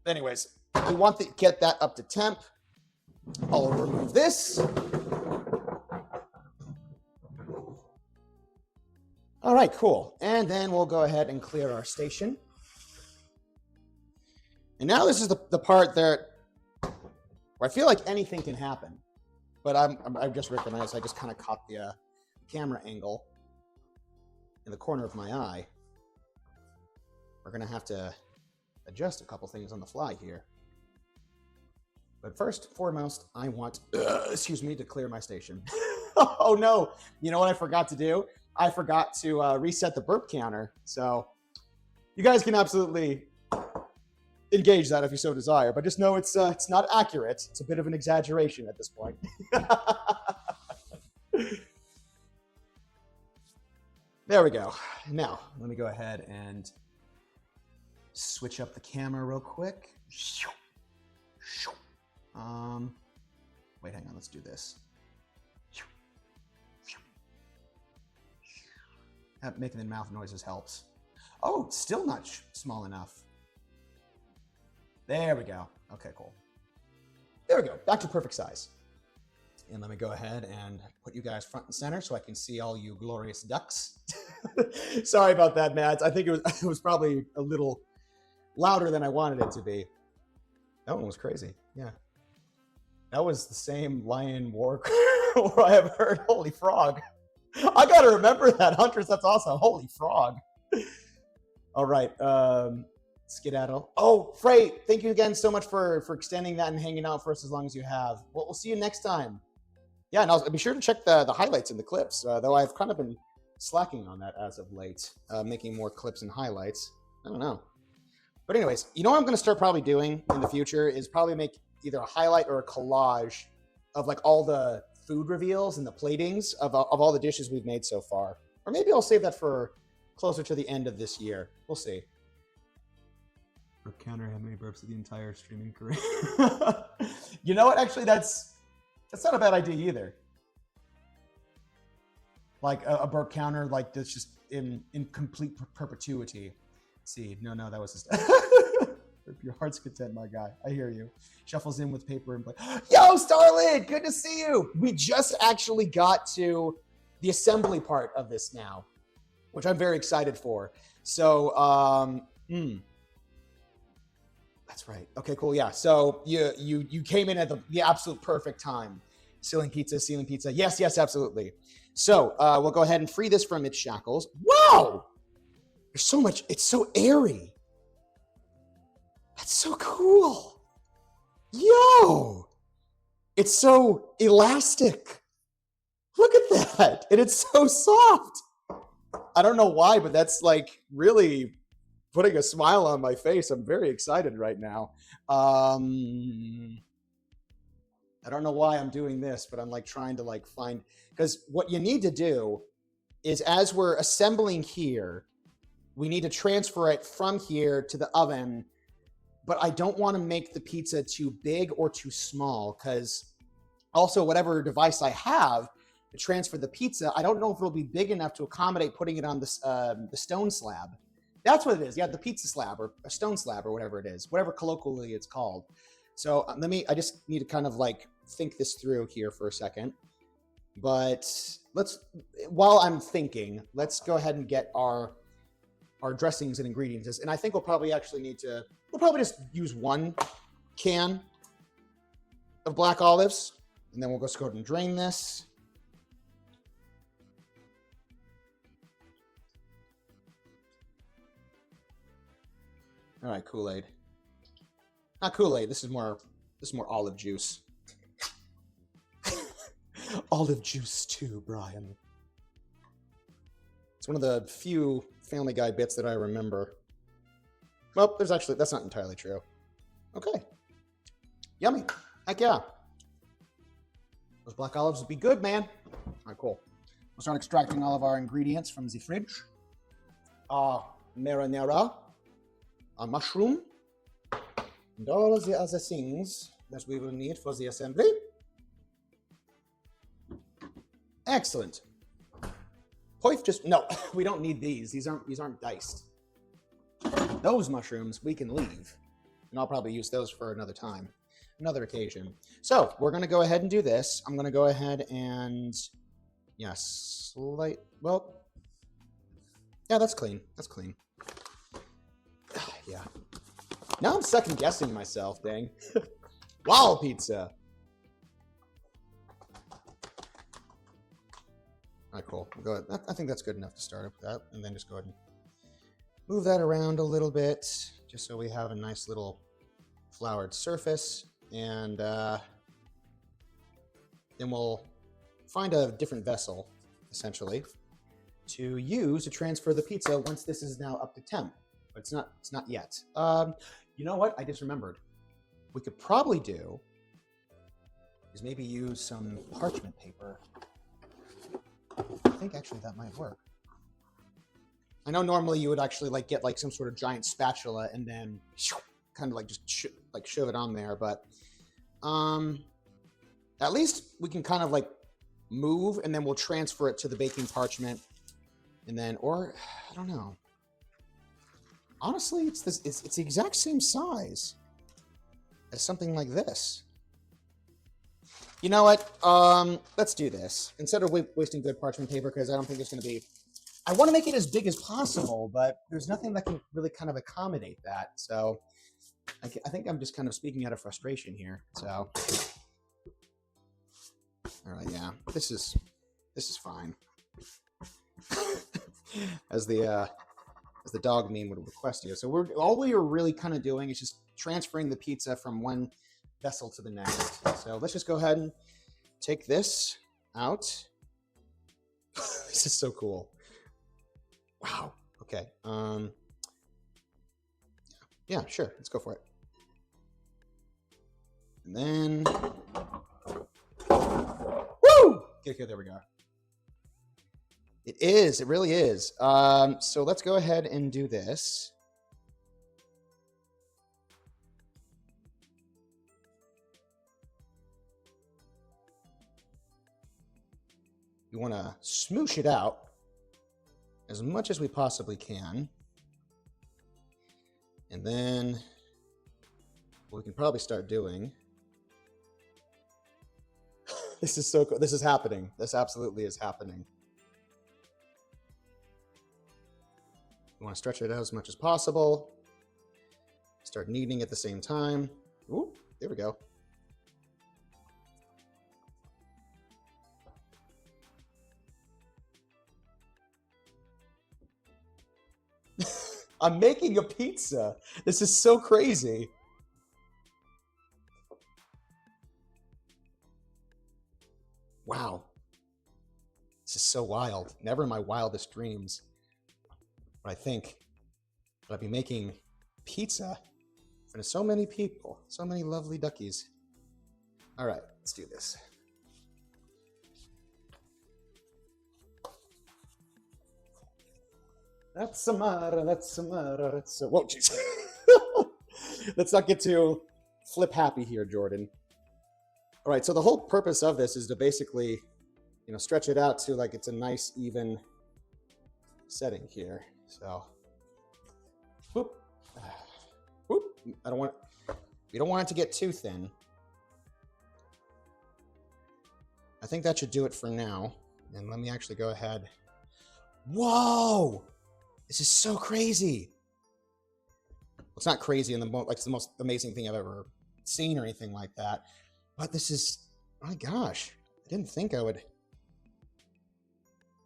Anyways, we want to get that up to temp. I'll remove this. All right, cool. And then we'll go ahead and clear our station. And now this is the part that where I feel like anything can happen. But I've just recognized I just kind of caught the camera angle in the corner of my eye. We're going to have to adjust a couple things on the fly here. But first and foremost, I want, excuse me, to clear my station. Oh no, you know what I forgot to do? I forgot to reset the burp counter. So you guys can absolutely engage that if you so desire, but just know it's not accurate. It's a bit of an exaggeration at this point. There we go. Now, let me go ahead and switch up the camera real quick. Wait, hang on, let's do this. Making the mouth noises helps. Oh, still not small enough. There we go. Okay, cool. There we go. Back to perfect size. And let me go ahead and put you guys front and center so I can see all you glorious ducks. Sorry about that, Mads. I think it was probably a little louder than I wanted it to be. That one was crazy. Yeah. That was the same lion war I have heard. Holy frog. I got to remember that, Huntress. That's awesome. Holy frog. All right. Skedaddle. Oh, Frey, thank you again so much for extending that and hanging out for us as long as you have. Well, we'll see you next time. Yeah, and I'll be sure to check the highlights in the clips, though I've kind of been slacking on that as of late, making more clips and highlights. I don't know. But anyways, you know what I'm going to start probably doing in the future is probably make either a highlight or a collage of like all the food reveals and the platings of all the dishes we've made so far. Or maybe I'll save that for closer to the end of this year. We'll see. Burp counter, how many burps of the entire streaming career? You know what? Actually, that's not a bad idea either. Like a burp counter, like that's just in complete perpetuity. Let's see, no, that was just your heart's content, my guy. I hear you. Shuffles in with paper and play. Yo, Starlid, good to see you. We just actually got to the assembly part of this now, which I'm very excited for. So, that's right. Okay, cool. Yeah. So you came in at the absolute perfect time. Ceiling pizza. Yes, absolutely. So we'll go ahead and free this from its shackles. Wow! There's so much. It's so airy. That's so cool. Yo! It's so elastic. Look at that. And it's so soft. I don't know why, but that's like really putting a smile on my face. I'm very excited right now. I don't know why I'm doing this, but I'm like trying to like find, because what you need to do is as we're assembling here, we need to transfer it from here to the oven, but I don't want to make the pizza too big or too small, because also whatever device I have to transfer the pizza, I don't know if it'll be big enough to accommodate putting it on the stone slab. That's what it is. Yeah, the pizza slab or a stone slab or whatever it is, whatever colloquially it's called. So I just need to kind of like think this through here for a second. But while I'm thinking, let's go ahead and get our dressings and ingredients. And I think we'll probably just use one can of black olives. And then we'll just go ahead and drain this. All right, Kool-Aid. Not Kool-Aid. This is more olive juice. Olive juice too, Brian. It's one of the few Family Guy bits that I remember. Well, that's not entirely true. Okay. Yummy. Heck yeah. Those black olives would be good, man. All right, cool. We'll start extracting all of our ingredients from the fridge. Marinara, a mushroom, and all the other things that we will need for the assembly. Excellent. Poif just no, we don't need these. These aren't diced. Those mushrooms we can leave, and I'll probably use those for another time, another occasion. So we're gonna go ahead and do this. I'm gonna go ahead and yeah, well, yeah, that's clean. That's clean. Yeah. Now I'm second guessing myself, dang. Wow, pizza. All right, cool. We'll go ahead. I think that's good enough to start up with that, and then just go ahead and move that around a little bit, just so we have a nice little floured surface, and then we'll find a different vessel, essentially, to use to transfer the pizza once this is now up to temp. But it's not yet. You know what? I just remembered. We could probably do is maybe use some parchment paper. I think actually that might work. I know normally you would actually like get like some sort of giant spatula and then kind of like just shove it on there, but at least we can kind of like move and then we'll transfer it to the baking parchment, and then, or I don't know. Honestly, it's the exact same size as something like this. You know what? Let's do this instead of wasting good parchment paper, because I don't think it's going to be. I want to make it as big as possible, but there's nothing that can really kind of accommodate that. So I think I'm just kind of speaking out of frustration here. So, all right, yeah, this is fine. as the dog meme would request you. So all we are really kind of doing is just transferring the pizza from one vessel to the next. So let's just go ahead and take this out. This is so cool. Wow. Okay. Yeah, sure. Let's go for it. And then, woo! Okay, there we go. It is. It really is. So let's go ahead and do this. We want to smoosh it out as much as we possibly can. And then what we can probably start doing. This is so cool. This is happening. This absolutely is happening. We want to stretch it out as much as possible. Start kneading at the same time. Ooh, there we go. I'm making a pizza. This is so crazy. Wow. This is so wild. Never in my wildest dreams. But I think I'd be making pizza for so many people, so many lovely duckies. All right, let's do this. That's Samara, that's Samara, that's so. Whoa, jeez. Let's not get too flip happy here, Jordan. All right, so the whole purpose of this is to basically, stretch it out to like it's a nice, even setting here. So, whoop, whoop. We don't want it to get too thin. I think that should do it for now. And let me actually go ahead. Whoa! This is so crazy. Well, it's not crazy in it's the most amazing thing I've ever seen or anything like that. But this is, my gosh, I didn't think I would.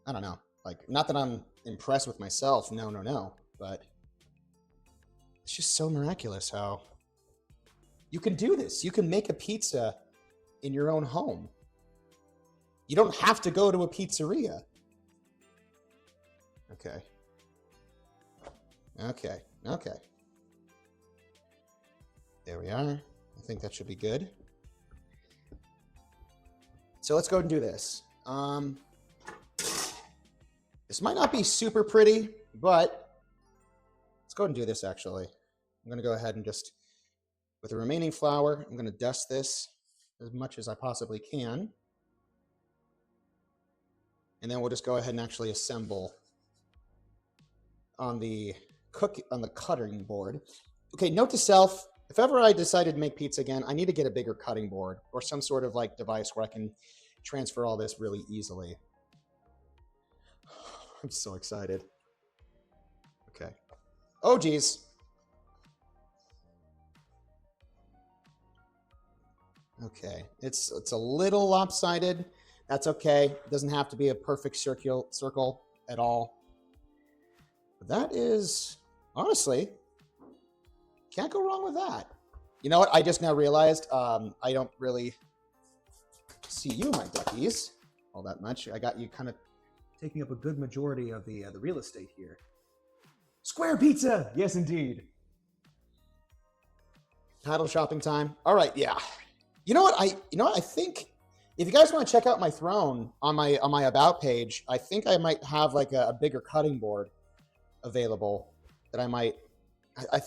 I don't know. Like, not that I'm impressed with myself. No. But it's just so miraculous how you can do this. You can make a pizza in your own home. You don't have to go to a pizzeria. Okay. There we are. I think that should be good. So let's go ahead and do this. This might not be super pretty, but let's go ahead and do this actually. I'm going to go ahead and just, with the remaining flour, I'm going to dust this as much as I possibly can. And then we'll just go ahead and actually assemble on the cutting board. Okay, note to self, if ever I decided to make pizza again, I need to get a bigger cutting board or some sort of like device where I can transfer all this really easily. I'm so excited. Okay. Oh, geez. Okay, it's a little lopsided. That's okay. It doesn't have to be a perfect circle at all. But that is, honestly, can't go wrong with that. You know what? I just now realized I don't really see you, my duckies, all that much. I got you kind of taking up a good majority of the real estate here. Square pizza! Yes, indeed. Paddle shopping time. All right, yeah. You know what? I think if you guys want to check out my throne on my about page, I think I might have like a bigger cutting board available that I might.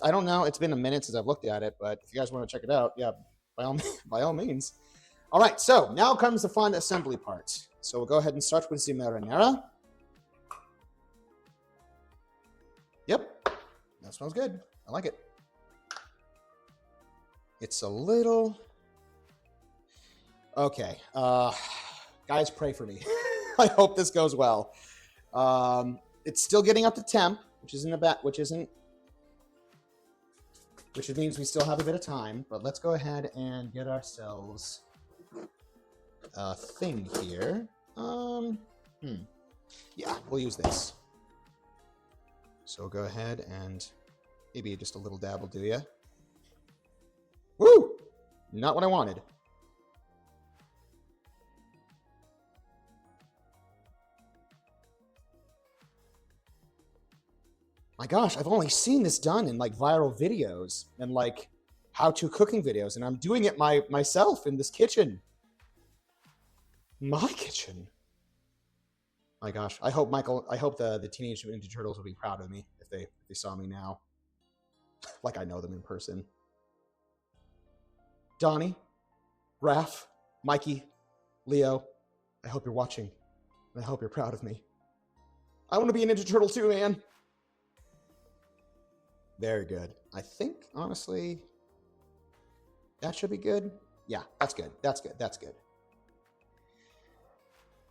I don't know. It's been a minute since I've looked at it, but if you guys want to check it out, yeah, by all means. All right, so now comes the fun assembly part. So we'll go ahead and start with the marinara. Yep, that smells good. I like it. It's a little... Okay, guys, pray for me. I hope this goes well. It's still getting up to temp, which means we still have a bit of time. But let's go ahead and get ourselves a thing here. Yeah, we'll use this. So go ahead and maybe just a little dab will do ya. Woo! Not what I wanted. My gosh, I've only seen this done in like viral videos and like how-to cooking videos, and I'm doing it myself in this kitchen. My kitchen. My gosh, I hope the Teenage Mutant Ninja Turtles will be proud of me if they saw me now, like I know them in person. Donnie, Raph, Mikey, Leo, I hope you're watching, and I hope you're proud of me. I want to be a Ninja Turtle too, man. Very good. I think, honestly, that should be good. Yeah, that's good. That's good. That's good.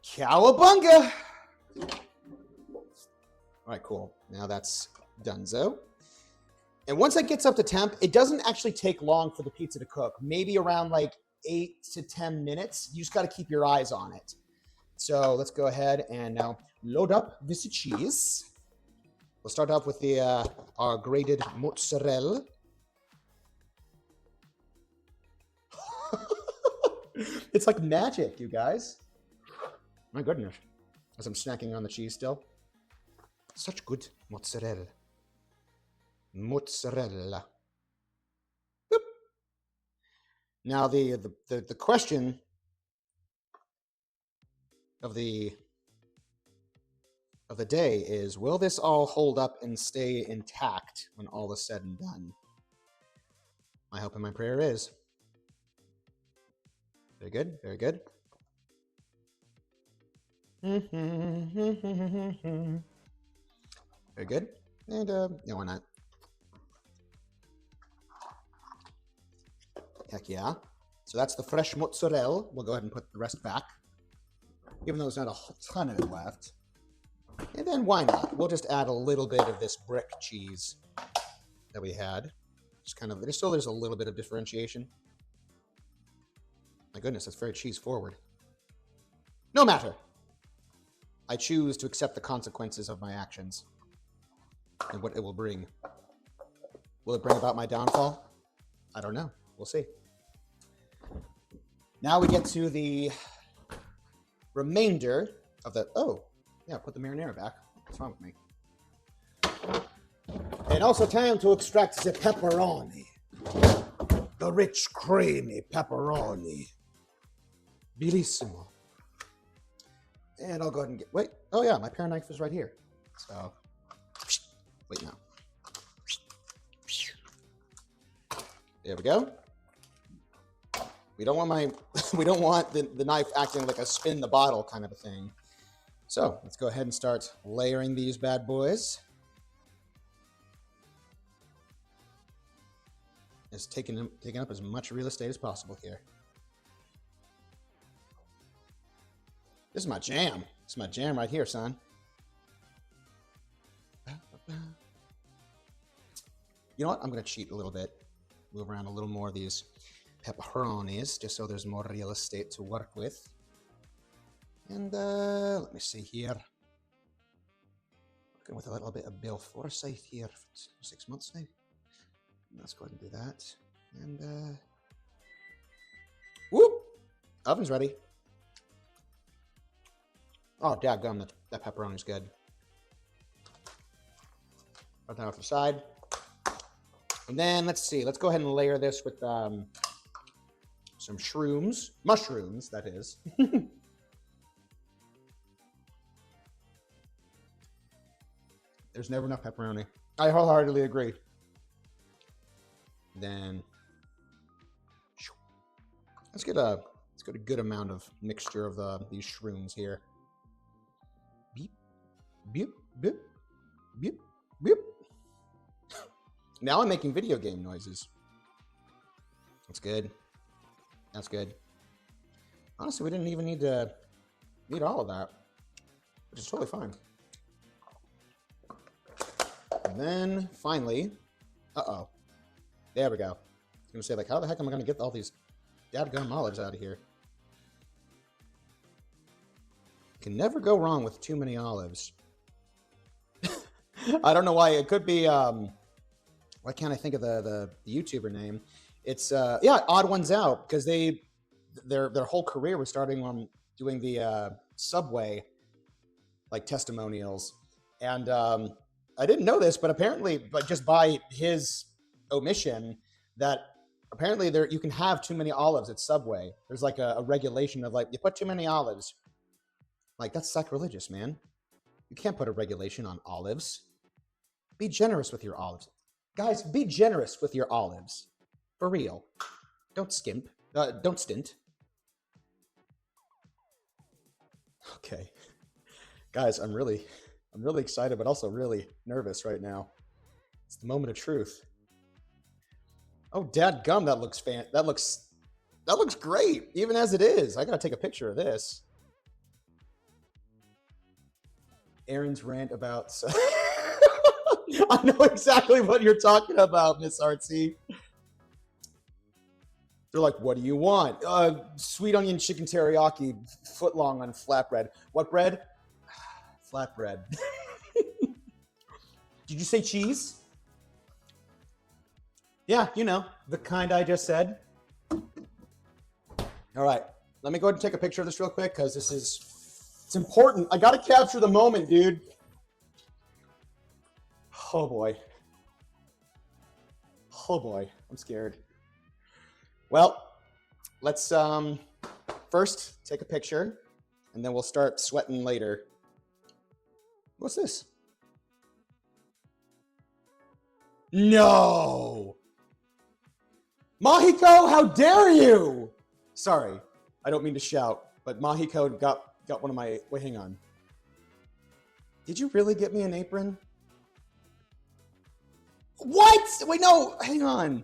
Cowabunga! All right, cool. Now that's donezo. And once it gets up to temp, it doesn't actually take long for the pizza to cook. Maybe around like 8 to 10 minutes. You just got to keep your eyes on it. So let's go ahead and now load up this cheese. We'll start off with the our grated mozzarella. It's like magic, you guys. My goodness. As I'm snacking on the cheese still. Such good mozzarella. Mozzarella. Boop. Now the question of the day is, will this all hold up and stay intact when all is said and done? My hope and my prayer is. Very good, very good. Very good. And, no, why not? Heck yeah. So that's the fresh mozzarella. We'll go ahead and put the rest back, even though there's not a ton of it left. And then why not? We'll just add a little bit of this brick cheese that we had. Just kind of, there's a little bit of differentiation. My goodness, that's very cheese forward. No matter. I choose to accept the consequences of my actions and what it will bring. Will it bring about my downfall? I don't know. We'll see. Now we get to the remainder of the... Oh, yeah, put the marinara back. What's wrong with me? And also time to extract the pepperoni. The rich, creamy pepperoni. Bellissimo. And I'll go ahead and get, wait, oh yeah, my paring knife is right here. So, wait now. There we go. We don't want we don't want the knife acting like a spin the bottle kind of a thing. So let's go ahead and start layering these bad boys. Just taking up as much real estate as possible here. This is my jam. This is my jam right here, son. You know what? I'm going to cheat a little bit. Move around a little more of these pepperonis, just so there's more real estate to work with. And let me see here. Working with a little bit of Bill Forsyth here for 6 months now. Let's go ahead and do that. And whoop! Oven's ready. Oh, dadgum, that pepperoni's good. Put that off the side. And then let's see. Let's go ahead and layer this with some shrooms. Mushrooms, that is. There's never enough pepperoni. I wholeheartedly agree. Then let's get a good amount of mixture of these shrooms here. Beep, beep, beep, beep, beep. Now I'm making video game noises. That's good. That's good. Honestly, we didn't even need all of that, which is totally fine. And then finally, there we go. I was gonna say, like, how the heck am I gonna get all these dadgum olives out of here? Can never go wrong with too many olives. I don't know why. It could be why can't I think of the YouTuber name? It's yeah, Odd Ones Out, because their whole career was starting on doing the Subway like testimonials, and I didn't know this, but apparently, but just by his omission, that apparently you can have too many olives at Subway. There's like a regulation of, like, you put too many olives. Like, that's sacrilegious, man. You can't put a regulation on olives. Be generous with your olives. Guys, be generous with your olives. For real. Don't skimp. Don't stint. Okay. Guys, I'm really excited, but also really nervous right now. It's the moment of truth. Oh, dadgum, that looks great, even as it is. I gotta take a picture of this. Aaron's rant about... I know exactly what you're talking about, Miss Artsy. They're like, what do you want? Sweet onion chicken teriyaki, footlong on flatbread. What bread? Flatbread. Did you say cheese? Yeah, you know, the kind I just said. All right, let me go ahead and take a picture of this real quick, because it's important. I got to capture the moment, dude. Oh boy. Oh boy, I'm scared. Well, let's first take a picture, and then we'll start sweating later. What's this? No! Mahiko, how dare you! Sorry, I don't mean to shout, but Mahiko got one of my... Wait, hang on. Did you really get me an apron? What? Wait, no, hang on.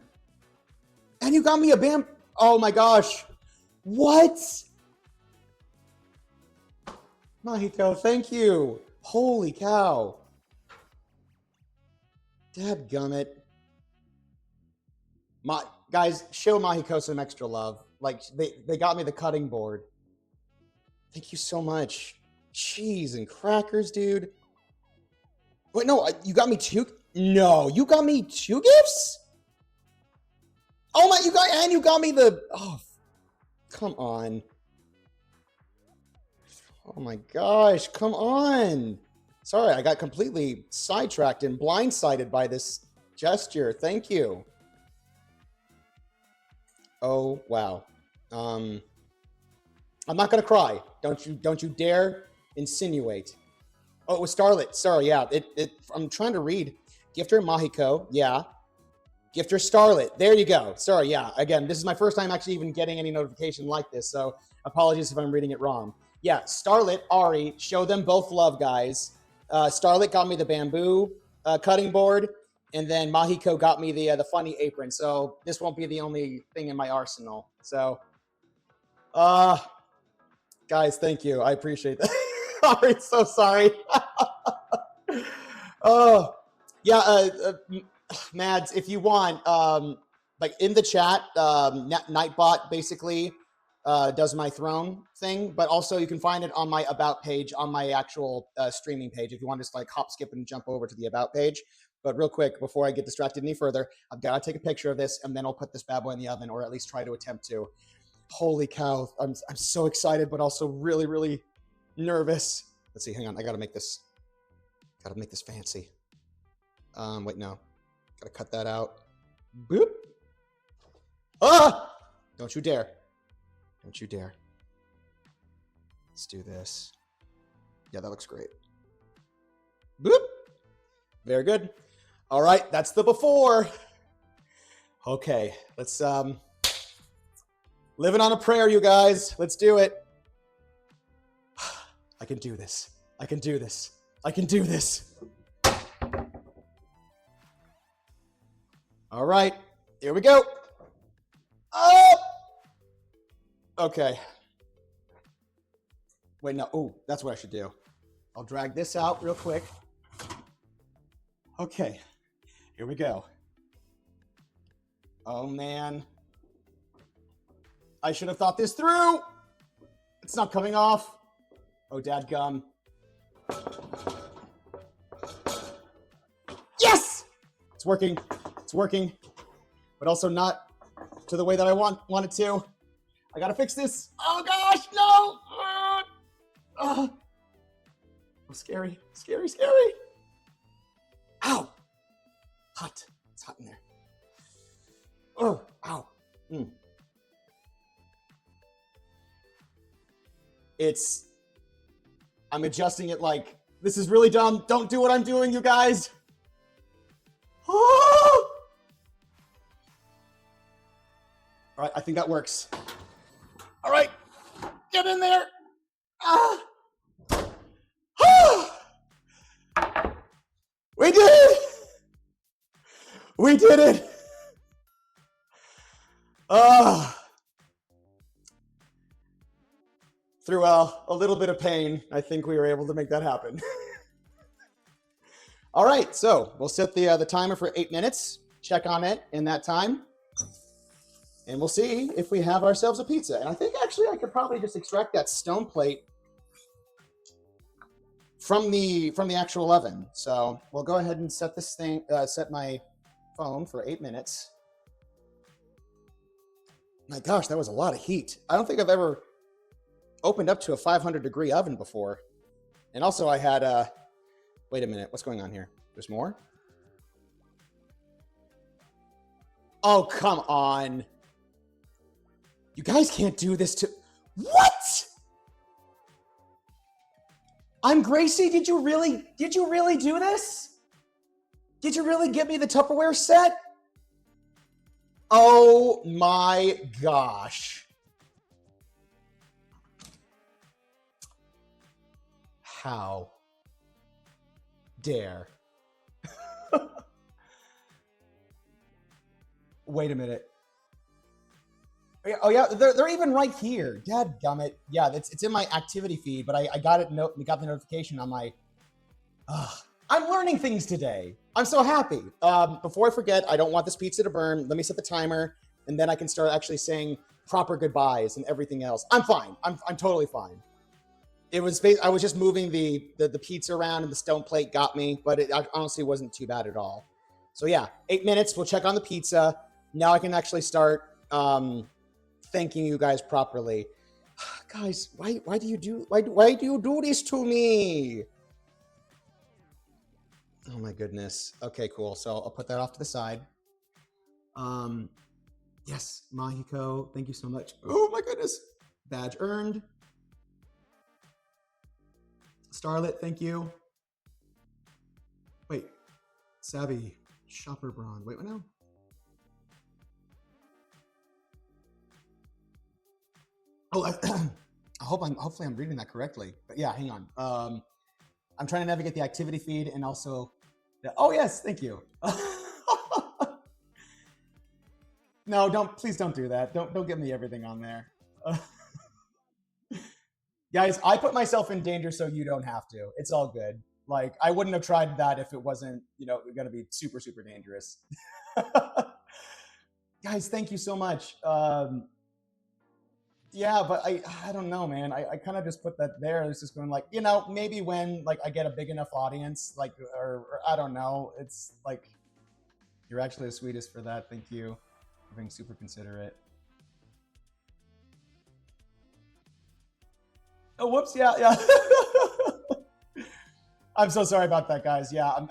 And you got me a bam... Oh my gosh. What? Mahiko, thank you. Holy cow. Dadgummit. Guys, show Mahiko some extra love. Like, they got me the cutting board. Thank you so much. Cheese and crackers, dude. Wait, no, you got me two... No, you got me two gifts? Oh my, you got me the... Oh, come on. Oh my gosh, come on. Sorry, I got completely sidetracked and blindsided by this gesture. Thank you. Oh, wow. I'm not gonna cry. Don't you dare Insinuate. Oh, it was Starlet. Sorry, yeah. I'm trying to read. Gifter Mahiko, yeah. Gifter Starlet. There you go. Sorry, yeah. Again, this is my first time actually even getting any notification like this, so apologies if I'm reading it wrong. Yeah, Starlet, Ari, show them both love, guys. Starlet got me the bamboo cutting board, and then Mahiko got me the funny apron. So this won't be the only thing in my arsenal. So, guys, thank you. I appreciate that. Ari, so sorry. Oh, yeah. Mads, if you want, like in the chat, Nightbot basically does my throne thing, but also you can find it on my about page on my actual streaming page if you want to just like hop, skip, and jump over to the about page. But real quick, before I get distracted any further, I've got to take a picture of this, and then I'll put this bad boy in the oven, or at least try to attempt to. Holy cow! I'm so excited, but also really, really nervous. Let's see. Hang on. I gotta make this. Gotta make this fancy. Wait, no. Gotta cut that out. Boop. Ah! Don't you dare. Don't you dare. Let's do this. Yeah, that looks great. Boop. Very good. All right, that's the before. Okay, let's living on a prayer, you guys. Let's do it. I can do this. I can do this. I can do this. All right, here we go. Oh! Okay. Wait, no. Oh, that's what I should do. I'll drag this out real quick. Okay, here we go. Oh, man. I should have thought this through. It's not coming off. Oh, dadgum. Yes! It's working. It's working. But also not to the way that I want it to. I gotta fix this. Oh, gosh, no! Oh, scary. Scary, scary. Ow! Hot. It's hot in there. Oh, ow. I'm adjusting it like, this is really dumb. Don't do what I'm doing, you guys. Oh! All right, I think that works. All right, get in there. Ah! Oh! We did it! We did it! Through a little bit of pain, I think we were able to make that happen. All right, so we'll set the timer for 8 minutes. Check on it in that time. And we'll see if we have ourselves a pizza. And I think actually I could probably just extract that stone plate from the actual oven. So we'll go ahead and set this thing, set my phone for 8 minutes. My gosh, that was a lot of heat. I don't think I've ever opened up to a 500-degree oven before. And also I had, wait a minute, what's going on here? There's more? Oh, come on. You guys can't do this to, what? I'm Gracie, did you really do this? Did you really get me the Tupperware set? Oh my gosh. How dare? Wait a minute. Oh yeah, they're even right here. Dadgummit. Yeah, it's in my activity feed, but I got it. We got the notification on my. I'm learning things today. I'm so happy. Before I forget, I don't want this pizza to burn. Let me set the timer, and then I can start actually saying proper goodbyes and everything else. I'm fine. I'm totally fine. It was I was just moving the pizza around, and the stone plate got me, but it honestly wasn't too bad at all. So yeah, 8 minutes. We'll check on the pizza. Now I can actually start thanking you guys properly. Guys, why do you do this to me? Oh my goodness. Okay, cool. So I'll put that off to the side. Yes, Mahiko, thank you so much. Oh my goodness. Badge earned. Starlet, thank you. Wait, Savvy Shopper Braun. Wait, what now? Oh, hopefully I'm reading that correctly. But yeah, hang on. I'm trying to navigate the activity feed and also oh yes, thank you. No, please don't do that. Don't give me everything on there. Guys, I put myself in danger so you don't have to. It's all good. Like, I wouldn't have tried that if it wasn't, going to be super, super dangerous. Guys, thank you so much. Yeah, but I don't know, man. I kind of just put that there. It's just going like, maybe when like I get a big enough audience, like, or I don't know. It's like, you're actually the sweetest for that. Thank you for being super considerate. Oh, whoops. Yeah. I'm so sorry about that, guys. Yeah. I'm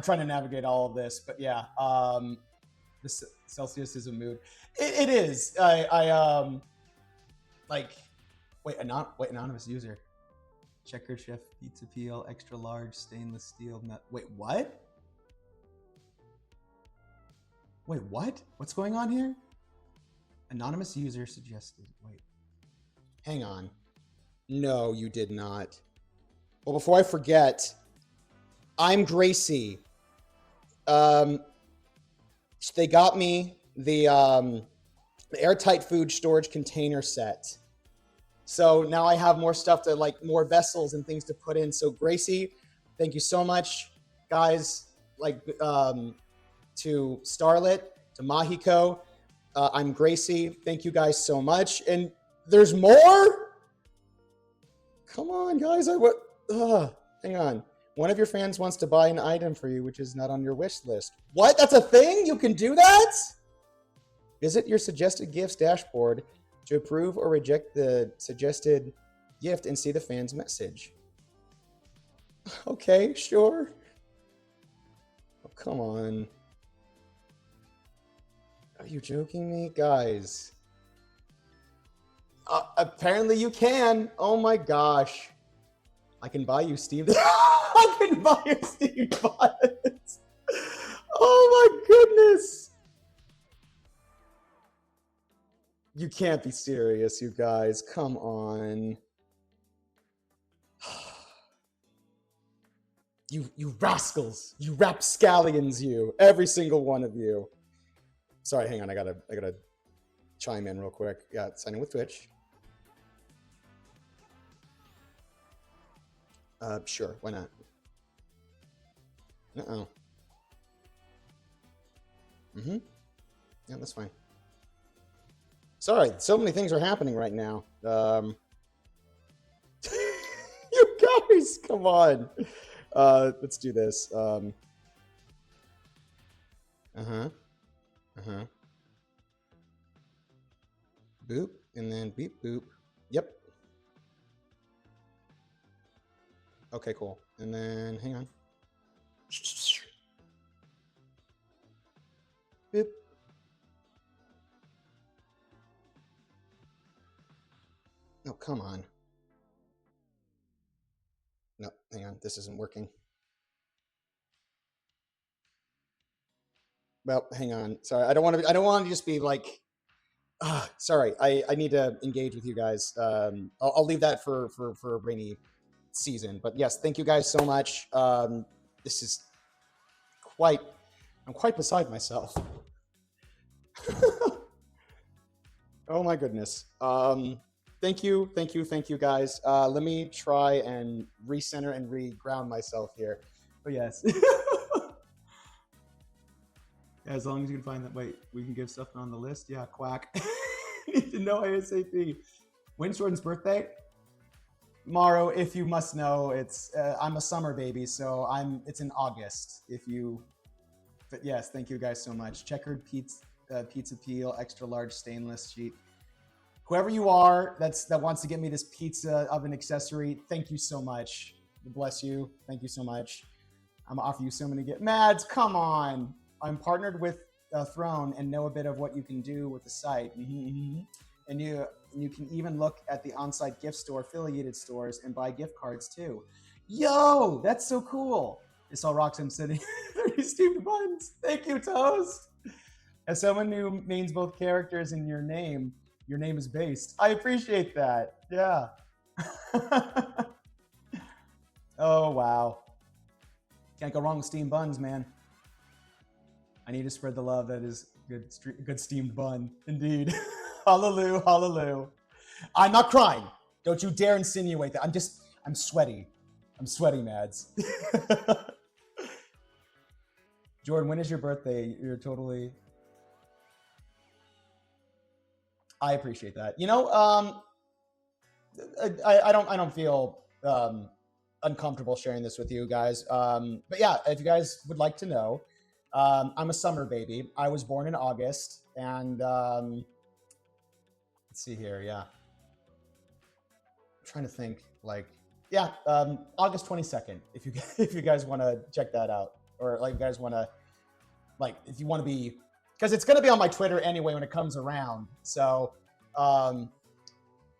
trying to navigate all of this, but yeah. This Celsius is a mood. It is. Wait, anonymous user. Checkered chef pizza peel, extra large stainless steel. Wait, what? Wait, what? What's going on here? Anonymous user suggested. Wait. Hang on. No, you did not. Well, before I forget, I'm Gracie. They got me the airtight food storage container set. So now I have more stuff to more vessels and things to put in. So Gracie, thank you so much, guys. To Starlet, to Mahiko, I'm Gracie. Thank you guys so much. And there's more. Come on, guys. Hang on. One of your fans wants to buy an item for you, which is not on your wish list. What? That's a thing? You can do that? Visit your suggested gifts dashboard to approve or reject the suggested gift and see the fan's message. Okay, sure. Oh, come on. Are you joking me? Guys. Apparently you can. Oh my gosh. I can buy you Steve. I can buy you Steve Buttons. Oh my goodness. You can't be serious, you guys. Come on. You rascals. You rapscallions, you. Every single one of you. Sorry, hang on. I gotta chime in real quick. Yeah, sign in with Twitch. Sure, why not? Uh-oh. Mm-hmm. Yeah, that's fine. Sorry, so many things are happening right now. You guys, come on. Let's do this. Uh-huh. Uh-huh. Boop, and then beep, boop. Yep. Okay, cool. And then, hang on. Boop. No, come on. No, hang on. This isn't working. Well, hang on. Sorry, I don't want to just be like. Sorry, I need to engage with you guys. I'll leave that for a rainy season. But yes, thank you guys so much. This is I'm quite beside myself. Oh my goodness. Thank you guys. Let me try and recenter and reground myself here. But yes. Yeah, as long as you can find that. Wait, we can give stuff on the list. Yeah, quack. Need to know ASAP. When's Jordan's birthday? Morrow, if you must know, it's I'm a summer baby, so it's in August. But yes, thank you guys so much. Checkered pizza peel, extra large stainless sheet. Whoever you are that wants to get me this pizza oven accessory, thank you so much. Bless you. Thank you so much. I'm gonna offer you so many Mads, come on. I'm partnered with Throne and know a bit of what you can do with the site. And And you can even look at the on-site gift store affiliated stores and buy gift cards too. Yo, that's so cool. I saw Roxanne sitting 30 steamed buns. Thank you, Toast. As someone who means both characters in your name is based. I appreciate that. Yeah. Oh, wow. Can't go wrong with steamed buns, man. I need to spread the love that is good steamed bun. Indeed. Hallelujah, hallelujah. I'm not crying. Don't you dare insinuate that. I'm sweaty. I'm sweaty, Mads. Jordan, when is your birthday? You're totally... I appreciate that. You know, I don't feel uncomfortable sharing this with you guys. But yeah, if you guys would like to know, I'm a summer baby. I was born in August, and let's see here. Yeah, I'm trying to think. Like, yeah, August 22nd. If you guys want to check that out, or like you guys want to, like, if you want to be, because it's going to be on my Twitter anyway when it comes around. So,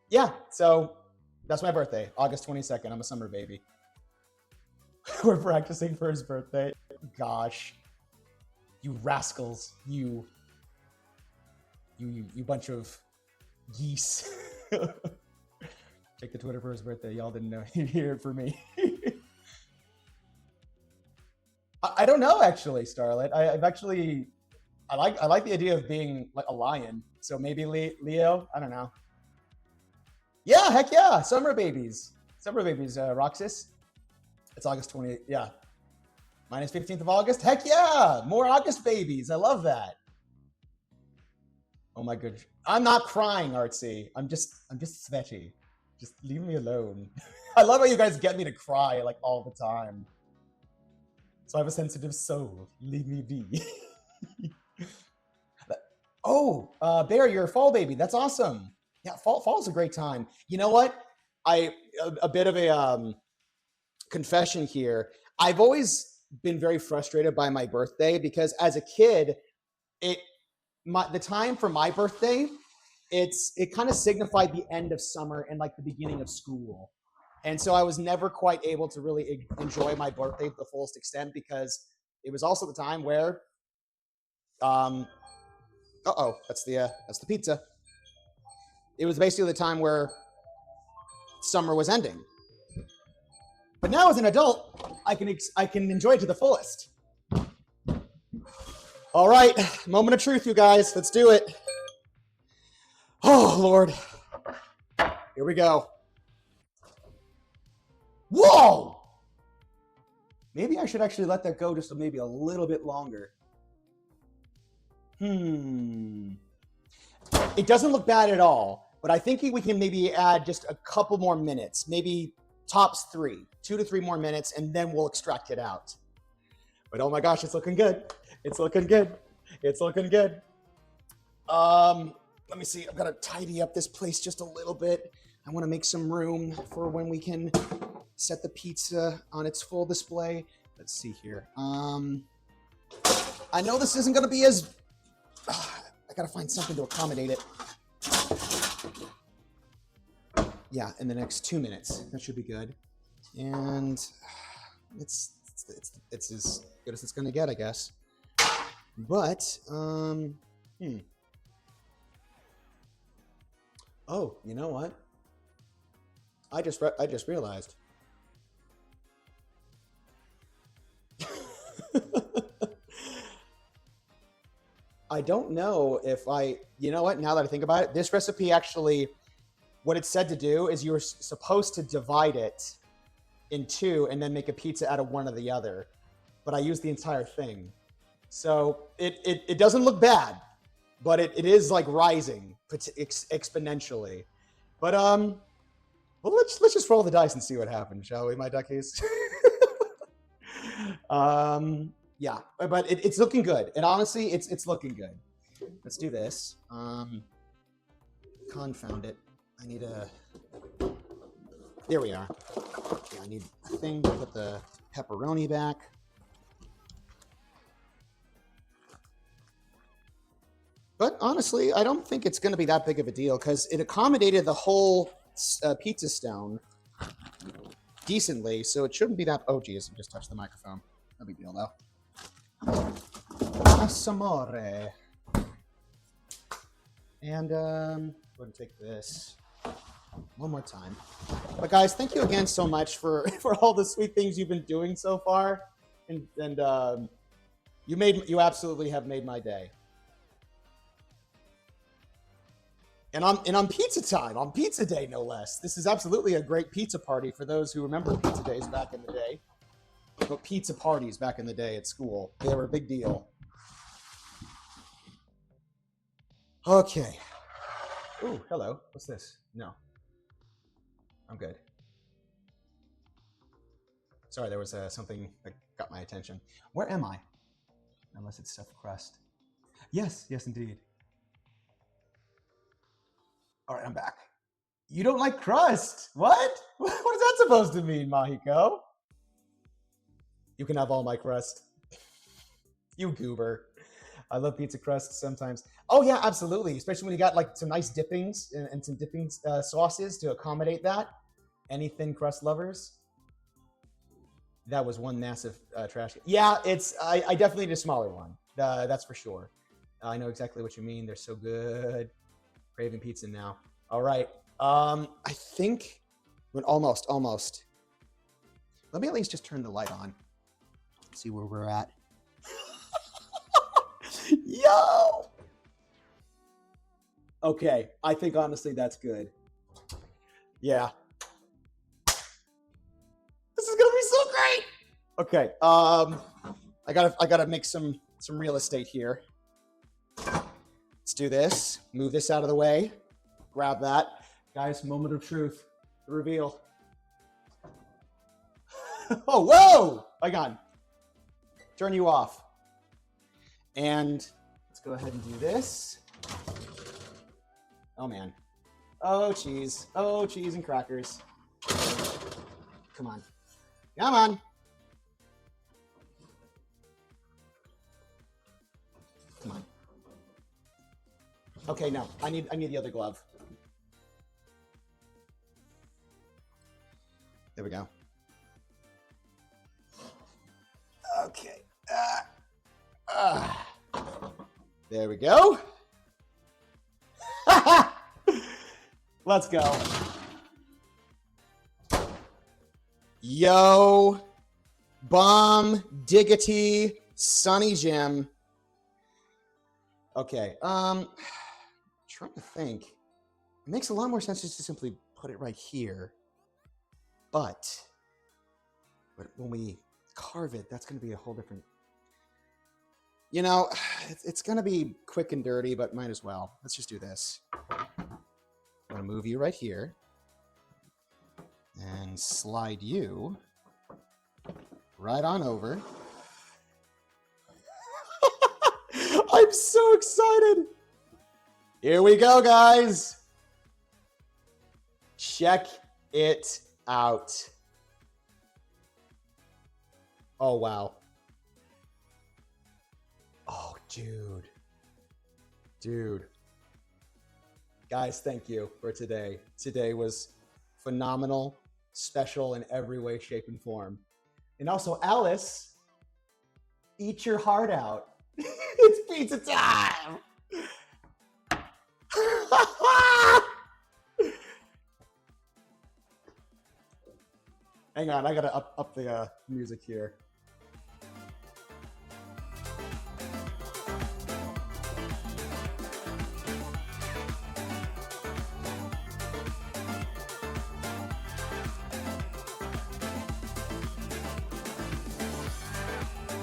yeah. So that's my birthday, August 22nd. I'm a summer baby. We're practicing for his birthday. Gosh. You rascals, you bunch of geese. Check the Twitter for his birthday. Y'all didn't know. You'd hear it for me. I don't know, actually, Starlet. I like the idea of being like a lion. So maybe Leo. I don't know. Yeah, heck yeah, summer babies, Roxas. It's August 20th. Yeah. Minus 15th of August? Heck yeah! More August babies. I love that. Oh my goodness. I'm not crying, Artsy. I'm just sweaty. Just leave me alone. I love how you guys get me to cry like all the time. So I have a sensitive soul. Leave me be. Oh, Bear, you're a fall baby. That's awesome. Yeah, fall is a great time. You know what? A bit of a confession here. I've always been very frustrated by my birthday because as a kid, the time for my birthday, it kind of signified the end of summer and like the beginning of school. And so I was never quite able to really enjoy my birthday to the fullest extent because it was also the time where that's the pizza. It was basically the time where summer was ending. But now as an adult, I can enjoy it to the fullest. All right, moment of truth, you guys. Let's do it. Oh, Lord. Here we go. Whoa! Maybe I should actually let that go just maybe a little bit longer. It doesn't look bad at all, but I think we can maybe add just a couple more minutes, maybe tops 2 to 3 more minutes, and then we'll extract it out. But oh my gosh, it's looking good. It's looking good. It's looking good. Let me see. I've got to tidy up this place just a little bit. I want to make some room for when we can set the pizza on its full display. Let's see here. I know this isn't going to be as... I got to find something to accommodate it. Yeah, in the next 2 minutes. That should be good. And it's as good as it's going to get, I guess. But, Oh, you know what? I just realized. I don't know if you know what, now that I think about it, this recipe actually, what it said to do is you were supposed to divide it in 2 and then make a pizza out of one or the other. But I used the entire thing. So it doesn't look bad, but it is like rising exponentially. But well, let's just roll the dice and see what happens, shall we, my duckies? Yeah, but it's looking good, and honestly, it's looking good. Let's do this. Confound it. I need a. There we are. Okay, I need a thing to put the pepperoni back. But honestly, I don't think it's going to be that big of a deal because it accommodated the whole pizza stone decently, so it shouldn't be that. Oh, geez, I just touched the microphone. No big deal, though. Assamore. And I'm going to take this one more time. But guys, thank you again so much for all the sweet things you've been doing so far, and you absolutely have made my day. And on pizza time, on pizza day, no less. This is absolutely a great pizza party for those who remember pizza days back in the day. But pizza parties back in the day at school, they were a big deal. Okay. Ooh, hello. What's this? No. I'm good. Sorry, there was something that got my attention. Where am I? Unless it's stuffed crust. Yes, yes, indeed. All right, I'm back. You don't like crust? What? What is that supposed to mean, Mahiko? You can have all my crust. You goober. I love pizza crust sometimes. Oh yeah, absolutely. Especially when you got like some nice dippings and some dipping sauces to accommodate that. Any thin crust lovers? That was one massive trash can. Yeah, I definitely need a smaller one. That's for sure. I know exactly what you mean. They're so good. Craving pizza now. All right. I think almost. Let me at least just turn the light on. See where we're at. Yo! Okay, I think honestly that's good. Yeah. This is gonna be so great. Okay, I gotta make some real estate here. Let's do this. Move this out of the way. Grab that. Guys, moment of truth. The reveal. Oh, whoa! Hang on. Turn you off. And let's go ahead and do this. Oh, man. Oh, cheese. Oh, cheese and crackers. Come on. Come on. Come on. Okay, no. I need the other glove. There we go. Okay. There we go. Let's go. Yo, bomb, diggity, Sunny Jim. Okay, trying to think. It makes a lot more sense just to simply put it right here. But when we carve it, that's going to be a whole different... You know, it's going to be quick and dirty, but might as well. Let's just do this. I'm going to move you right here. And slide you right on over. I'm so excited. Here we go, guys. Check it out. Oh, wow. Oh, dude. Dude. Guys, thank you for today. Today was phenomenal, special in every way, shape, and form. And also, Alice, eat your heart out. It's pizza time. Hang on, I gotta up the music here.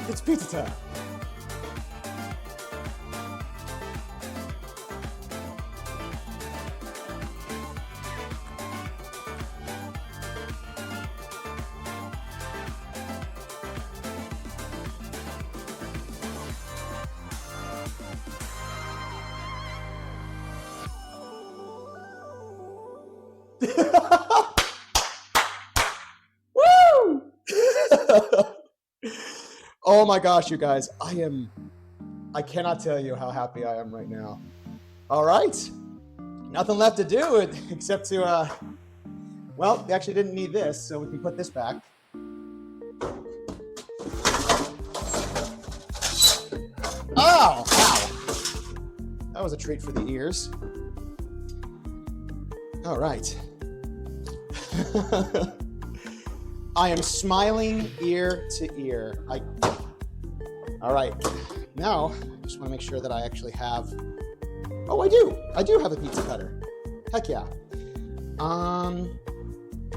It's pizza time. Woo! Oh my gosh, you guys, I am I cannot tell you how happy I am right now. All right. Nothing left to do except to, well, we actually didn't need this, so we can put this back. Oh, wow. That was a treat for the ears. All right. I am smiling ear to ear. All right. Now, I just want to make sure that I actually have... Oh, I do. I do have a pizza cutter. Heck yeah.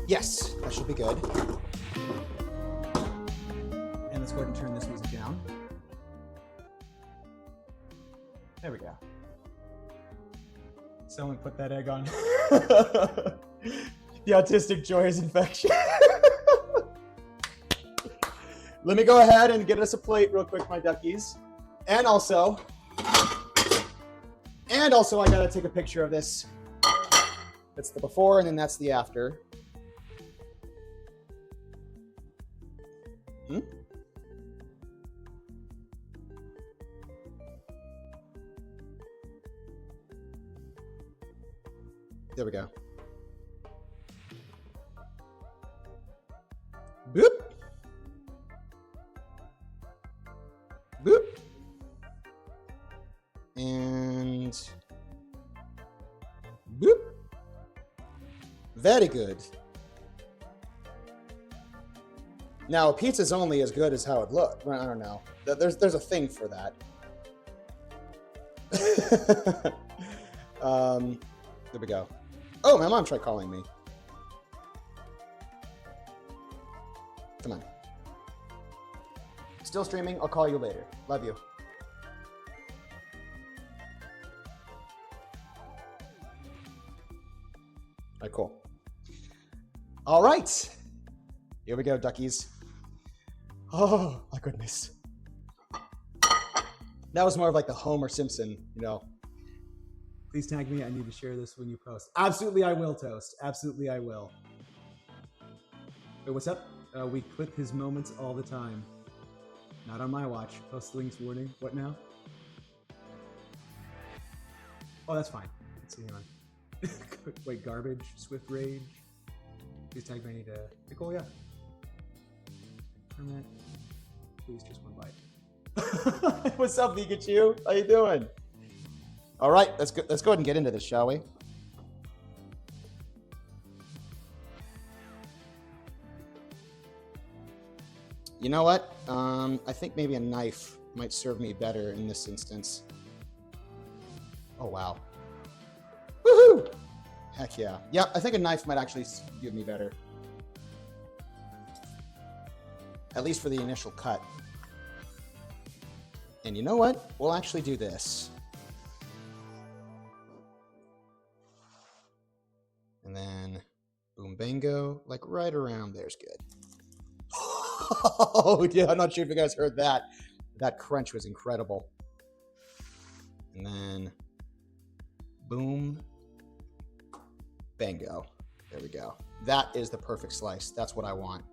Yes, that should be good. And let's go ahead and turn this music down. There we go. Someone put that egg on. The autistic joy is infection. Let me go ahead and get us a plate real quick, my duckies. And also, I gotta take a picture of this. That's the before, and then that's the after. There we go. Boop. Boop. And boop. Very good. Now, pizza's only as good as how it looks. I don't know. There's a thing for that. There we go. Oh, my mom tried calling me. Come on. Still streaming. I'll call you later. Love you. All right, cool. All right. Here we go, duckies. Oh, my goodness. That was more of like the Homer Simpson, you know. Please tag me. I need to share this when you post. Absolutely, I will, Toast. Absolutely, I will. Wait, what's up? We clip his moments all the time. Not on my watch. Post links warning. What now? Oh, that's fine. Let's see on. Wait, garbage, Swift Rage. Please tag me. I need to. Cool, yeah. Permit. Please, just one bite. What's up, Pikachu? How you doing? All right, let's go ahead and get into this, shall we? You know what? I think maybe a knife might serve me better in this instance. Oh, wow. Woohoo! Heck yeah. Yeah, I think a knife might actually give me better. At least for the initial cut. And you know what? We'll actually do this. And then, boom, bango, like right around there's good. Oh, yeah, I'm not sure if you guys heard that. That crunch was incredible. And then, boom, bango. There we go. That is the perfect slice. That's what I want.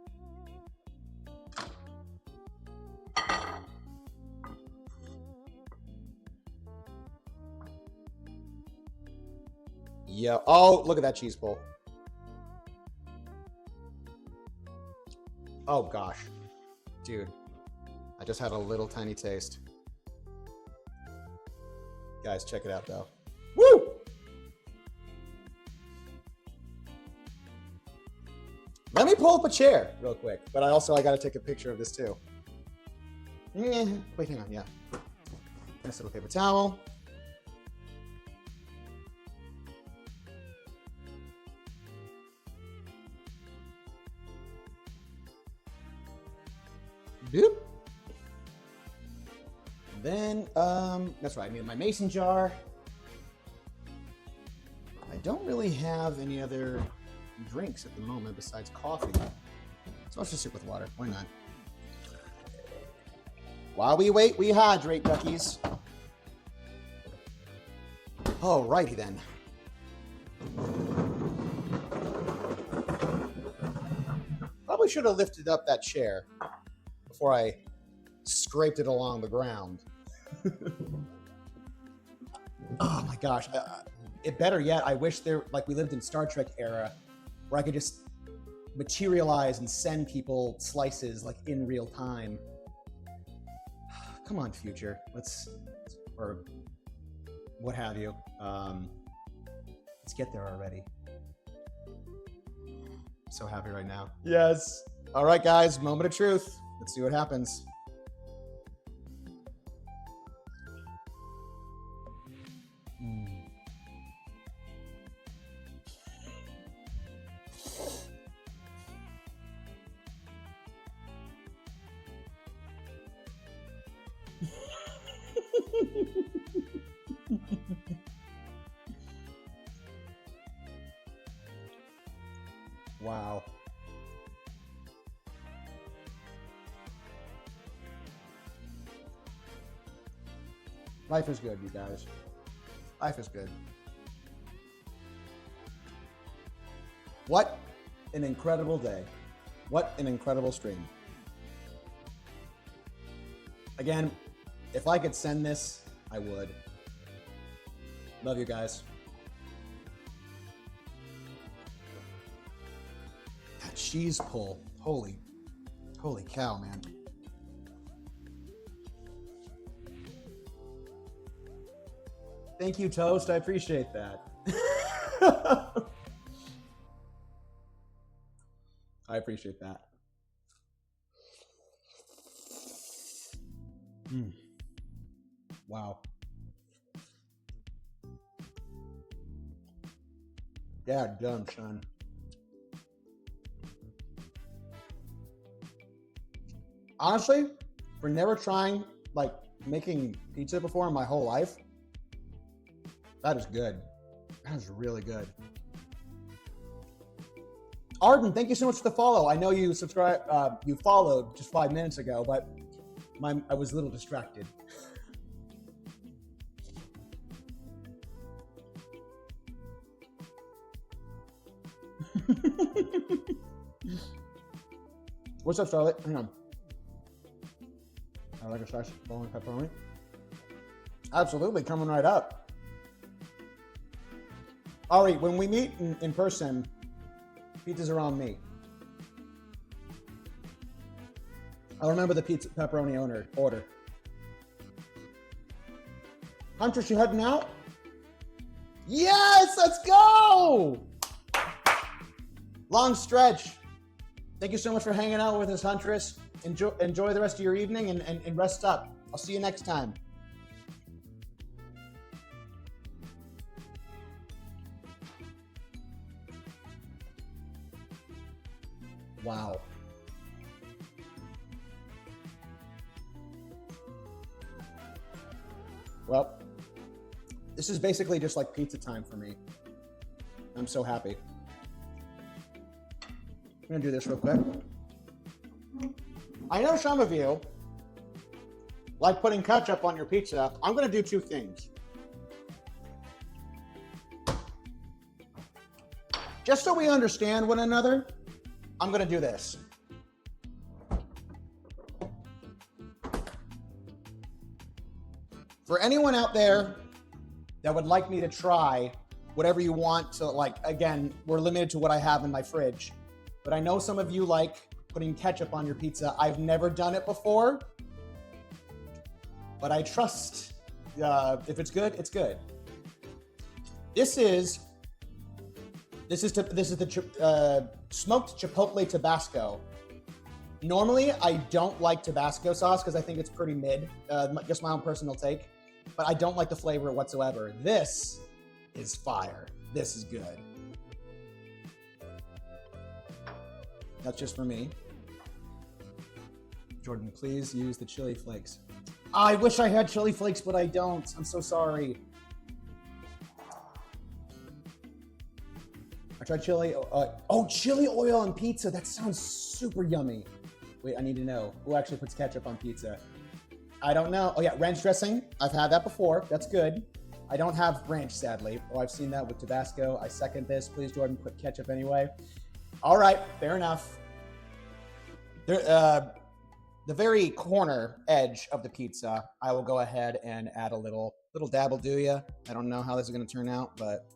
Yeah. Oh, look at that cheese pull. Oh, gosh. Dude, I just had a little tiny taste. Guys, check it out, though. Woo! Let me pull up a chair real quick. But I got to take a picture of this, too. Wait, hang on. Yeah. Nice little paper towel. Boop. Then, that's right, I need my mason jar. I don't really have any other drinks at the moment besides coffee. So let's just stick with water. Why not? While we wait, we hydrate, duckies. Alrighty then. Probably should have lifted up that chair before I scraped it along the ground. Oh my gosh. Better yet, I wish we lived in Star Trek era where I could just materialize and send people slices like in real time. Come on, future. Or what have you. Let's get there already. So happy right now. Yes. All right, guys, moment of truth. Let's see what happens. Wow. Life is good, you guys. Life is good. What an incredible day. What an incredible stream. Again, if I could send this, I would. Love you guys. That cheese pull. Holy cow, man. Thank you, Toast. I appreciate that. I appreciate that. Wow. Yeah, done, son. Honestly, for never trying making pizza before in my whole life, that is good. That is really good. Arden, thank you so much for the follow. I know you you followed just 5 minutes ago, but I was a little distracted. What's up, Charlotte? Hang on. I like a slice of bone pepperoni. Absolutely, coming right up. Ari, when we meet in person, pizza's are on me. I'll remember the pizza pepperoni order. Huntress, you heading out? Yes, let's go! Long stretch. Thank you so much for hanging out with us, Huntress. Enjoy the rest of your evening and rest up. I'll see you next time. Wow. Well, this is basically just like pizza time for me. I'm so happy. I'm gonna do this real quick. I know some of you like putting ketchup on your pizza. I'm gonna do two things. Just so we understand one another, I'm gonna do this. For anyone out there that would like me to try whatever you want to, again, we're limited to what I have in my fridge, but I know some of you like putting ketchup on your pizza. I've never done it before, but I trust if it's good, it's good. This is the smoked chipotle Tabasco. Normally, I don't like Tabasco sauce because I think it's pretty mid, just my own personal take, but I don't like the flavor whatsoever. This is fire. This is good. That's just for me. Jordan, please use the chili flakes. I wish I had chili flakes, but I don't. I'm so sorry. I tried chili. Chili oil on pizza. That sounds super yummy. Wait, I need to know. Who actually puts ketchup on pizza? I don't know. Oh yeah, ranch dressing. I've had that before. That's good. I don't have ranch, sadly. Oh, I've seen that with Tabasco. I second this. Please, Jordan, put ketchup anyway. All right, fair enough. the very corner edge of the pizza, I will go ahead and add a little dabble do ya. I don't know how this is gonna turn out, but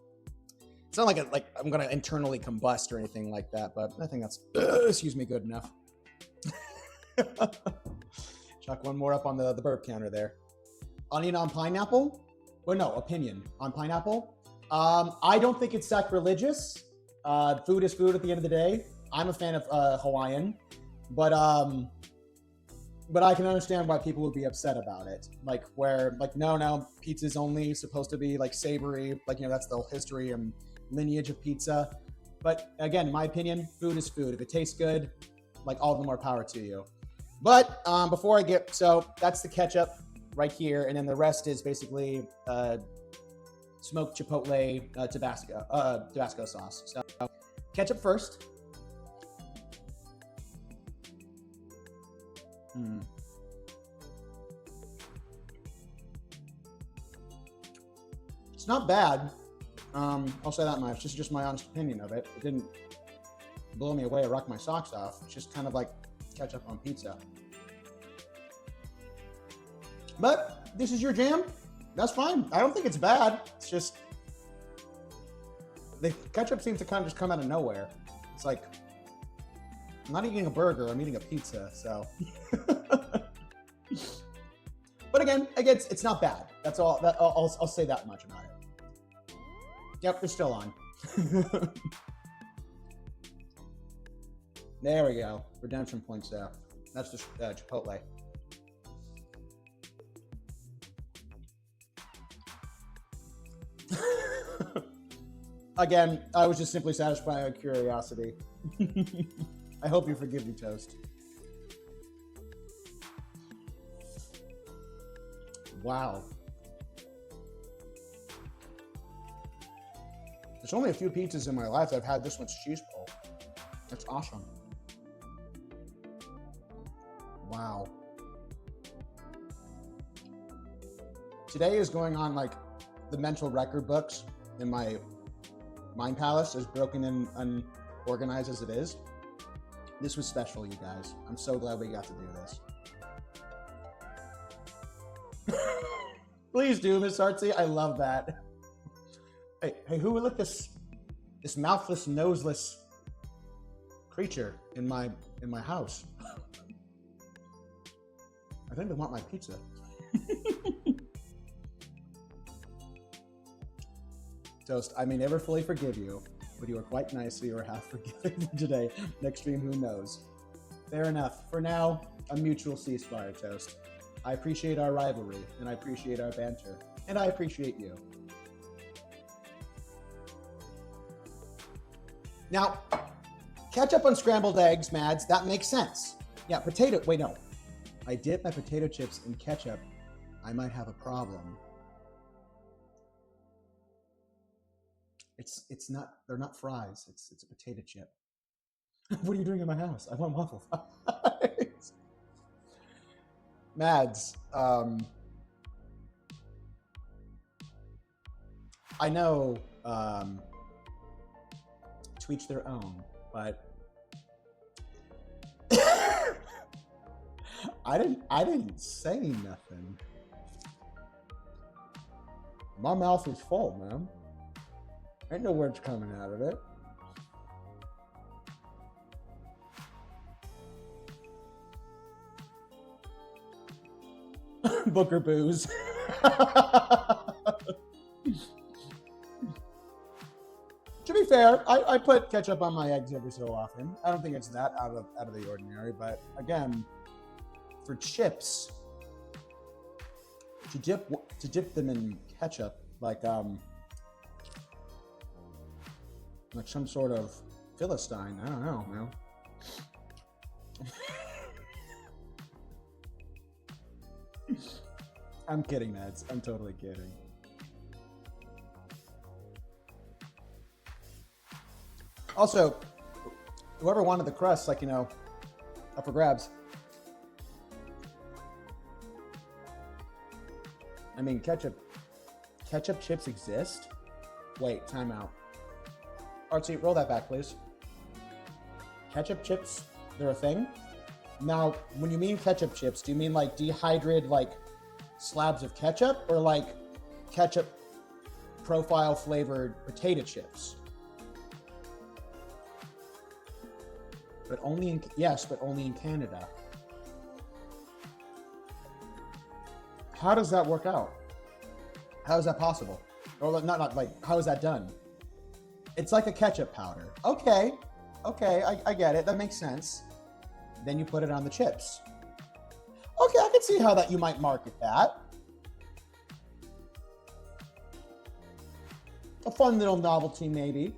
it's not like I'm gonna internally combust or anything like that. But I think that's excuse me, good enough. Chuck one more up on the burp counter there. Onion on pineapple? Well, no, opinion on pineapple. I don't think it's sacrilegious. Food is food at the end of the day. I'm a fan of Hawaiian, but I can understand why people would be upset about it. Like where, like, no, pizza's only supposed to be like savory. Like, that's the whole history and lineage of pizza. But again, in my opinion, food is food. If it tastes good, like, all the more power to you. But before I get, so that's the ketchup right here. And then the rest is basically smoked chipotle Tabasco sauce. So ketchup first. It's not bad. I'll say that much. This is just my honest opinion of it. It didn't blow me away or rock my socks off. It's just kind of like ketchup on pizza. But this is your jam. That's fine. I don't think it's bad. It's just the ketchup seems to kind of just come out of nowhere. It's like, I'm not eating a burger. I'm eating a pizza. So, but again, it's not bad. That's all. I'll say that much about it. Yep, they're still on. There we go. Redemption points there. That's just Chipotle. Again, I was just simply satisfying my curiosity. I hope you forgive me, Toast. Wow. There's only a few pizzas in my life that I've had this much cheese pull. That's awesome. Wow. Today is going on like the mental record books in my mind palace, as broken and unorganized as it is. This was special, you guys. I'm so glad we got to do this. Please do, Miss Artsy. I love that. Hey, who would let this mouthless, noseless creature in my house? I think they want my pizza. Toast, I may never fully forgive you, but you are quite nice, so you are half forgiving today. Next stream, who knows? Fair enough. For now, a mutual ceasefire, Toast. I appreciate our rivalry, and I appreciate our banter, and I appreciate you. Now, ketchup on scrambled eggs, Mads, that makes sense. Yeah, wait, no. I dip my potato chips in ketchup. I might have a problem. It's not, they're not fries. It's a potato chip. What are you doing in my house? I want waffle fries. Mads, I know to each their own, but I didn't say nothing. My mouth is full, man. Ain't no words coming out of it. Booker booze. To be fair, I put ketchup on my eggs every so often. I don't think it's that out of the ordinary, but again, for chips, to dip them in ketchup, like some sort of Philistine. I don't know, man. I'm kidding, Mads. I'm totally kidding. Also, whoever wanted the crust, like, up for grabs. I mean, ketchup chips exist? Wait, time out. Artsy, roll that back, please. Ketchup chips, they're a thing? Now, when you mean ketchup chips, do you mean like dehydrated like slabs of ketchup, or like ketchup profile flavored potato chips? But only in, yes, but only in Canada. How does that work out? How is that possible? Or not like, how is that done? It's like a ketchup powder. Okay, I get it. That makes sense. Then you put it on the chips. Okay, I can see how that you might market that. A fun little novelty, maybe.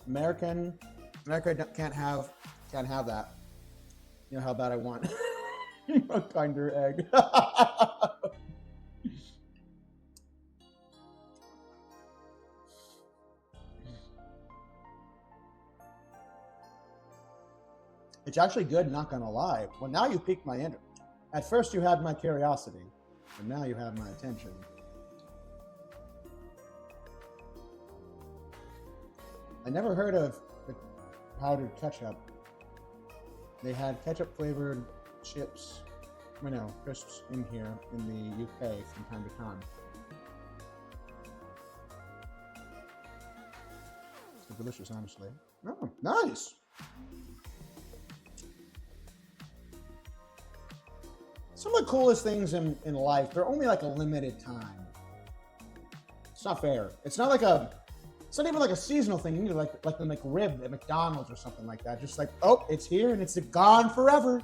America can't have that. You know how bad I want a kinder egg. It's actually good, not gonna lie. Well, now you piqued my interest. At first you had my curiosity, but now you have my attention. I never heard of the powdered ketchup. They had ketchup flavored chips, crisps in here in the UK from time to time. It's delicious, honestly. Oh, nice. Some of the coolest things in life, they're only like a limited time. It's not fair. It's not even like a seasonal thing. You need like the McRib at McDonald's or something like that. Just like, oh, it's here and it's gone forever.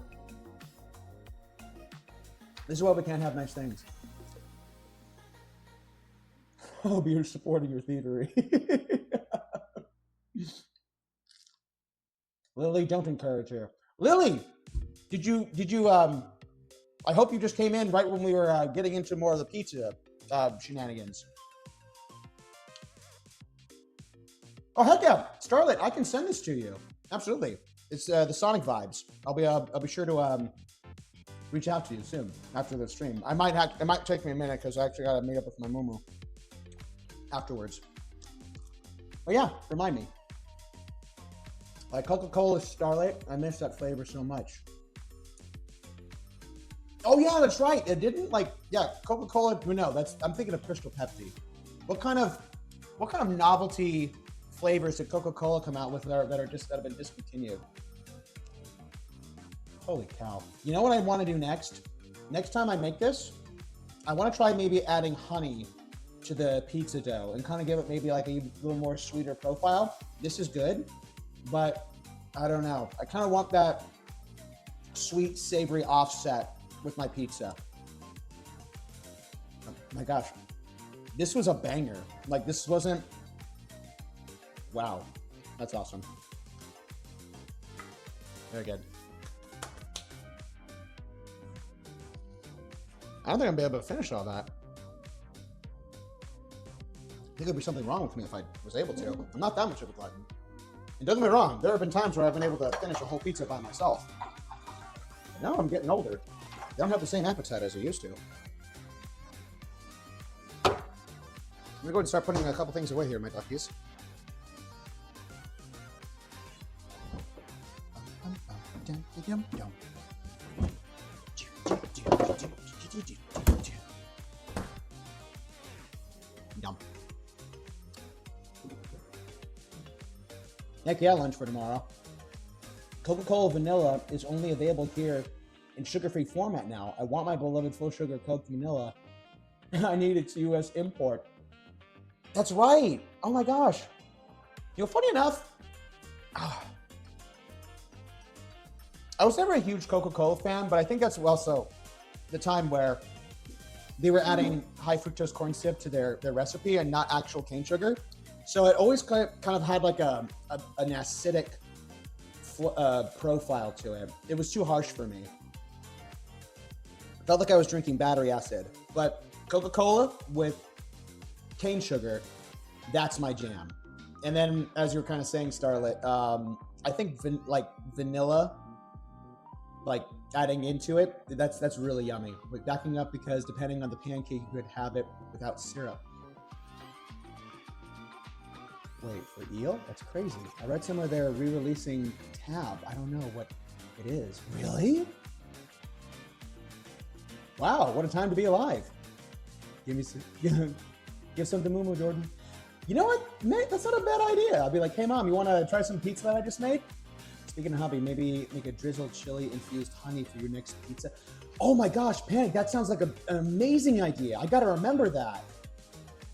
This is why we can't have nice things. Oh, you're supporting your thievery. Lily, don't encourage her. Lily, did you I hope you just came in right when we were getting into more of the pizza shenanigans. Oh, heck yeah. Starlet, I can send this to you. Absolutely. It's the Sonic vibes. I'll be sure to reach out to you soon after the stream. It might take me a minute because I actually got to meet up with my Momo afterwards. But yeah, remind me. Like Coca-Cola Starlight, I miss that flavor so much. Oh yeah, that's right. It didn't Coca-Cola. No, I'm thinking of Crystal Pepsi. What kind of novelty flavors did Coca-Cola come out with that have been discontinued? Holy cow! You know what I want to do next? Next time I make this, I want to try maybe adding honey to the pizza dough and kind of give it maybe like a little more sweeter profile. This is good, but I don't know. I kind of want that sweet, savory offset with my pizza. Oh my gosh, this was a banger. Like, this wasn't, wow, that's awesome. Very good. I don't think I'm gonna be able to finish all that. I think there'd be something wrong with me if I was able to. I'm not that much of a glutton. And don't get me wrong, there have been times where I've been able to finish a whole pizza by myself. But now I'm getting older. I don't have the same appetite as I used to. I'm gonna go and start putting a couple things away here, my duckies. Yum. Heck yeah, lunch for tomorrow. Coca-Cola Vanilla is only available here in sugar-free format now. I want my beloved full sugar Coke Vanilla. I need its US import. That's right. Oh my gosh. Funny enough, I was never a huge Coca-Cola fan, but I think that's also the time where they were adding high fructose corn syrup to their recipe and not actual cane sugar. So it always kind of had like an acidic profile to it. It was too harsh for me. Felt like I was drinking battery acid. But Coca-Cola with cane sugar, that's my jam. And then, as you were kind of saying, Starlet, I think vanilla, like adding into it, that's really yummy. Like backing up, because depending on the pancake, you could have it without syrup. Wait, for eel? That's crazy. I read somewhere they're re-releasing Tab. I don't know what It is. Really? Wow, what a time to be alive. Give me some, give some to Mumu, Jordan. You know what, mate? That's not a bad idea. I'll be like, hey, Mom, you want to try some pizza that I just made? Speaking of hubby, maybe make a drizzled chili infused honey for your next pizza. Oh my gosh, Panic, that sounds like an amazing idea. I got to remember that.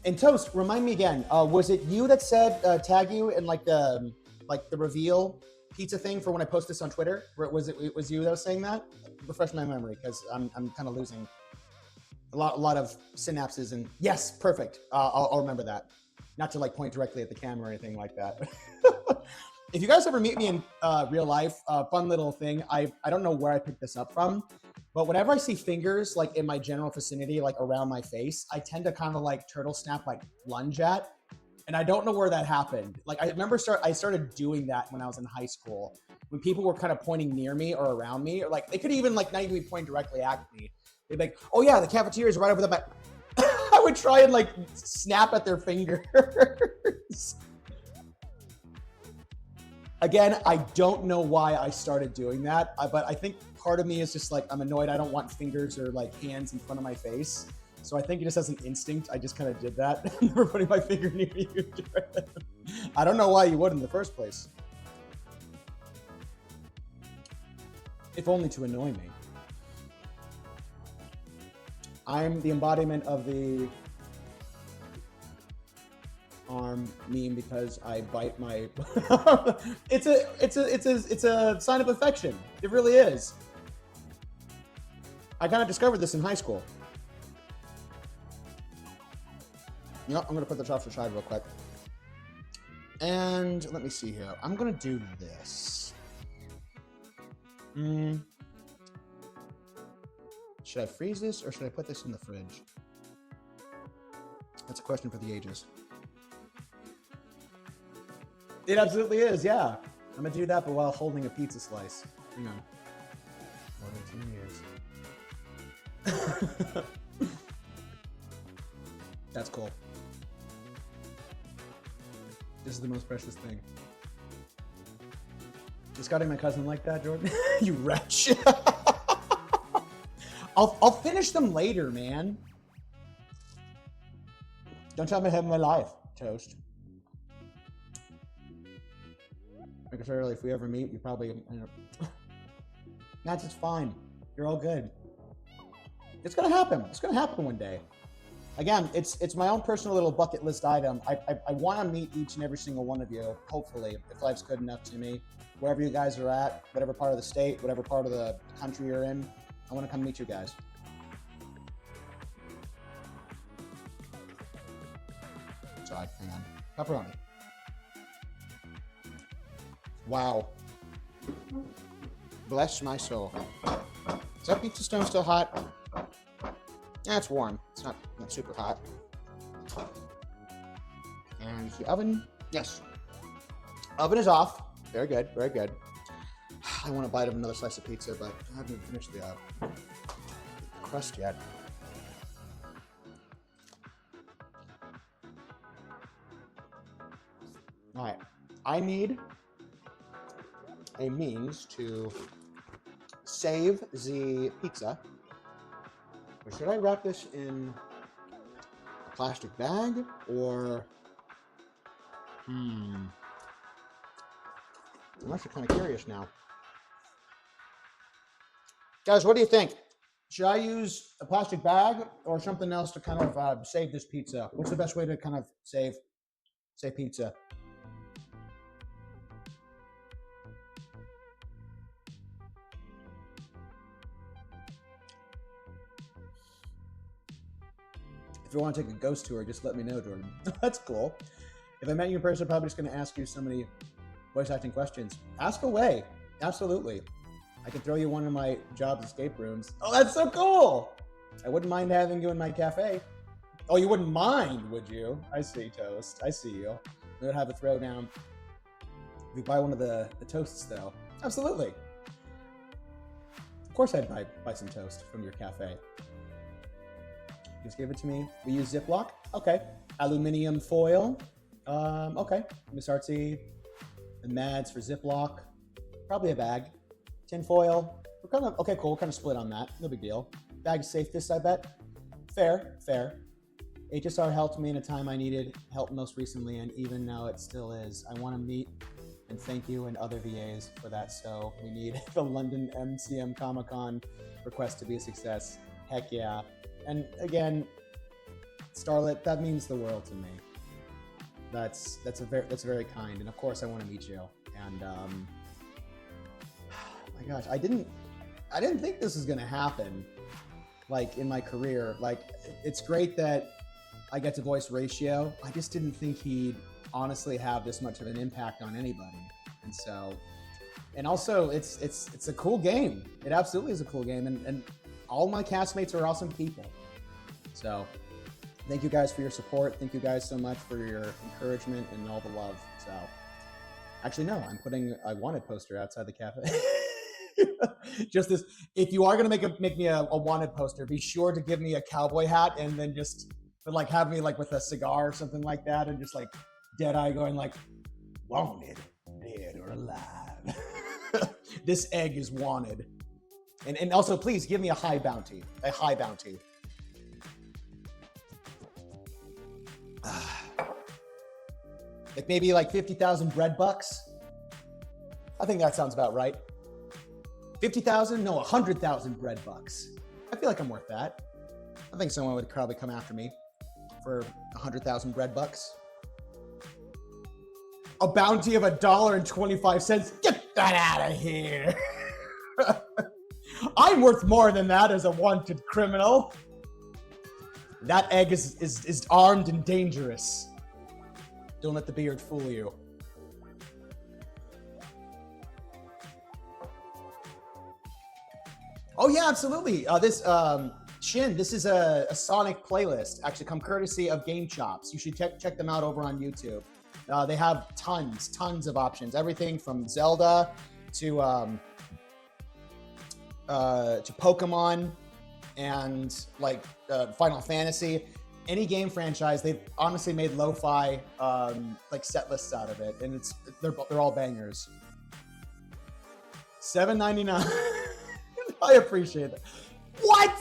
And Toast, remind me again, was it you that said tag you in like the reveal pizza thing for when I post this on Twitter? Was it you that was saying that? Refresh my memory because I'm kind of losing a lot of synapses. And yes, perfect. I'll remember that. Not to like point directly at the camera or anything like that. If you guys ever meet me in real life, fun little thing. I don't know where I picked this up from, but whenever I see fingers like in my general vicinity, like around my face, I tend to kind of like turtle snap, like lunge at. And I don't know where that happened. Like I remember I started doing that when I was in high school, when people were kind of pointing near me or around me, or like they could even like not even be pointing directly at me. They'd be like, "Oh yeah, the cafeteria is right over the back." I would try and like snap at their fingers. Again, I don't know why I started doing that, but I think part of me is just like, I'm annoyed. I don't want fingers or like hands in front of my face. So I think just as an instinct, I just kind of did that. Never putting my finger near you. I don't know why you would in the first place. If only to annoy me. I'm the embodiment of the arm meme because I bite my. It's a sign of affection. It really is. I kind of discovered this in high school. You know, I'm gonna put this off to the side real quick. And let me see here. I'm gonna do this. Should I freeze this or should I put this in the fridge? That's a question for the ages. It absolutely is, yeah. I'm gonna do that, but while holding a pizza slice. Hang on. More than 2 years. That's cool. This is the most precious thing. Is Scotty my cousin like that, Jordan? You wretch. I'll finish them later, man. Don't tell me I have my life, Toast. Like I said earlier, if we ever meet, you probably. That's just fine. You're all good. It's gonna happen. It's gonna happen one day. Again, it's my own personal little bucket list item. I want to meet each and every single one of you, hopefully, if life's good enough to me. Wherever you guys are at, whatever part of the state, whatever part of the country you're in, I want to come meet you guys. Sorry, hang on. Pepperoni. Wow. Bless my soul. Is that pizza stone still hot? Yeah, it's warm. It's not super hot. And the oven, yes. Oven is off. Very good, very good. I want a bite of another slice of pizza, but I haven't even finished the crust yet. All right, I need a means to save the pizza. Or should I wrap this in a plastic bag or I'm actually kind of curious now. Guys, what do you think? Should I use a plastic bag or something else to kind of save this pizza? What's the best way to kind of save pizza? If you want to take a ghost tour, just let me know, Jordan. That's cool. If I met you in person, I'm probably just going to ask you so many voice acting questions. Ask away. Absolutely. I can throw you one of my jobs escape rooms. Oh, that's so cool. I wouldn't mind having you in my cafe. Oh, you wouldn't mind, would you? I see, Toast. I see you. We would have a throwdown. If you buy one of the toasts, though. Absolutely. Of course I'd buy some toast from your cafe. Just give it to me. We use Ziploc. Okay. Aluminium foil. Okay. Miss Artsy. The Mads for Ziploc. Probably a bag. Tinfoil. We're kind of, okay, cool. We're kind of split on that. No big deal. Bag safest, I bet. Fair, fair. HSR helped me in a time I needed help most recently, and even now it still is. I want to meet and thank you and other VAs for that. So we need the London MCM Comic Con request to be a success. Heck yeah. And again, Starlet, that means the world to me. That's very kind. And of course I want to meet you. And my gosh, I didn't think this was gonna happen, like in my career. Like, it's great that I get to voice Ratio. I just didn't think he'd honestly have this much of an impact on anybody. And so, and also it's a cool game. It absolutely is a cool game, and all my castmates are awesome people. So thank you guys for your support. Thank you guys so much for your encouragement and all the love. So actually, no, I'm putting a wanted poster outside the cafe. Just this, if you are gonna make me a wanted poster, be sure to give me a cowboy hat and then just like have me like with a cigar or something like that, and just like dead eye going like, wanted, dead or alive. This egg is wanted. And also please give me a high bounty. Like maybe like 50,000 bread bucks. I think that sounds about right. 50,000? No, 100,000 bread bucks. I feel like I'm worth that. I think someone would probably come after me for 100,000 bread bucks. A bounty of $1.25. Get that out of here. I'm worth more than that as a wanted criminal. That egg is armed and dangerous. Don't let the beard fool you. Oh yeah, absolutely. Shin, this is a Sonic playlist, actually come courtesy of GameChops. You should check them out over on YouTube. They have tons of options. Everything from Zelda to Pokemon and like Final Fantasy. Any game franchise, they've honestly made lo-fi like set lists out of it, and they're all bangers. $7.99. I appreciate it. What?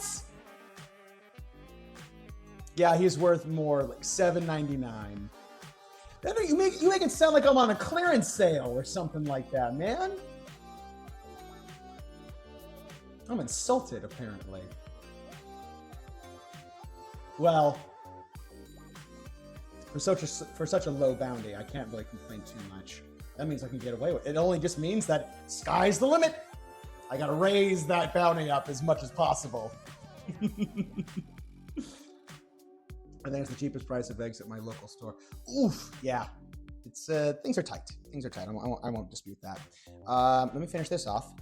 Yeah, he's worth more, like $7.99. You make it sound like I'm on a clearance sale or something like that, man. I'm insulted, apparently. Well, for such a low bounty, I can't really complain too much. That means I can get away with it. It only just means that sky's the limit. I gotta raise that bounty up as much as possible. I think it's the cheapest price of eggs at my local store. Oof, yeah. It's things are tight. Things are tight. I won't dispute that. Let me finish this off.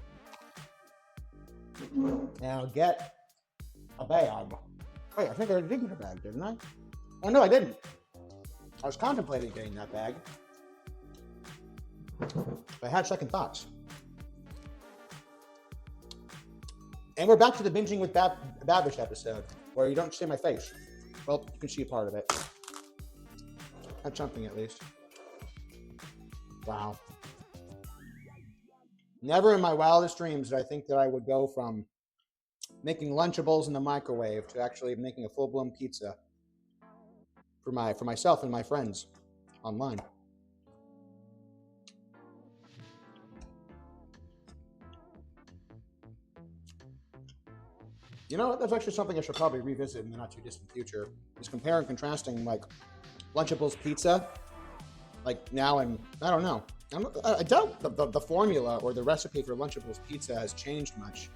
And I'll get a bag. Wait, I think I did get a bag, didn't I? Oh no, I didn't. I was contemplating getting that bag. I had second thoughts. And we're back to the binging with Babish episode, where you don't see my face. Well, you can see a part of it. That's something, at least. Wow. Never in my wildest dreams did I think that I would go from making Lunchables in the microwave to actually making a full-blown pizza for myself and my friends online. You know what? That's actually something I should probably revisit in the not too distant future. Is compare and contrasting like Lunchables pizza, like now, and I don't know. I doubt the formula or the recipe for Lunchables pizza has changed much.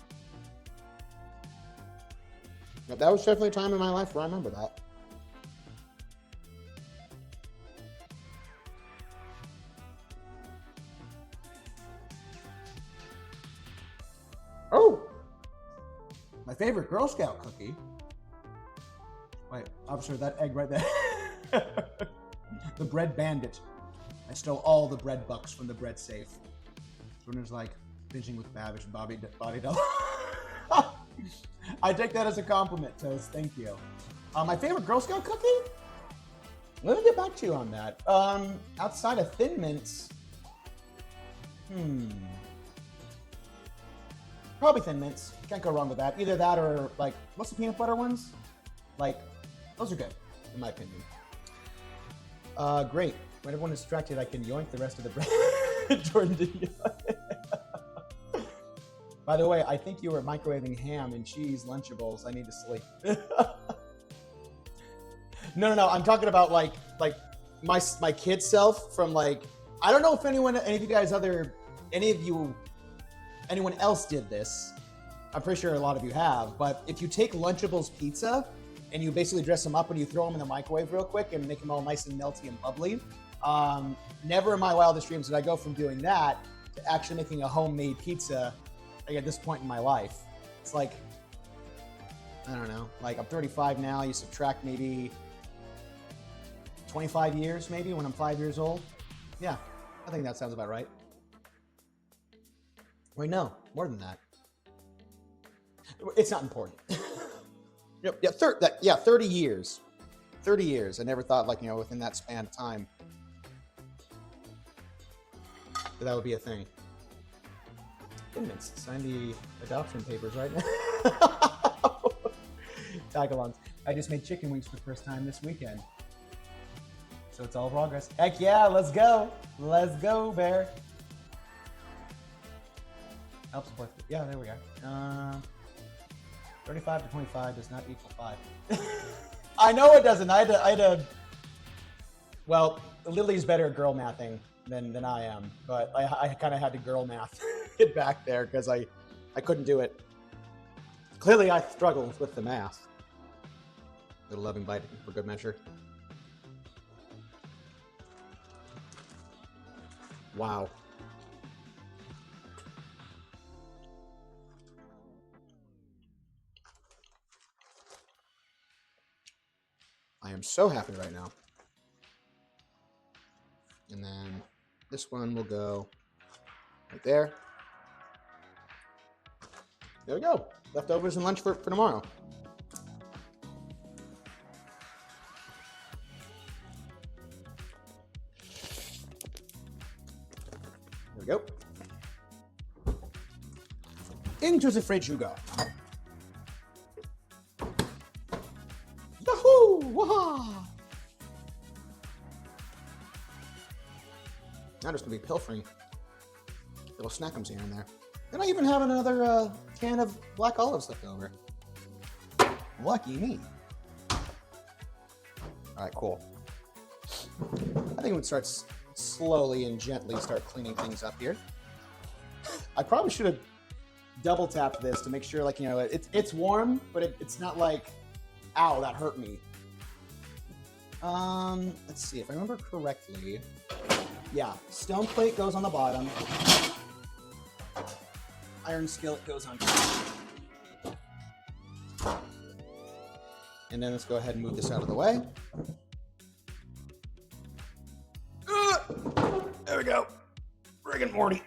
But that was definitely a time in my life where I remember that. Oh! My favorite Girl Scout cookie. Wait, officer, that egg right there. The bread bandit. I stole all the bread bucks from the bread safe. Runner's like binging with Babish and Bobby Dell. I take that as a compliment, Toast. Thank you. My favorite Girl Scout cookie? Let me get back to you on that. Outside of Thin Mints, Probably Thin Mints. Can't go wrong with that. Either that or like, what's the peanut butter ones? Like, those are good, in my opinion. Great. When everyone is distracted, I can yoink the rest of the bread. Jordan did. By the way, I think you were microwaving ham and cheese Lunchables. I need to sleep. No. I'm talking about like my kid self from like, I don't know if anyone else did this. I'm pretty sure a lot of you have, but if you take Lunchables pizza and you basically dress them up and you throw them in the microwave real quick and make them all nice and melty and bubbly, never in my wildest dreams did I go from doing that to actually making a homemade pizza like at this point in my life. It's like, I don't know, like I'm 35 now, you subtract maybe 25 years maybe when I'm 5 years old. Yeah, I think that sounds about right. Wait, no, more than that. It's not important. Yeah, 30 years. 30 years. I never thought, like, within that span of time that would be a thing. Goodness, sign the adoption papers right now. Tagalongs. I just made chicken wings for the first time this weekend. So it's all progress. Heck yeah, let's go. Let's go, Bear. Help support. Yeah, there we go. 35 to 25 does not equal 5. I know it doesn't. I had a well, Lily's better at girl mathing than I am, but I kind of had to girl math get back there because I couldn't do it. Clearly, I struggled with the math. Little loving bite for good measure. Wow. I am so happy right now. And then this one will go right there. There we go. Leftovers and lunch for tomorrow. There we go. Into the fridge you go. Yahoo! Waha! I'm just gonna be pilfering little snackums here and there. And I even have another can of black olives left over. Lucky me. All right, cool. I think we start slowly and gently start cleaning things up here. I probably should have double tapped this to make sure, like, it's warm, but it's not like, ow, that hurt me. Let's see if I remember correctly. Yeah, stone plate goes on the bottom. Iron skillet goes on top. And then let's go ahead and move this out of the way. There we go. Rick and Morty.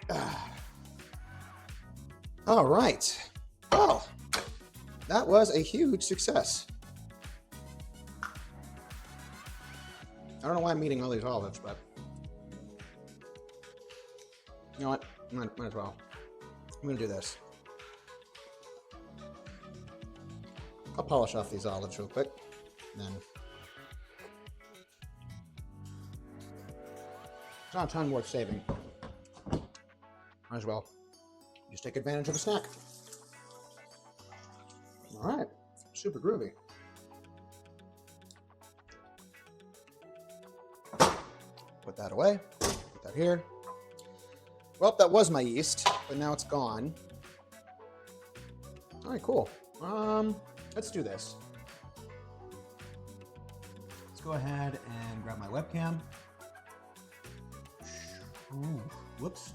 All right. Well, that was a huge success. I don't know why I'm eating all these olives, but you know what? Might as well. I'm gonna do this. I'll polish off these olives real quick, and then it's not a ton worth saving. Might as well just take advantage of a snack. All right, super groovy. Put that away. Put that here. Well, that was my yeast, but now it's gone. All right, cool. Let's do this. Let's go ahead and grab my webcam. Ooh, whoops.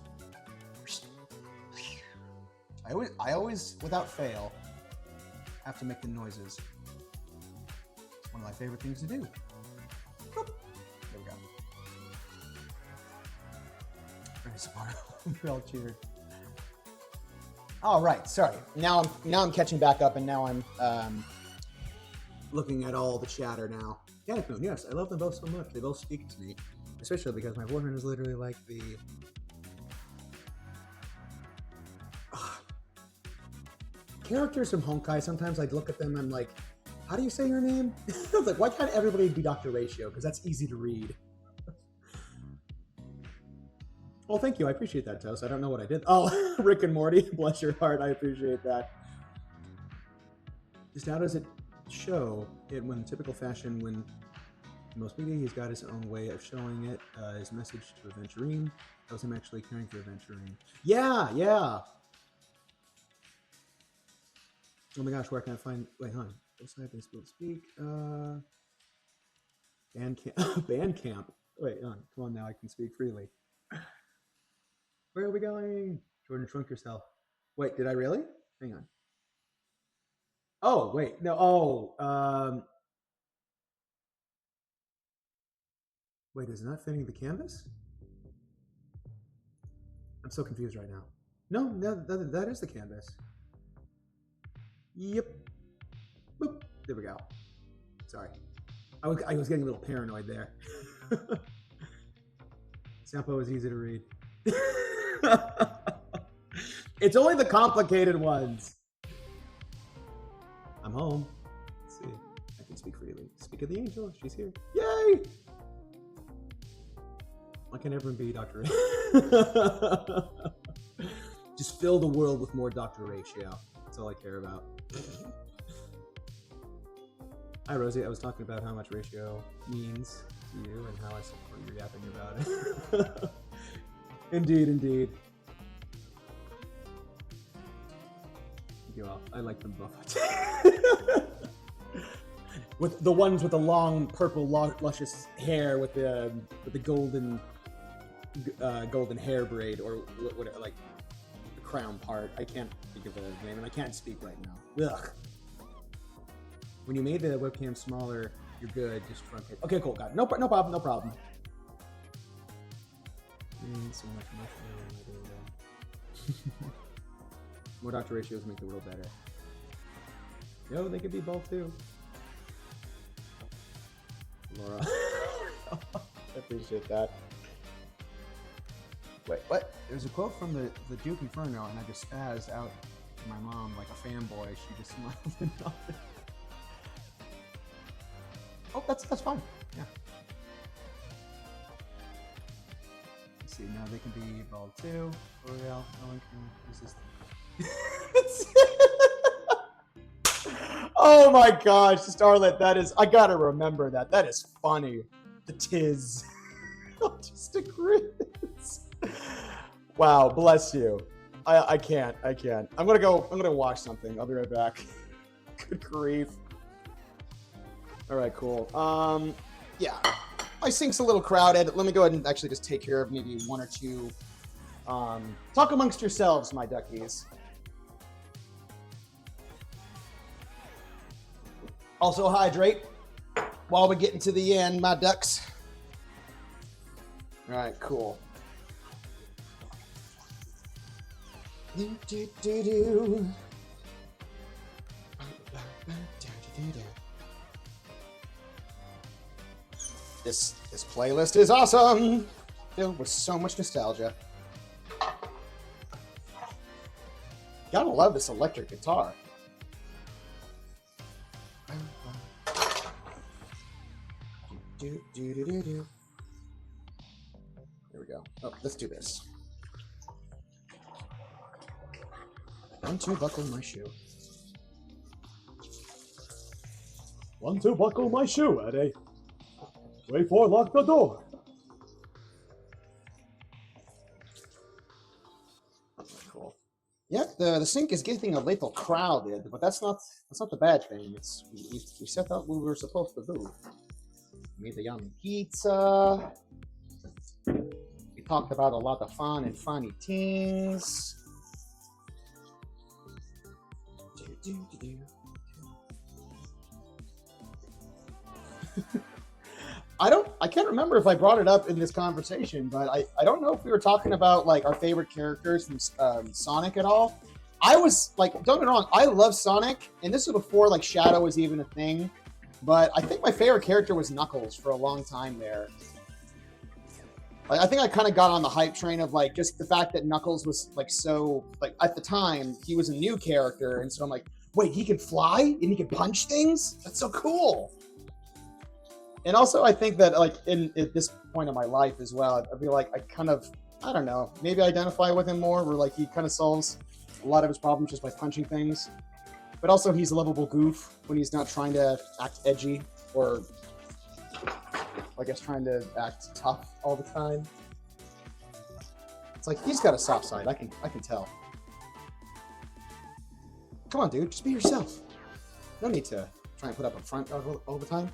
I always, without fail, have to make the noises. It's one of my favorite things to do. Boop. There we go. Very supportive. We all cheered. All right, sorry. Now I'm catching back up, and now I'm looking at all the chatter now. Yeah, yes, I love them both so much. They both speak to me, especially because my boyfriend is literally like the characters from Honkai, sometimes I look at them and I'm like, how do you say your name? I was like, why can't everybody be Dr. Ratio? Because that's easy to read. Well, thank you. I appreciate that, Toast. I don't know what I did. Oh, Rick and Morty. Bless your heart. I appreciate that. Just how does it show it when typical fashion when most media he's got his own way of showing it, his message to Aventurine. That was him actually caring for Aventurine. Yeah. Oh my gosh, where can I find, wait, hon. Website, they still speak. Bandcamp. Wait, come on now, I can speak freely. Where are we going? Jordan, shrunk yourself. Wait, did I really? Hang on. Oh, wait, no, wait, is it not fitting the canvas? I'm so confused right now. No, that is the canvas. Yep. Boop. There we go. Sorry. I was getting a little paranoid there. Sampo is easy to read. It's only the complicated ones. I'm home. Let's see. I can speak freely. Speak of the angel. She's here. Yay! Why can't everyone be Dr. Just fill the world with more Dr. Ratio. That's all I care about. Hi, Rosie. I was talking about how much ratio means to you and how I support you yapping about it. Indeed. Thank you all. I like them both. With the ones with the long purple luscious hair with the golden hair braid or what like the crown part. I can't think of a name and I can't speak right now. Ugh. When you made the webcam smaller, you're good. Just shrunk it. Okay, cool. Got it. No problem. So much more Dr. Ratios make the world better. Yo, they could be both too. Laura. I appreciate that. Wait, what? There's a quote from the Duke Inferno, and I just spazzed out to my mom like a fanboy. She just smiled and nodded. Oh, that's fine. Yeah. Let's see. Now they can be bald too. L'Oreal. No one can resist them. Oh my gosh, Starlet, that is, I gotta remember that. That is funny. The tiz. Just a grizz. Wow, bless you. I can't. I'm gonna watch something. I'll be right back. Good grief. All right, cool. Yeah, my sync's a little crowded. Let me go ahead and actually just take care of maybe one or two. Talk amongst yourselves, my duckies. Also hydrate while we're getting to the end, my ducks. All right, cool. This playlist is awesome, filled with so much nostalgia. Gotta love this electric guitar. There we go. Oh, let's do this. 1, 2, buckle my shoe. 1, 2, buckle my shoe, Eddie. Wait for lock the door. Cool. Yep, the sync is getting a little crowded, but that's not the bad thing. It's we set up what we were supposed to do. We made the yummy pizza. We talked about a lot of fun and funny things. I can't remember if I brought it up in this conversation, but I don't know if we were talking about like our favorite characters from Sonic at all. I was like, don't get me wrong, I love Sonic, and this was before like Shadow was even a thing. But I think my favorite character was Knuckles for a long time there. Like, I think I kind of got on the hype train of like just the fact that Knuckles was like so like at the time he was a new character, and so I'm like, wait, he can fly and he can punch things? That's so cool. And also, I think that like at this point of my life as well, I feel like I don't know, maybe identify with him more, where like he kind of solves a lot of his problems just by punching things. But also, he's a lovable goof when he's not trying to act edgy or, I guess, trying to act tough all the time. It's like he's got a soft side. I can tell. Come on, dude, just be yourself. No need to try and put up a front all the time.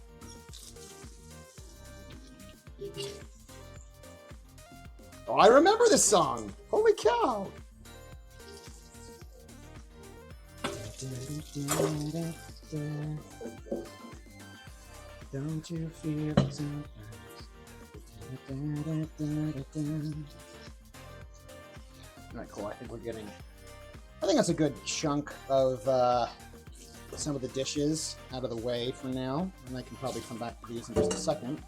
Oh, I remember this song. Holy cow. Don't you feel sometimes? Alright, cool. I think that's a good chunk of some of the dishes out of the way for now, and I can probably come back to these in just a second.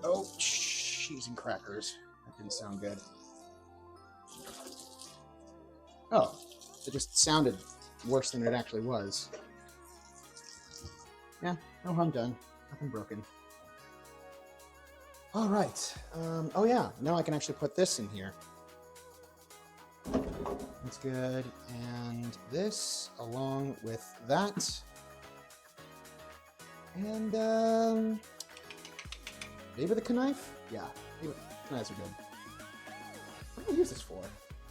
Oh, cheese and crackers. That didn't sound good. Oh, it just sounded worse than it actually was. Yeah, no harm done. Nothing broken. All right. Oh yeah, now I can actually put this in here. That's good. And this along with that. And maybe the knife? Yeah, maybe knives are good. What do I use this for?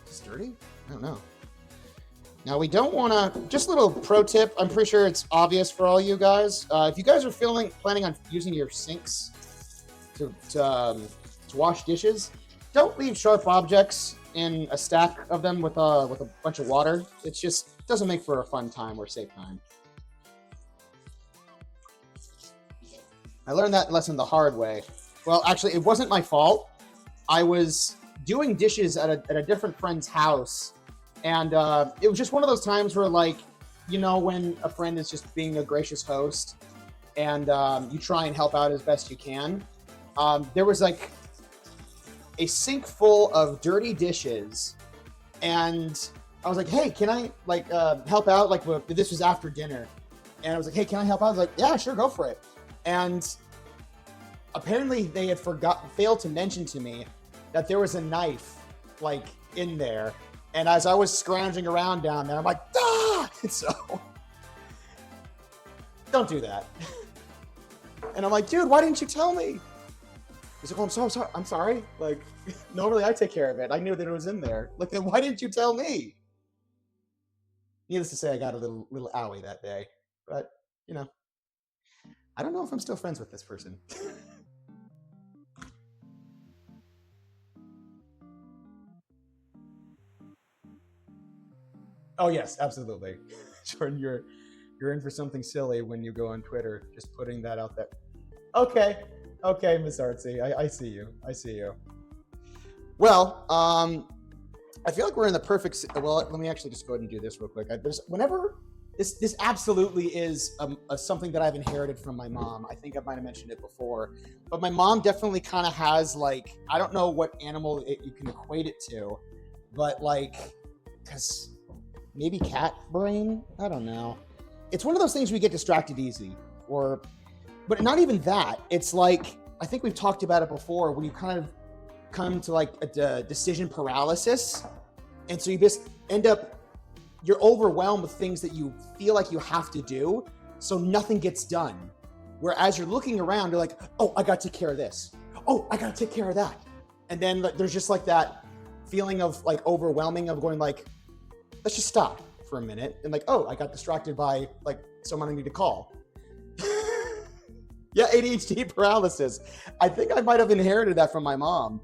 Is this dirty? I don't know. Now we don't want to, just a little pro tip, I'm pretty sure it's obvious for all you guys. If you guys are planning on using your sinks to wash dishes, don't leave sharp objects in a stack of them with a bunch of water. It just doesn't make for a fun time or safe time. I learned that lesson the hard way. Well, actually, it wasn't my fault. I was doing dishes at a different friend's house, and it was just one of those times where, like, you know, when a friend is just being a gracious host, and you try and help out as best you can. There was like a sink full of dirty dishes, and I was like, "Hey, can I like help out?" Like, this was after dinner, and I was like, "Hey, can I help out?" I was like, "Yeah, sure, go for it." And apparently, they had failed to mention to me that there was a knife like in there, and as I was scrounging around down there, I'm like, "Ah!" So don't do that. And I'm like, "Dude, why didn't you tell me?" He's like, "Oh, I'm sorry. Like, normally I take care of it. I knew that it was in there. Like, then why didn't you tell me?" Needless to say, I got a little owie that day. But, you know, I don't know if I'm still friends with this person. Oh yes, absolutely. Jordan, you're in for something silly when you go on Twitter, just putting that out there. Okay, Miss Artsy, I see you. Well, I feel like we're in the perfect. Well, let me actually just go ahead and do this real quick. This absolutely is something that I've inherited from my mom. I think I might have mentioned it before, but my mom definitely kind of has, like, I don't know what animal you can equate it to, but like, because maybe cat brain. I don't know. It's one of those things we get distracted easy, but not even that. It's like, I think we've talked about it before, when you kind of come to like a decision paralysis, and so you just end up, you're overwhelmed with things that you feel like you have to do, so nothing gets done. Whereas you're looking around, you're like, "Oh, I got to take care of this. Oh, I got to take care of that." And then like, there's just like that feeling of like overwhelming of going like, let's just stop for a minute. And like, oh, I got distracted by like someone I need to call. Yeah, ADHD paralysis. I think I might have inherited that from my mom.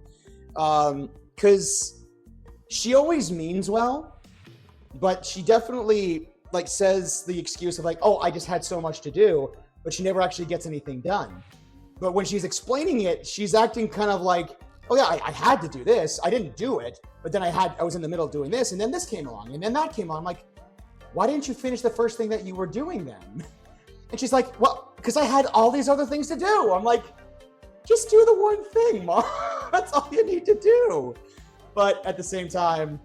Because she always means well, but she definitely like says the excuse of like, "Oh, I just had so much to do," but she never actually gets anything done. But when she's explaining it, she's acting kind of like, "Oh yeah, I had to do this. I didn't do it, but then I was in the middle of doing this, and then this came along, and then that came along." I'm like, "Why didn't you finish the first thing that you were doing then?" And she's like, "Well, because I had all these other things to do." I'm like, Just do the one thing, Mom. That's all you need to do. But at the same time,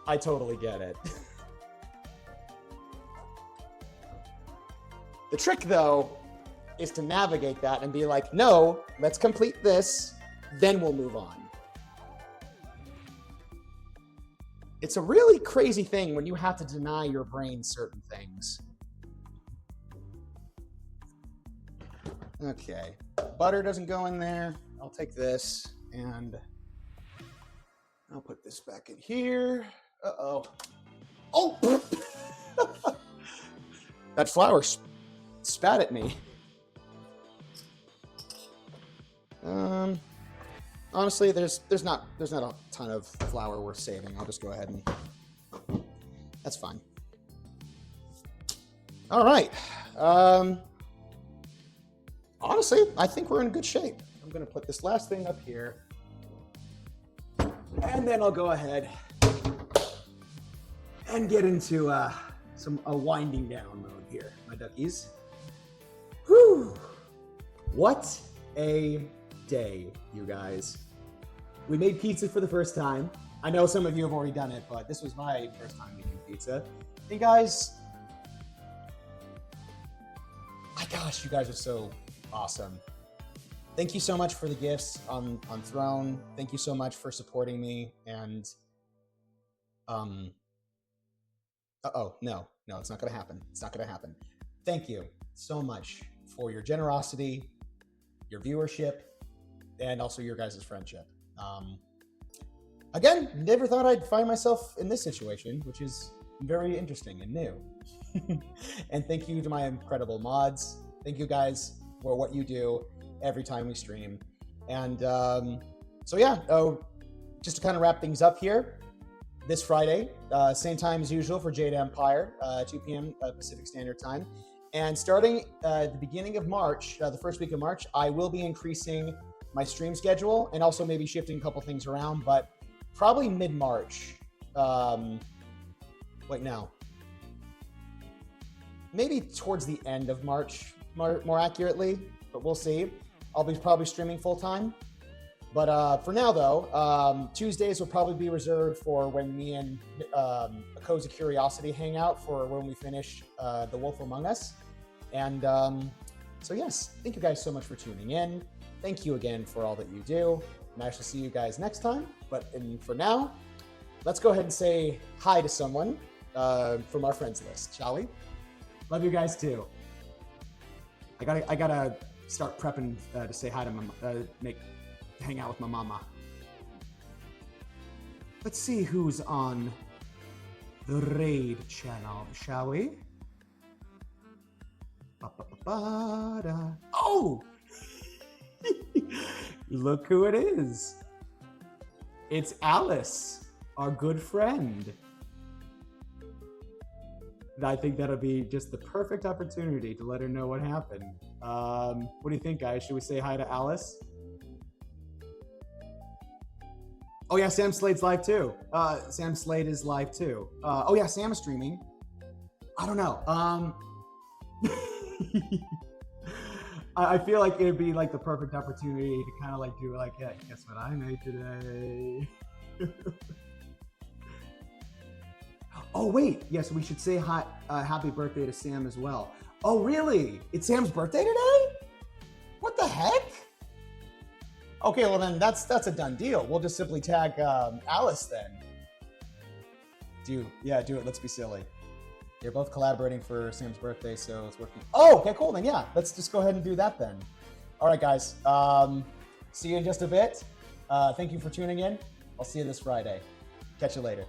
I totally get it. The trick, though, is to navigate that and be like, no, let's complete this, then we'll move on. It's a really crazy thing when you have to deny your brain certain things. Okay, butter doesn't go in there. I'll take this and I'll put this back in here. Uh-oh. Oh! That flour spat at me. Honestly, there's not a ton of flour worth saving. I'll just go ahead and that's fine. All right. Honestly, I think we're in good shape. I'm gonna put this last thing up here, and then I'll go ahead and get into a winding down mode here, my duckies. Whew! What a day, you guys. We made pizza for the first time. I know some of you have already done it, but this was my first time making pizza. And guys, my gosh, you guys are so awesome. Thank you so much for the gifts on Throne. Thank you so much for supporting me. And no, it's not gonna happen. It's not gonna happen. Thank you so much for your generosity, your viewership, and also your guys' friendship. Again, never thought I'd find myself in this situation, which is very interesting and new. And thank you to my incredible mods. Thank you guys for what you do every time we stream. And so yeah, just to kind of wrap things up here, this Friday, same time as usual for Jade Empire, 2 p.m. Pacific Standard Time. And starting at the beginning of March, the first week of March, I will be increasing my stream schedule and also maybe shifting a couple things around, but probably mid-March. Wait, no. Maybe towards the end of March, more accurately, but we'll see. I'll be probably streaming full-time. But for now, though, Tuesdays will probably be reserved for when me and A Cozy Curiosity hang out for when we finish The Wolf Among Us. And so yes, thank you guys so much for tuning in. Thank you again for all that you do. And I shall see you guys next time. But for now, let's go ahead and say hi to someone from our friends list, shall we? Love you guys too. I gotta start prepping to say hi to hang out with my mama. Let's see who's on the raid channel, shall we? Oh! Look who it is. It's Alice, our good friend. And I think that'll be just the perfect opportunity to let her know what happened. What do you think, guys? Should we say hi to Alice? Oh yeah, Sam Slade's live too. Sam Slade is live too. Oh yeah, Sam is streaming. I don't know. I feel like it'd be like the perfect opportunity to kind of like do like, hey, guess what I made today? Oh wait, yes, we should say hi, happy birthday to Sam as well. Oh really? It's Sam's birthday today? What the heck? Okay, well then that's a done deal. We'll just simply tag Alice then. Do it. Let's be silly. They're both collaborating for Sam's birthday, so it's working. Oh, okay, cool. Then yeah, let's just go ahead and do that then. All right, guys. See you in just a bit. Thank you for tuning in. I'll see you this Friday. Catch you later.